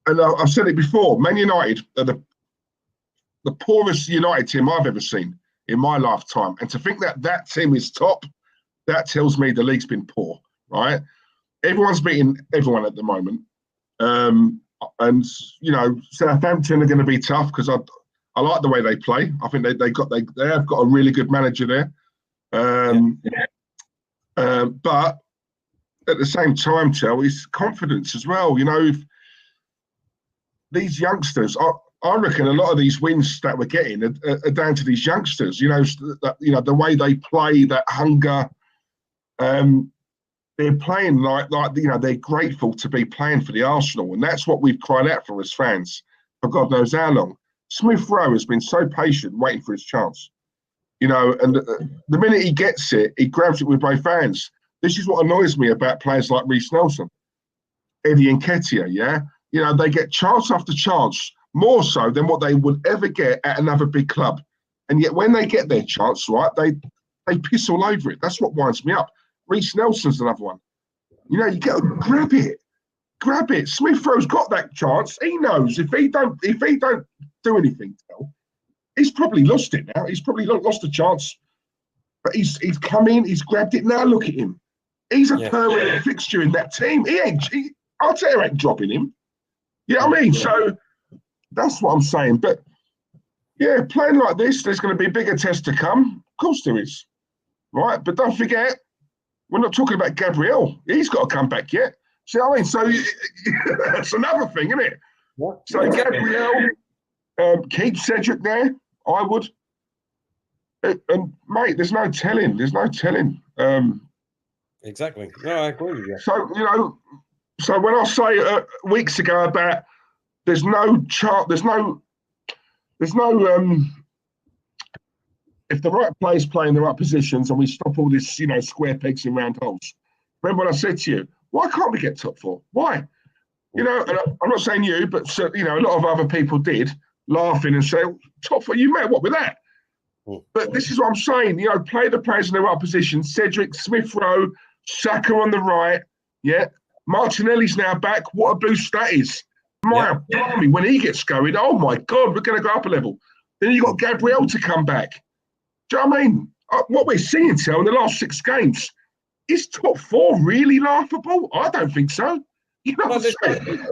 and I've said it before. Man United are the poorest United team I've ever seen in my lifetime. And to think that that team is top, that tells me the league's been poor, right? Everyone's beating everyone at the moment. And, you know, Southampton are going to be tough because I like the way they play. I think they have got a really good manager there. But at the same time, Tel, it's confidence as well. You know, if these youngsters I reckon a lot of these wins that we're getting are down to these youngsters. You know, the way they play, that hunger. They're playing like you know, they're grateful to be playing for the Arsenal, and that's what we've cried out for as fans for God knows how long. Smith Rowe has been so patient, waiting for his chance. You know, and the minute he gets it, he grabs it with both hands. This is what annoys me about players like Reece Nelson, Eddie Nketiah. Yeah, you know, they get chance after chance, more so than what they would ever get at another big club. And yet when they get their chance, right, they piss all over it. That's what winds me up. Reece Nelson's another one. You know, you got to grab it. Smith Rowe's got that chance. He knows if he don't do anything, he's probably lost it now. He's probably lost the chance. But he's come in, he's grabbed it. Now look at him. He's a permanent fixture in that team. Arteta ain't dropping him. You know what I mean? So that's what I'm saying. But yeah, playing like this, there's going to be a bigger test to come. Of course there is. Right? But don't forget, we're not talking about Gabriel. He's got to come back yet. See what I mean? So that's another thing, isn't it? What? So Gabriel, keep Cedric there, I would. And mate, there's no telling.
Exactly. No, I agree with you.
So, you know, so when I say weeks ago about there's no chart, there's no if the right players play in the right positions and we stop all this, you know, square pegs in round holes. Remember what I said to you? Why can't we get top four? Why? You know, and I'm not saying you, but you know, a lot of other people did, laughing and say, top four, you mad what with that? But this is what I'm saying, you know, play the players in the right position. Cedric, Smith Rowe, Saka on the right. Yeah. Martinelli's now back. What a boost that is. My blimey, when he gets going, oh my God, we're going to go up a level. Then you've got Gabriel to come back. Do you know what I mean? What we're seeing, Tel, in the last 6 games, is top 4 really laughable? I don't think so. You know what I'm saying?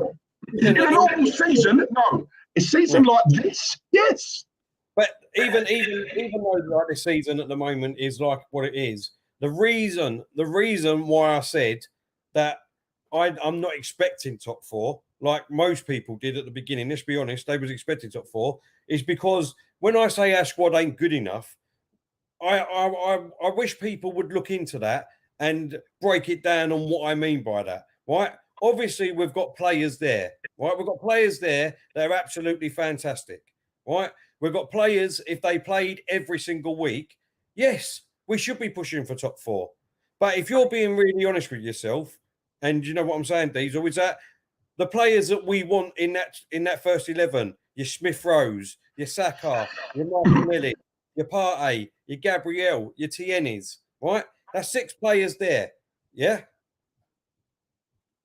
In a normal season, no. A season like this, yes.
But even though like this season at the moment is like what it is, the reason why I said that I'm not expecting top 4 like most people did at the beginning, let's be honest, they was expecting top 4, is because when I say our squad ain't good enough, I wish people would look into that and break it down on what I mean by that, right? Obviously, we've got players there, right? We've got players there that are absolutely fantastic, right? We've got players, if they played every single week, yes, we should be pushing for top 4. But if you're being really honest with yourself, and you know what I'm saying, Diesel, is that the players that we want in that first 11, your Smith Rowes, your Saka, your Martinelli, your Partey, your Gabriel, your Tiennes, right? That's 6 players there, yeah?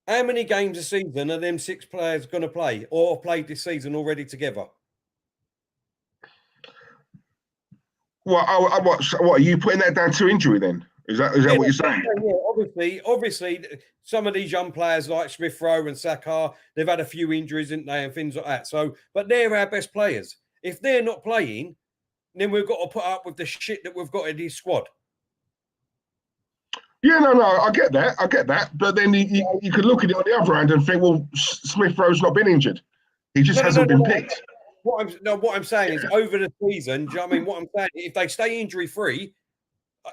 How many games a season are them 6 players going to play or played this season already together?
What are you putting that down to injury then? Is that what you're saying?
Yeah, obviously, some of these young players like Smith Rowe and Saka, they've had a few injuries, didn't they, and things like that. So, but they're our best players. If they're not playing, then we've got to put up with the shit that we've got in his squad.
Yeah, no, I get that. But then you could look at it on the other hand and think, well, Smith Rowe's not been injured. He just hasn't been picked.
What I'm saying is over the season, do you know what I mean? What I'm saying, if they stay injury-free,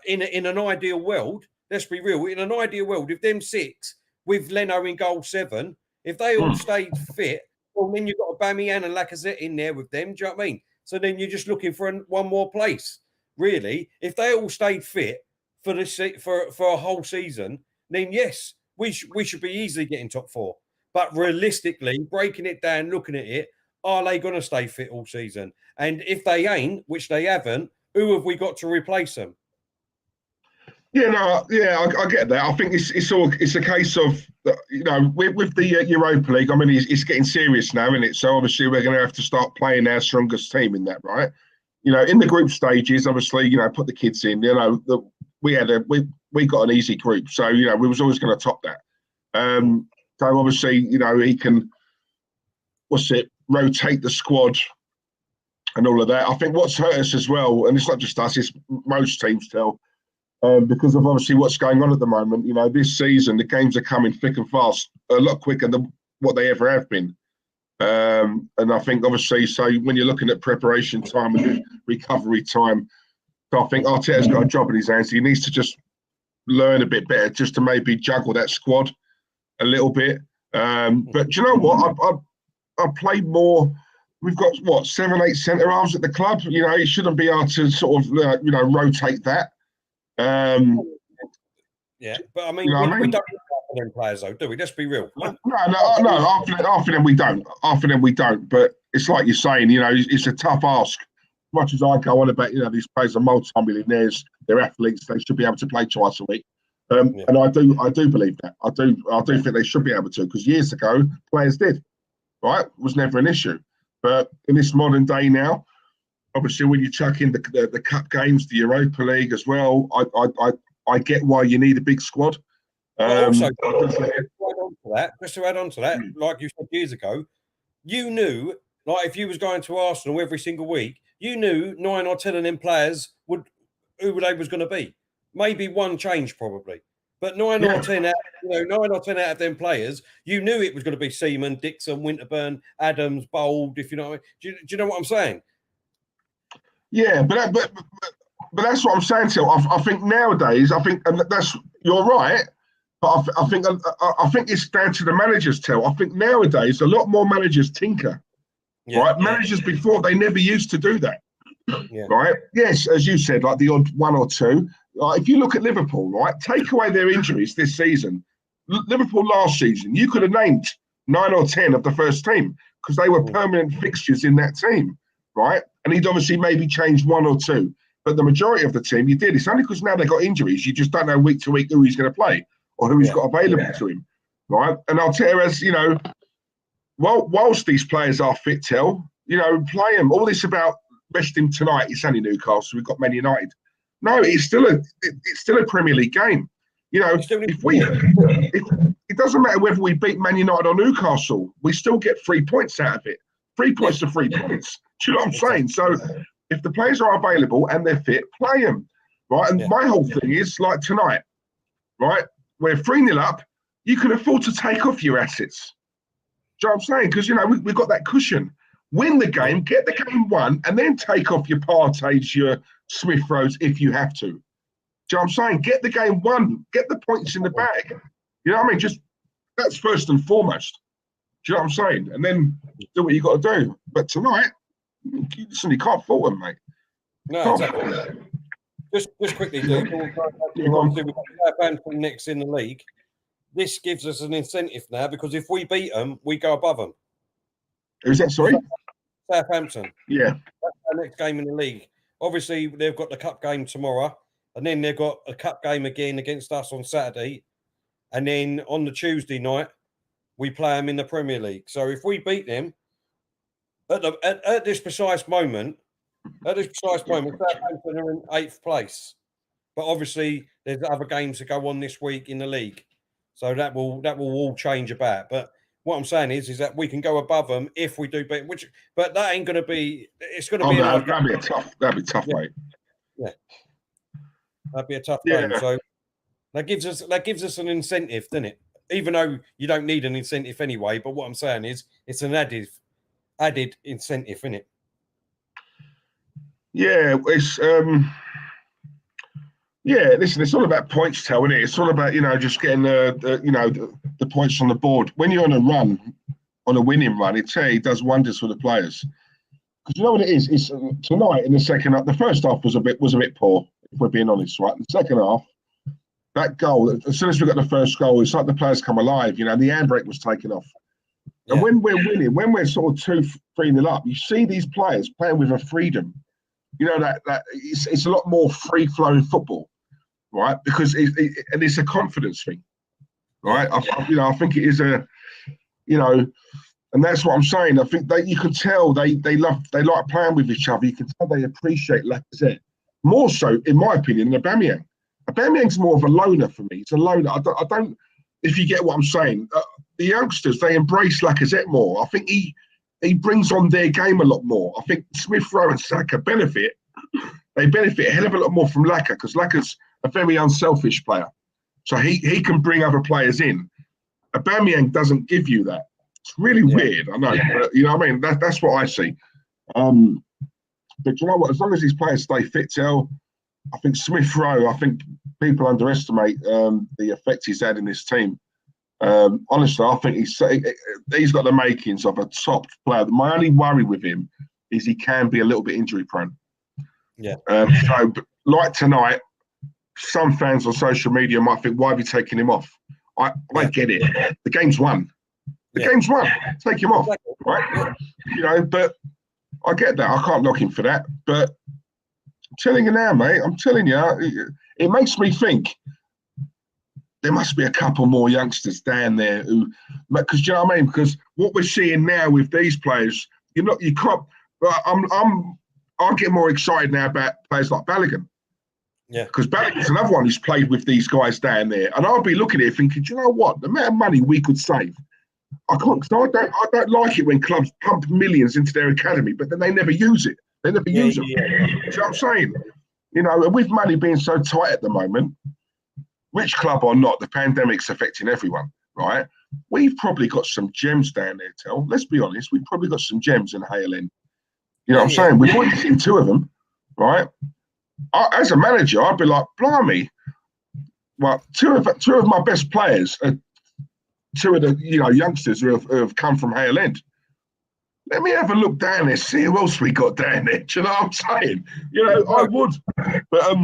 in an ideal world, let's be real, in an ideal world, if them 6 with Leno in goal 7, if they all stayed fit, well, then you've got Aubameyang and Lacazette in there with them, do you know what I mean? So then you're just looking for one more place, really. If they all stayed fit for a whole season, then yes, we should be easily getting top 4. But realistically, breaking it down, looking at it, are they going to stay fit all season? And if they ain't, which they haven't, who have we got to replace them?
Yeah, I get that. I think it's a case of, you know, with the Europa League. I mean, it's getting serious now, isn't it? So obviously we're going to have to start playing our strongest team in that, right? You know, in the group stages, obviously, you know, put the kids in. You know, we got an easy group, so you know we was always going to top that. So obviously, you know, he can rotate the squad and all of that. I think what's hurt us as well, and it's not just us, it's most teams tell. Because of obviously what's going on at the moment, you know, this season the games are coming thick and fast, a lot quicker than what they ever have been. And I think obviously, so when you're looking at preparation time and recovery time, so I think Arteta's got a job in his hands. He needs to just learn a bit better, just to maybe juggle that squad a little bit. But do you know what? I played more. We've got what 7, 8 centre halves at the club. You know, it shouldn't be hard to sort of you know rotate that.
Yeah, but I mean, you know we don't have them players though, do we? Let's be real.
No. Half of them we don't. But it's like you're saying, you know, it's a tough ask. As much as I go on about, you know, these players are multi-millionaires, they're athletes, they should be able to play twice a week. And I do believe that. I do think they should be able to, because years ago players did. Right, it was never an issue. But in this modern day now, obviously, when you chuck in the cup games, the Europa League as well, I get why you need a big squad.
Also, just to add on to that, like you said years ago, you knew, like if you was going to Arsenal every single week, you knew 9 or 10 of them players who they was going to be. Maybe one change probably, but 9 or 10 out, you know, 9 or 10 out of them players, you knew it was going to be Seaman, Dixon, Winterburn, Adams, Bold. If you know what I mean. Do you know what I'm saying?
Yeah, but that's what I'm saying, Till. I think nowadays, and that's you're right, but I think it's down to the managers, Till. I think nowadays a lot more managers tinker. Right, managers before they never used to do that. Right? Yes, as you said, like the odd 1 or 2. Like if you look at Liverpool, right, take away their injuries this season. Liverpool last season, you could have named 9 or 10 of the first team because they were permanent fixtures in that team. Right, and he'd obviously maybe changed 1 or 2, but the majority of the team you did. It's only because now they got injuries, you just don't know week to week who he's going to play or who he's got available to him, right? And Arteta, as you know, whilst these players are fit, you know, play them. All this about rest him tonight. It's only Newcastle. We've got Man United. No, it's still a Premier League game. You know, if it doesn't matter whether we beat Man United or Newcastle, we still get 3 points out of it. 3 points to 3 points. Do you know what I'm saying? So if the players are available and they're fit, play them. Right. And my whole thing is like tonight, right? We're 3-0 up. You can afford to take off your assets. Do you know what I'm saying? Because, you know, we've got that cushion. Win the game, get the game won, and then take off your Partey's, your Smith Rowes if you have to. Do you know what I'm saying? Get the game won. Get the points in the bag. You know what I mean? Just that's first and foremost. Do you know what I'm saying? And then do what you got to do. But tonight, you can't fault them, mate.
No, exactly. Just quickly, dude. We've got Southampton next in the league. This gives us an incentive now because if we beat them, we go above them.
Who's that? Sorry,
Southampton.
Yeah,
that's our next game in the league. Obviously, they've got the cup game tomorrow, and then they've got a cup game again against us on Saturday, and then on the Tuesday night we play them in the Premier League. So if we beat them at this precise moment, Southampton are in 8th place. But obviously, there's other games to go on this week in the league, so that will all change about. But What I'm saying is that we can go above them if we do beat. But that ain't going to be. It's going to be.
No, that'd be tough. That'd be tough, mate.
Yeah, that'd be a tough game. So that gives us an incentive, doesn't it? Even though you don't need an incentive anyway. But what I'm saying is, it's an added incentive, isn't it?
Yeah, it's listen, it's all about points, isn't it? It's all about just getting the points on the board. When you're on a run, on a winning run, it does wonders for the players. Because you know what it is? It's tonight in the second half. The first half was a bit poor, if we're being honest, right? The second half, that goal, as soon as we got the first goal, it's like the players come alive. The handbrake was taken off. And when we're winning, when we're sort of 2-3-0 up, you see these players playing with a freedom. That it's a lot more free-flowing football, right? Because it's a confidence thing, right? I think it is and that's what I'm saying. I think you can tell they like playing with each other. You can tell they appreciate Lacazette more so, in my opinion, than Aubameyang. Aubameyang's more of a loner for me. It's a loner. I don't. If you get what I'm saying, the youngsters, they embrace Lacazette more. I think he brings on their game a lot more. I think Smith Rowe and Saka benefit. They benefit a hell of a lot more from Laka, because Laka's a very unselfish player. So he can bring other players in. Aubameyang doesn't give you that. It's really weird, I know. But, you know what I mean? That's what I see. But you know what? As long as these players stay fit, I think Smith Rowe, I think people underestimate the effect he's had in this team. Honestly, I think he's got the makings of a top player. My only worry with him is he can be a little bit injury prone.
Yeah.
So, like tonight, some fans on social media might think, why are we taking him off? I get it. The game's won. The game's won. Take him off, right? But I get that. I can't knock him for that. But I'm telling you now, mate, it makes me think there must be a couple more youngsters down there because do you know what I mean? Because what we're seeing now with these players, you can't. I get more excited now about players like Bellerin.
Yeah.
Because Bellerin's another one who's played with these guys down there, and I'll be looking at it thinking, do you know what? The amount of money we could save. I can't. Because I don't like it when clubs pump millions into their academy, but then they never use it. They never use them. Yeah. You know what I'm saying? With money being so tight at the moment, which club or not, the pandemic's affecting everyone, right? We've probably got some gems down there, Tel. Let's be honest. We've probably got some gems in Hale End. You know what I'm saying? We've already seen two of them, right? As a manager, I'd be like, blimey. Well, two of my best players are two of the youngsters who have come from Hale End. Let me have a look down there, see who else we got down there. Do you know what I'm saying? I would. But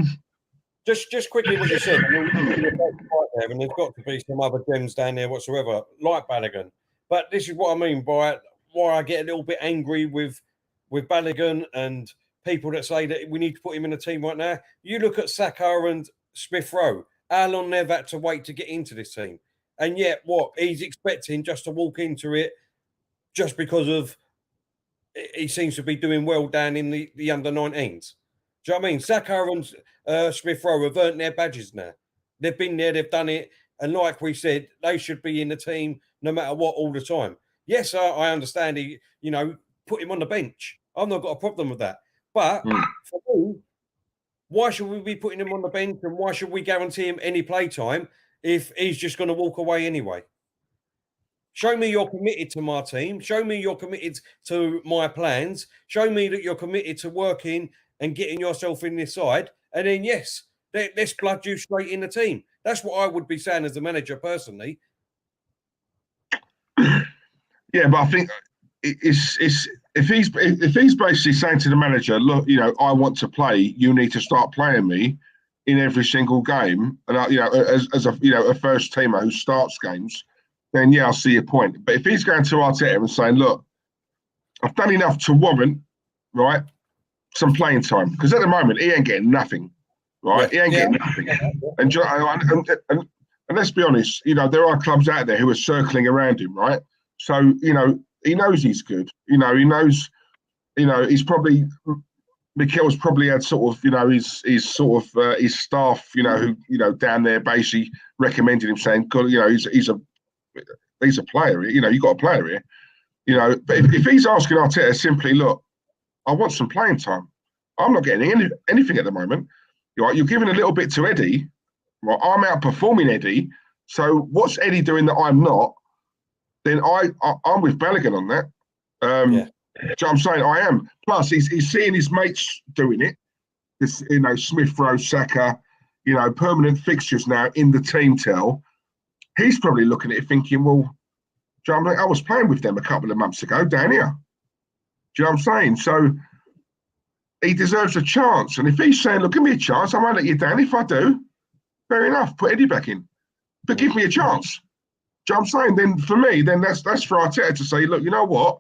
just quickly what you said, and there's got to be some other gems down there whatsoever, like Bellerin. But this is what I mean by why I get a little bit angry with Bellerin and people that say that we need to put him in the team right now. You look at Saka and Smith Rowe. How long they've had to wait to get into this team? And yet, he's expecting just to walk into it just because of he seems to be doing well down in the under-19s. Do you know what I mean? Saka and Smith Rowe have earned their badges now. They've been there, they've done it. And like we said, they should be in the team no matter what all the time. Yes, I understand put him on the bench. I've not got a problem with that. But for me, why should we be putting him on the bench, and why should we guarantee him any play time if he's just going to walk away anyway? Show me you're committed to my team. Show me you're committed to my plans. Show me that you're committed to working and getting yourself in this side. And then, yes, let's blood you straight in the team. That's what I would be saying as a manager personally.
Yeah, but I think if he's basically saying to the manager, look, I want to play. You need to start playing me in every single game, and as a first teamer who starts games, then I see your point. But if he's going to Arteta and saying, look, I've done enough to warrant, right, some playing time, because at the moment he ain't getting nothing, right? He ain't getting nothing, and let's be honest, there are clubs out there who are circling around him, right? So he knows he's good. He knows, he's probably. Mikel's probably had sort of, his staff, who, down there basically recommended him, saying, God, he's he's a player. You know, you've got a player here. You know, but if he's asking Arteta simply, look, I want some playing time. I'm not getting anything at the moment. You're giving a little bit to Eddie. Well, I'm outperforming Eddie. So what's Eddie doing that I'm not? Then I'm with Bellerin on that. Do you know what I'm saying? I am. Plus, he's seeing his mates doing it. This, you know, Smith Rowe, Saka, you know, permanent fixtures now in the team tell. He's probably looking at it thinking, well, do you know what I mean? I was playing with them a couple of months ago down here. Do you know what I'm saying? So he deserves a chance. And if he's saying, look, give me a chance, I won't let you down. If I do, fair enough, put Eddie back in. But give me a chance. Do you know what I'm saying? Then for me, then that's for Arteta to say, look, you know what?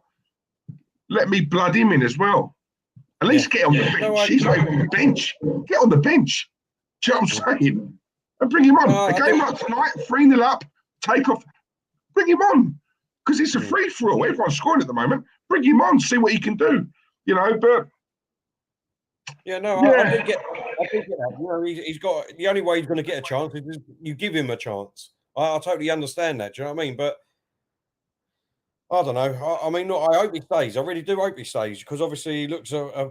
Let me blood him in as well. At least get on the bench. He's not even on the bench. Get on the bench. Do you know what I'm saying? And bring him on. The game like tonight, 3-0 up, take off. Bring him on. Because it's a free-for-all. Everyone's scoring at the moment. Bring him on, see what he can do. You know, but...
I do get that. You know, he's got... The only way he's going to get a chance is you give him a chance. I totally understand that. Do you know what I mean? But I don't know. I mean, look, I hope he stays. I really do hope he stays because obviously he looks a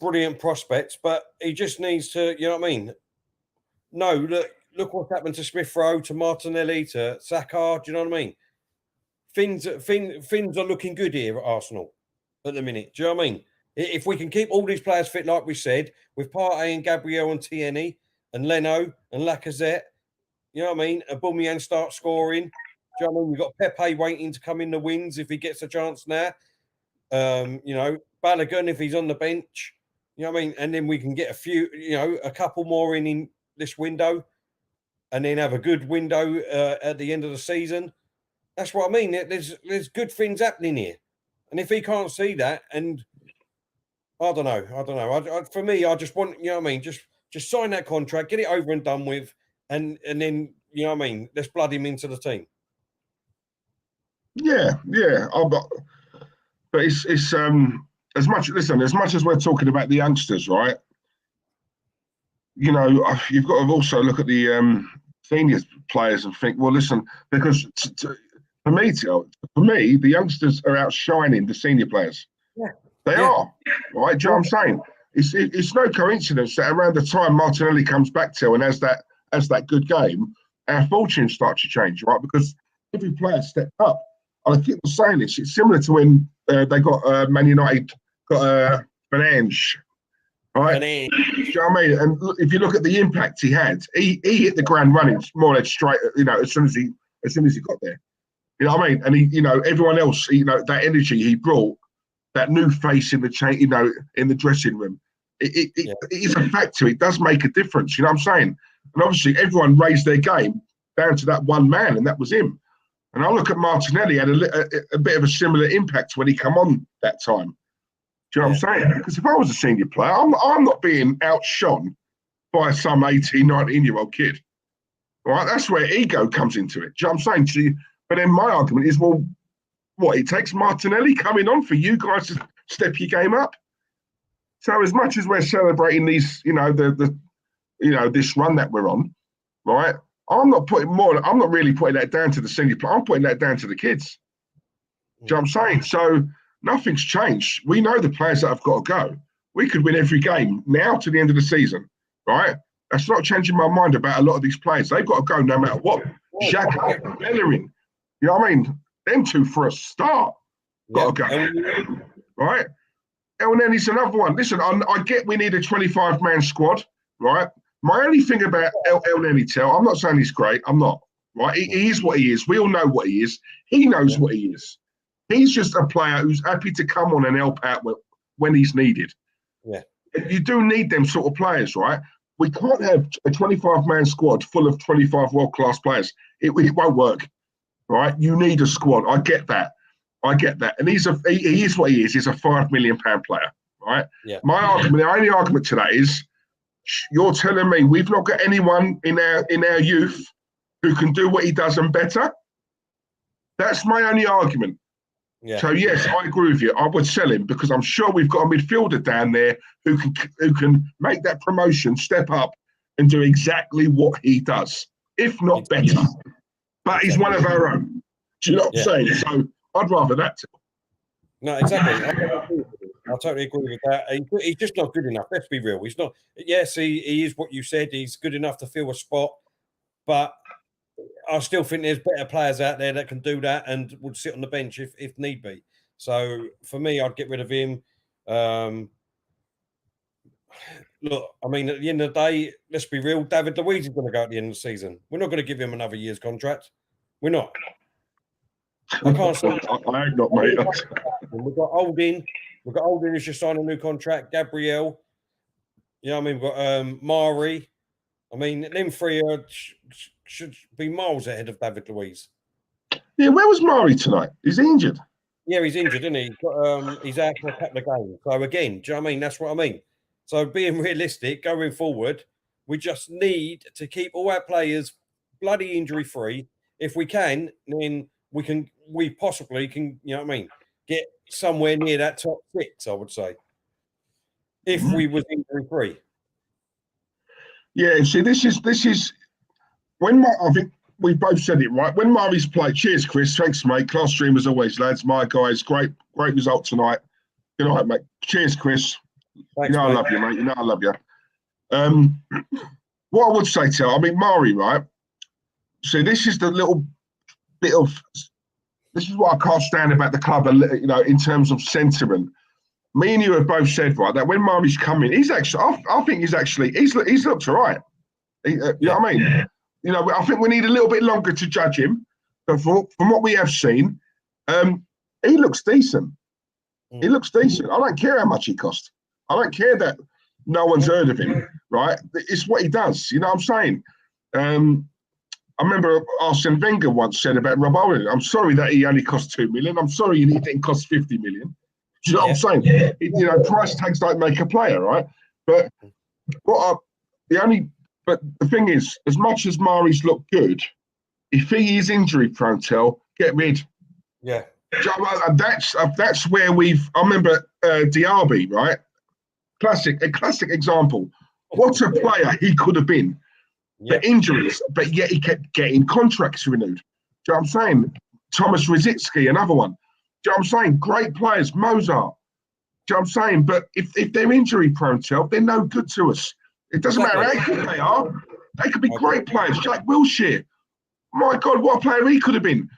brilliant prospect, but he just needs to, you know what I mean? No, look what's happened to Smith Rowe, to Martinelli, to Saka. Do you know what I mean? Things are looking good here at Arsenal at the minute. Do you know what I mean? If we can keep all these players fit, like we said, with Partey and Gabriel and Tierney and Leno and Lacazette, you know what I mean? Aubameyang start scoring. Do you know what I mean? We've got Pepe waiting to come in the wings if he gets a chance now. You know, Balogun if he's on the bench. You know what I mean? And then we can get a couple more in this window and then have a good window at the end of the season. That's what I mean. There's good things happening here. And if he can't see that, and I don't know. For me, I just want, you know what I mean? Just sign that contract, get it over and done with, and then, you know what I mean? Let's blood him into the team.
Yeah. But it's as much as we're talking about the youngsters, right? You know, you've got to also look at the senior players and think, well, listen, because for me, the youngsters are outshining the senior players. Yeah. They are, right? Do you know what I'm saying? It's no coincidence that around the time Martinelli comes back to and has that good game, our fortunes start to change, right? Because every player stepped up. And I keep saying this. It's similar to when they got Man United got Benange, right? Do you know what I mean? And look, if you look at the impact he had, he hit the ground running more or less straight. You know, as soon as he got there. You know what I mean? And he, you know, everyone else, you know, that energy he brought, that new face in the chain, you know, in the dressing room, it is a factor. It does make a difference. You know what I'm saying? And obviously, everyone raised their game down to that one man, and that was him. And I look at Martinelli had a bit of a similar impact when he come on that time. Do you know what I'm saying? Because if I was a senior player, I'm not being outshone by some 18, 19-year-old kid. All right, that's where ego comes into it. Do you know what I'm saying? But then my argument is, well, what, it takes Martinelli coming on for you guys to step your game up? So as much as we're celebrating these, you know, this run that we're on, right? I'm not really putting that down to the senior player. I'm putting that down to the kids. Do you know what I'm saying? So nothing's changed. We know the players that have got to go. We could win every game now to the end of the season, right? That's not changing my mind about a lot of these players. They've got to go no matter what. Xhaka, bellerin, you know what I mean? Them two for a start got to go, right? And then it's another one. Listen, I get we need a 25-man squad, right? My only thing about El Nenitel, I'm not saying he's great. I'm not, right? He is what he is. We all know what he is. He knows what he is. He's just a player who's happy to come on and help out when he's needed. Yeah. You do need them sort of players, right? We can't have a 25-man squad full of 25 world-class players. It won't work, right? You need a squad. I get that. And he is what he is. He's a £5 million player, right? Yeah. The only argument to that is, you're telling me we've not got anyone in our youth who can do what he does and better? That's my only argument. Yeah. So yes, I agree with you. I would sell him because I'm sure we've got a midfielder down there who can make that promotion, step up, and do exactly what he does, if not better. But he's one of our own. Do you know what I'm saying? So I'd rather that.
No, exactly. I totally agree with that. He's just not good enough. Let's be real. He's not. Yes, he is what you said. He's good enough to fill a spot, but I still think there's better players out there that can do that and would sit on the bench if need be. So for me, I'd get rid of him. Look, I mean, at the end of the day, let's be real. David Luiz is going to go at the end of the season. We're not going to give him another year's contract. We're not. I can't say.
I hope not, mate.
We've got Holding. We've got Holding who's just signed a new contract. Gabriel. You know what I mean? We've got Mari. I mean, them three should be miles ahead of David Luiz.
Yeah, where was Mari tonight? He's injured.
Yeah, he's injured, isn't he? He's out for a couple of games. So again, do you know what I mean? That's what I mean. So being realistic, going forward, we just need to keep all our players bloody injury free. If we can, then we possibly can, you know what I mean, get somewhere near that top 6, I would say. If we was injury free.
Yeah, see, this is when I think we both said it right. When Murray's played, cheers, Chris. Thanks, mate. Class stream as always, lads. My guys, great result tonight. Good night, mate. Cheers, Chris.
Thanks,
you know
mate.
I love you, mate. You know I love you. What I would say to you, I mean, Murray, right? So this is the little bit of, this is what I can't stand about the club, you know, in terms of sentiment. Me and you have both said, right, that when Murray's coming, he's actually, I think he's looked all right. You know what I mean? Yeah. You know, I think we need a little bit longer to judge him. But from what we have seen, he looks decent. He looks decent. I don't care how much he cost. I don't care that no one's heard of him, right? It's what he does. You know what I'm saying? I remember Arsene Wenger once said about Rob Owen, I'm sorry that he only cost 2 million. I'm sorry he didn't cost 50 million. Do you know what I'm saying? Yeah. You know, price tags don't make a player, right? But but the thing is, as much as Mari's looked good, if he is injury prone, get rid.
Yeah.
That's where I remember Diaby, right? A classic example. What a player he could have been. For injuries, but yet he kept getting contracts renewed. Do you know what I'm saying? Thomas Rosicky, another one. Do you know what I'm saying? Great players, Mozart. Do you know what I'm saying? But if they're injury prone, they're no good to us. It doesn't matter how good they are. They could be great players. Jack Wilshere. My God, what a player he could have been.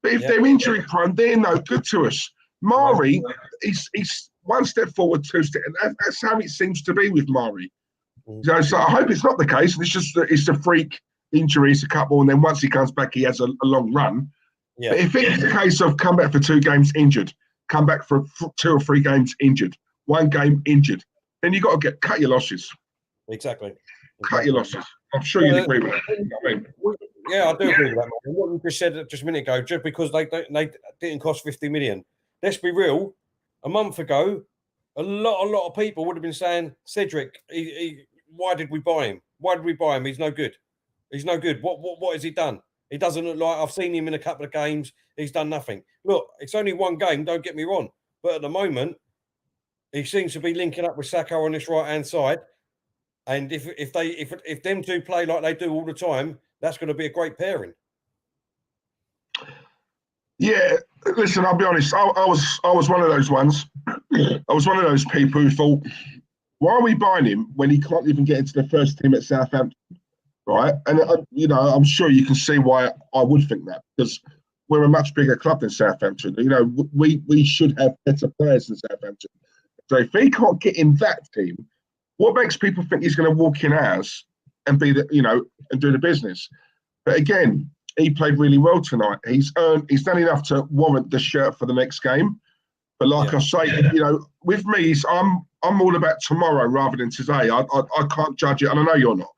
But if they're injury prone, they're no good to us. Mari, he's one step forward, 2 steps. And that's how it seems to be with Mari. So I hope it's not the case. It's a freak injury, it's a couple, and then once he comes back, he has a long run. Yeah. But if it's a case of come back for 2 games injured, come back for 2 or 3 games injured, 1 game injured, then you've got to cut your losses.
Exactly.
Cut your losses. I'm sure you'd agree with that. You know what I mean?
Yeah, I do agree with that, man. And what you just said just a minute ago, just because they didn't cost 50 million. Let's be real. A month ago, a lot of people would have been saying, Cedric, why did we buy him? Why did we buy him? He's no good. He's no good. What has he done? He doesn't look like, I've seen him in a couple of games. He's done nothing. Look, it's only 1 game, don't get me wrong. But at the moment, he seems to be linking up with Sacco on this right-hand side. And if them two play like they do all the time, that's going to be a great pairing.
Yeah, listen, I'll be honest. I was one of those ones. I was one of those people who thought, why are we buying him when he can't even get into the first team at Southampton, right? And you know, I'm sure you can see why I would think that, because we're a much bigger club than Southampton. You know, we should have better players than Southampton. So if he can't get in that team, what makes people think he's going to walk in ours and be and do the business? But again, he played really well tonight. He's done enough to warrant the shirt for the next game. But like I say, you know, with me, I'm all about tomorrow rather than today. I can't judge it, and I know you're not.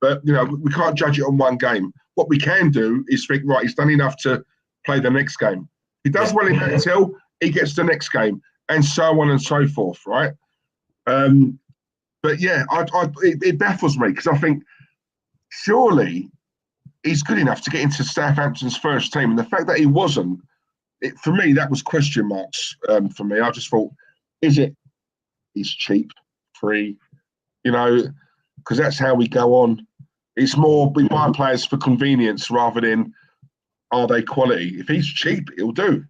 But you know, we can't judge it on 1 game. What we can do is think, right, he's done enough to play the next game. He does well in that till he gets the next game, and so on and so forth, right? But yeah, it baffles me because I think surely he's good enough to get into Southampton's first team, and the fact that he wasn't, for me, that was question marks. For me, I just thought, is it? He's cheap, free, you know, because that's how we go on. It's more we buy players for convenience rather than are they quality? If he's cheap, he'll do.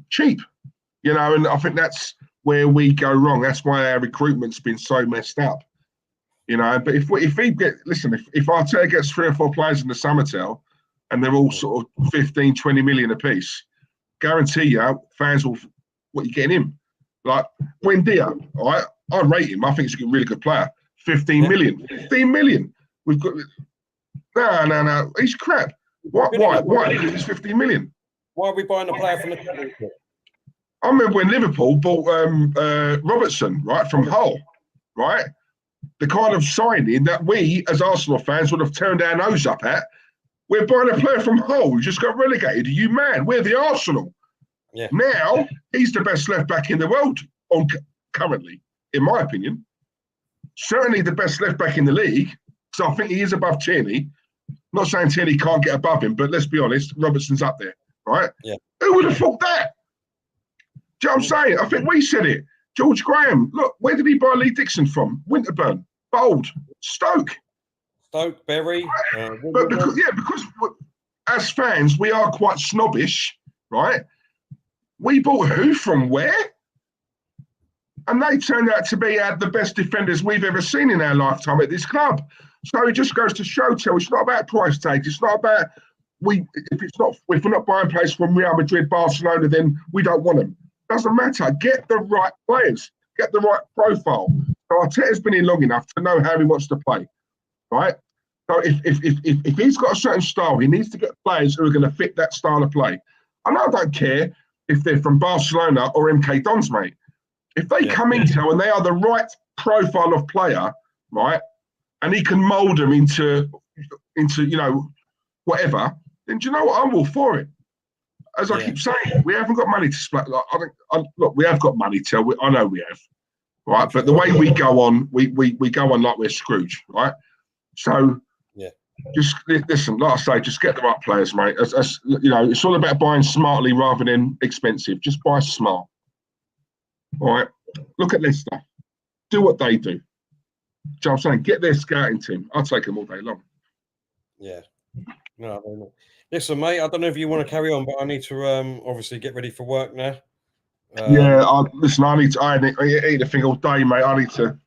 Cheap. You know, and I think that's where we go wrong. That's why our recruitment's been so messed up. You know, but if he get, listen, if Arteta gets 3 or 4 players in the summertime and they're all sort of 15, 20 million apiece, guarantee you fans will, what you getting him? Like Buendia, all right? I rate him. I think he's a really good player. 15 million. 15 million. We've got, no. He's crap. Why? Because he's 15 million.
Why are we buying a player from the Championship?
I remember when Liverpool bought Robertson, right, from Hull, right? The kind of signing that we, as Arsenal fans, would have turned our nose up at. We're buying a player from Hull who just got relegated. Are you mad? We're the Arsenal.
Yeah.
Now, he's the best left-back in the world currently, in my opinion. Certainly the best left-back in the league, so I think he is above Tierney. I'm not saying Tierney can't get above him, but let's be honest, Robertson's up there, right?
Yeah.
Who would have thought that? Do you know what I'm saying? I think we said it. George Graham, look, where did he buy Lee Dixon from? Winterburn, Bold, Stoke.
Stoke, Bury.
But because as fans, we are quite snobbish, right? We bought who from where? And they turned out to be the best defenders we've ever seen in our lifetime at this club. So it just goes to show, it's not about price tags. It's not about if we're not buying players from Real Madrid, Barcelona, then we don't want them. Doesn't matter. Get the right players. Get the right profile. So Arteta's been in long enough to know how he wants to play, right? So if he's got a certain style, he needs to get players who are going to fit that style of play. And I don't care if they're from Barcelona or MK Dons, mate. If they come into and they are the right profile of player, right, and he can mould them into whatever, then do you know what? I'm all for it. As I keep saying, we haven't got money to split. Like, look, we have got money, I know we have, right? But the way we go on, we go on like we're Scrooge, right? So, just listen, like I say, just get the right players, mate. It's all about buying smartly rather than expensive. Just buy smart. All right, look at Leicester. Do what they do. Do you know what I'm saying? Get their scouting team. I'll take them all day long.
Yeah. No, I don't know. Listen, mate, I don't know if you want to carry on, but I need to obviously get ready for work now.
I need to eat a thing all day, mate. I need to.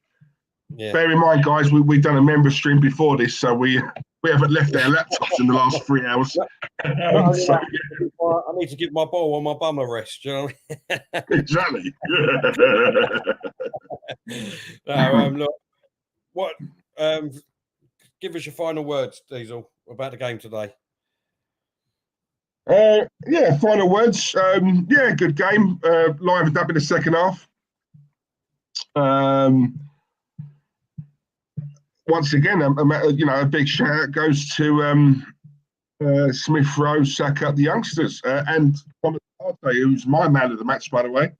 Yeah. Bear in mind, guys, we've done a member stream before this, so we haven't left our laptops in the last 3 hours.
I need to give my ball on my bum a rest, you know?
Exactly.
Look, give us your final words, Diesel, about the game today.
Final words. Good game. Livened up in the second half. Once again, a big shout out goes to Smith Rowe, Saka, the youngsters, and Thomas Partey, who's my man of the match, by the way.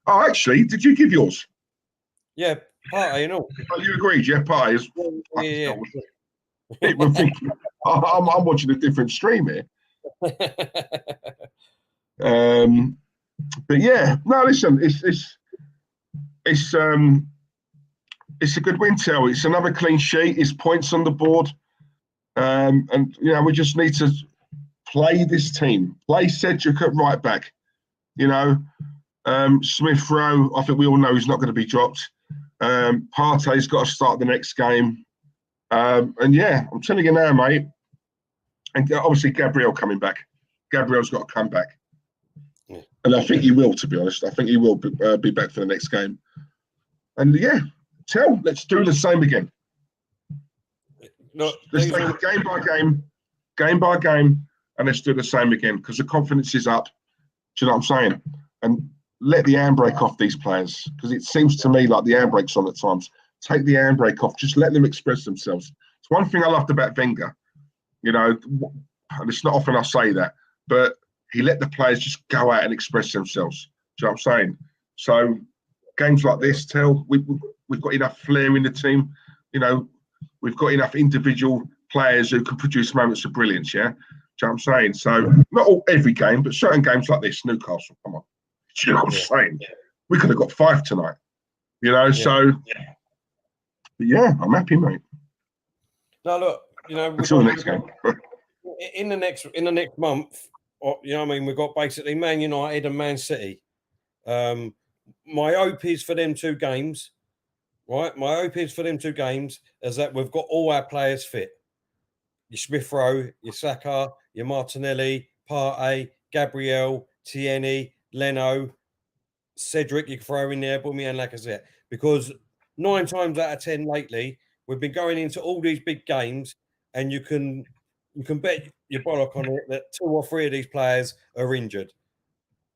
Oh, actually, did you give yours?
Yeah, Partey and all.
Oh, you agreed, yeah, Partey is.
Yeah.
People thinking, I'm watching a different stream here. But yeah, no, listen, it's a good win, Tel. It's another clean sheet. It's points on the board, and we just need to play this team. Play Cedric at right back. Smith Rowe. I think we all know he's not going to be dropped. Partey's got to start the next game, I'm telling you now, mate. And obviously Gabriel coming back. Gabriel's got to come back. Yeah. And I think he will, to be honest. I think he will be back for the next game. And let's do the same again. Let's take it game by game, and let's do the same again because the confidence is up. Do you know what I'm saying? And let the handbrake off these players because it seems to me like the handbrake's on at times. Take the handbrake off. Just let them express themselves. It's one thing I loved about Wenger. And it's not often I say that, but he let the players just go out and express themselves. Do you know what I'm saying? So games like this, we've got enough flair in the team. We've got enough individual players who can produce moments of brilliance, yeah? Do you know what I'm saying? So not every game, but certain games like this, Newcastle, come on. Do you know what I'm saying? We could have got 5 tonight, so... Yeah, I'm happy, mate.
No, look,
until the next game.
in the next month, you know what I mean? We've got basically Man United and Man City. My hope is for them 2 games, right? My hope is for them 2 games is that we've got all our players fit. Your Smith Rowe, your Saka, your Martinelli, Partey, Gabriel, Tierney, Leno, Cedric, you can throw in there, aubameyang, Lacazette. Because 9 times out of 10 lately, we've been going into all these big games, and you can bet your bollock on it that 2 or 3 of these players are injured.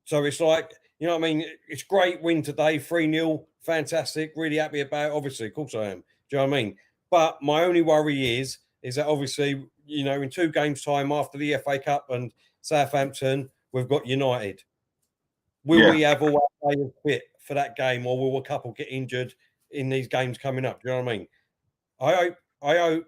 So it's like, you know what I mean? It's great win today, 3-0, fantastic, really happy about it. Obviously, of course I am. Do you know what I mean? But my only worry is that obviously, you know, in 2 games' time after the FA Cup and Southampton, we've got United. Will we have all our players fit for that game, or will a couple get injured in these games coming up? Do you know what I mean? I hope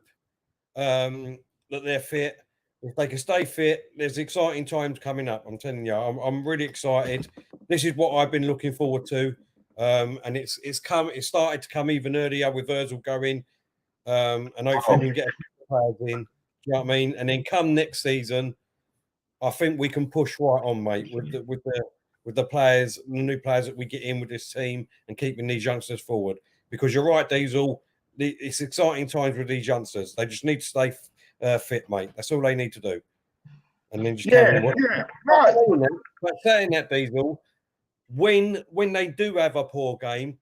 that they're fit. If they can stay fit, there's exciting times coming up. I'm telling you, I'm really excited. This is what I've been looking forward to, and it's started to come even earlier with Ozil going, and hopefully we can get a few players in. Do you know what I mean? And then come next season, I think we can push right on, mate, with the players, the new players that we get in with this team, and keeping these youngsters forward. Because you're right, Diesel. It's exciting times with these youngsters. They just need to stay fit, mate. That's all they need to do. And then just carry on.
Right.
But saying that, Diesel, when they do have a poor game,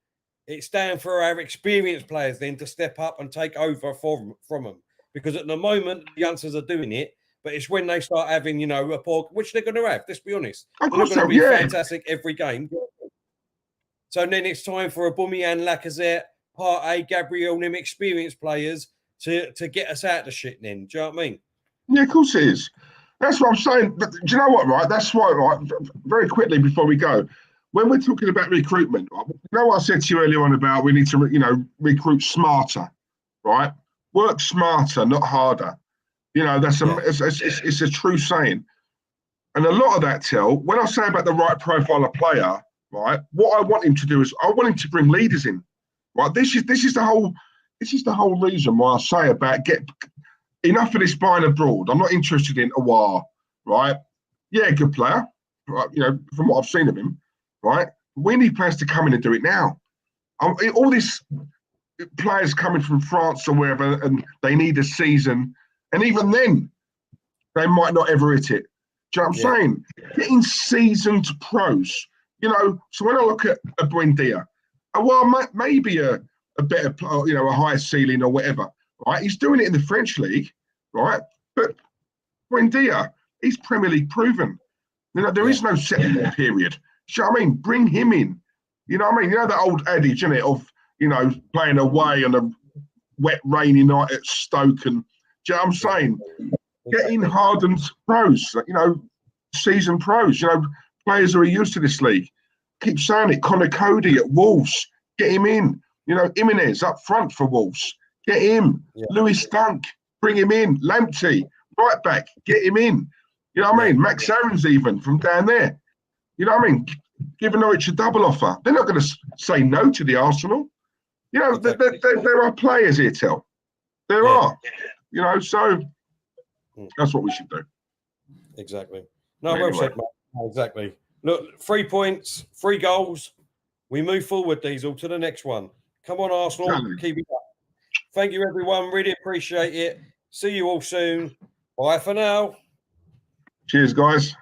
it's down for our experienced players then to step up and take over from them. Because at the moment, the youngsters are doing it, but it's when they start having, you know, a poor, which they're going to have, let's be honest.
Of
They're not
course
going to be
so,
fantastic every game. So then it's time for aubameyang, Lacazette, Partey, Gabriel, them experienced players to get us out of the shit then. Do you know what I mean?
Yeah, of course it is. That's what I'm saying. But do you know what, right? That's why, right? Very quickly before we go, when we're talking about recruitment, right, you know what I said to you earlier on about we need to, you know, recruit smarter, right? Work smarter, not harder. You know, it's a true saying. And a lot of that, when I say about the right profile of player, right, what I want him to do is I want him to bring leaders in. Right. This is the whole reason why I say about get enough of this buying abroad. I'm not interested in aouar, right? Yeah, good player. Right, you know, from what I've seen of him, right? We need players to come in and do it now. All these players coming from France or wherever, and they need a season, and even then, they might not ever hit it. Do you know what I'm saying? Getting seasoned pros. You know, so when I look at a Buendia, well, maybe a better, you know, a higher ceiling or whatever, right? He's doing it in the French league, right? But Buendia, he's Premier League proven. You know, there is no second period. Do you know what I mean? Bring him in. You know what I mean? You know that old adage, isn't it, of, you know, playing away on a wet, rainy night at Stoke, and do you know what I'm saying? Get in hardened pros, you know, seasoned pros, you know, players who are used to this league. Keep saying it. Connor Cody at Wolves, get him in. You know, Jimenez up front for Wolves, get him. Lewis Dunk, bring him in. Lamptey, right back, get him in. You know what I mean? Max Aaron's even from down there. You know what I mean? Giving Norwich a double offer. They're not going to say no to the Arsenal. You know, there are players here, There are. You know, so that's what we should do.
Exactly. No, well said, mate. Exactly. Look, 3 points, 3 goals. We move forward, Diesel, to the next one. Come on, Arsenal. Keep it up. Thank you, everyone. Really appreciate it. See you all soon. Bye for now.
Cheers, guys.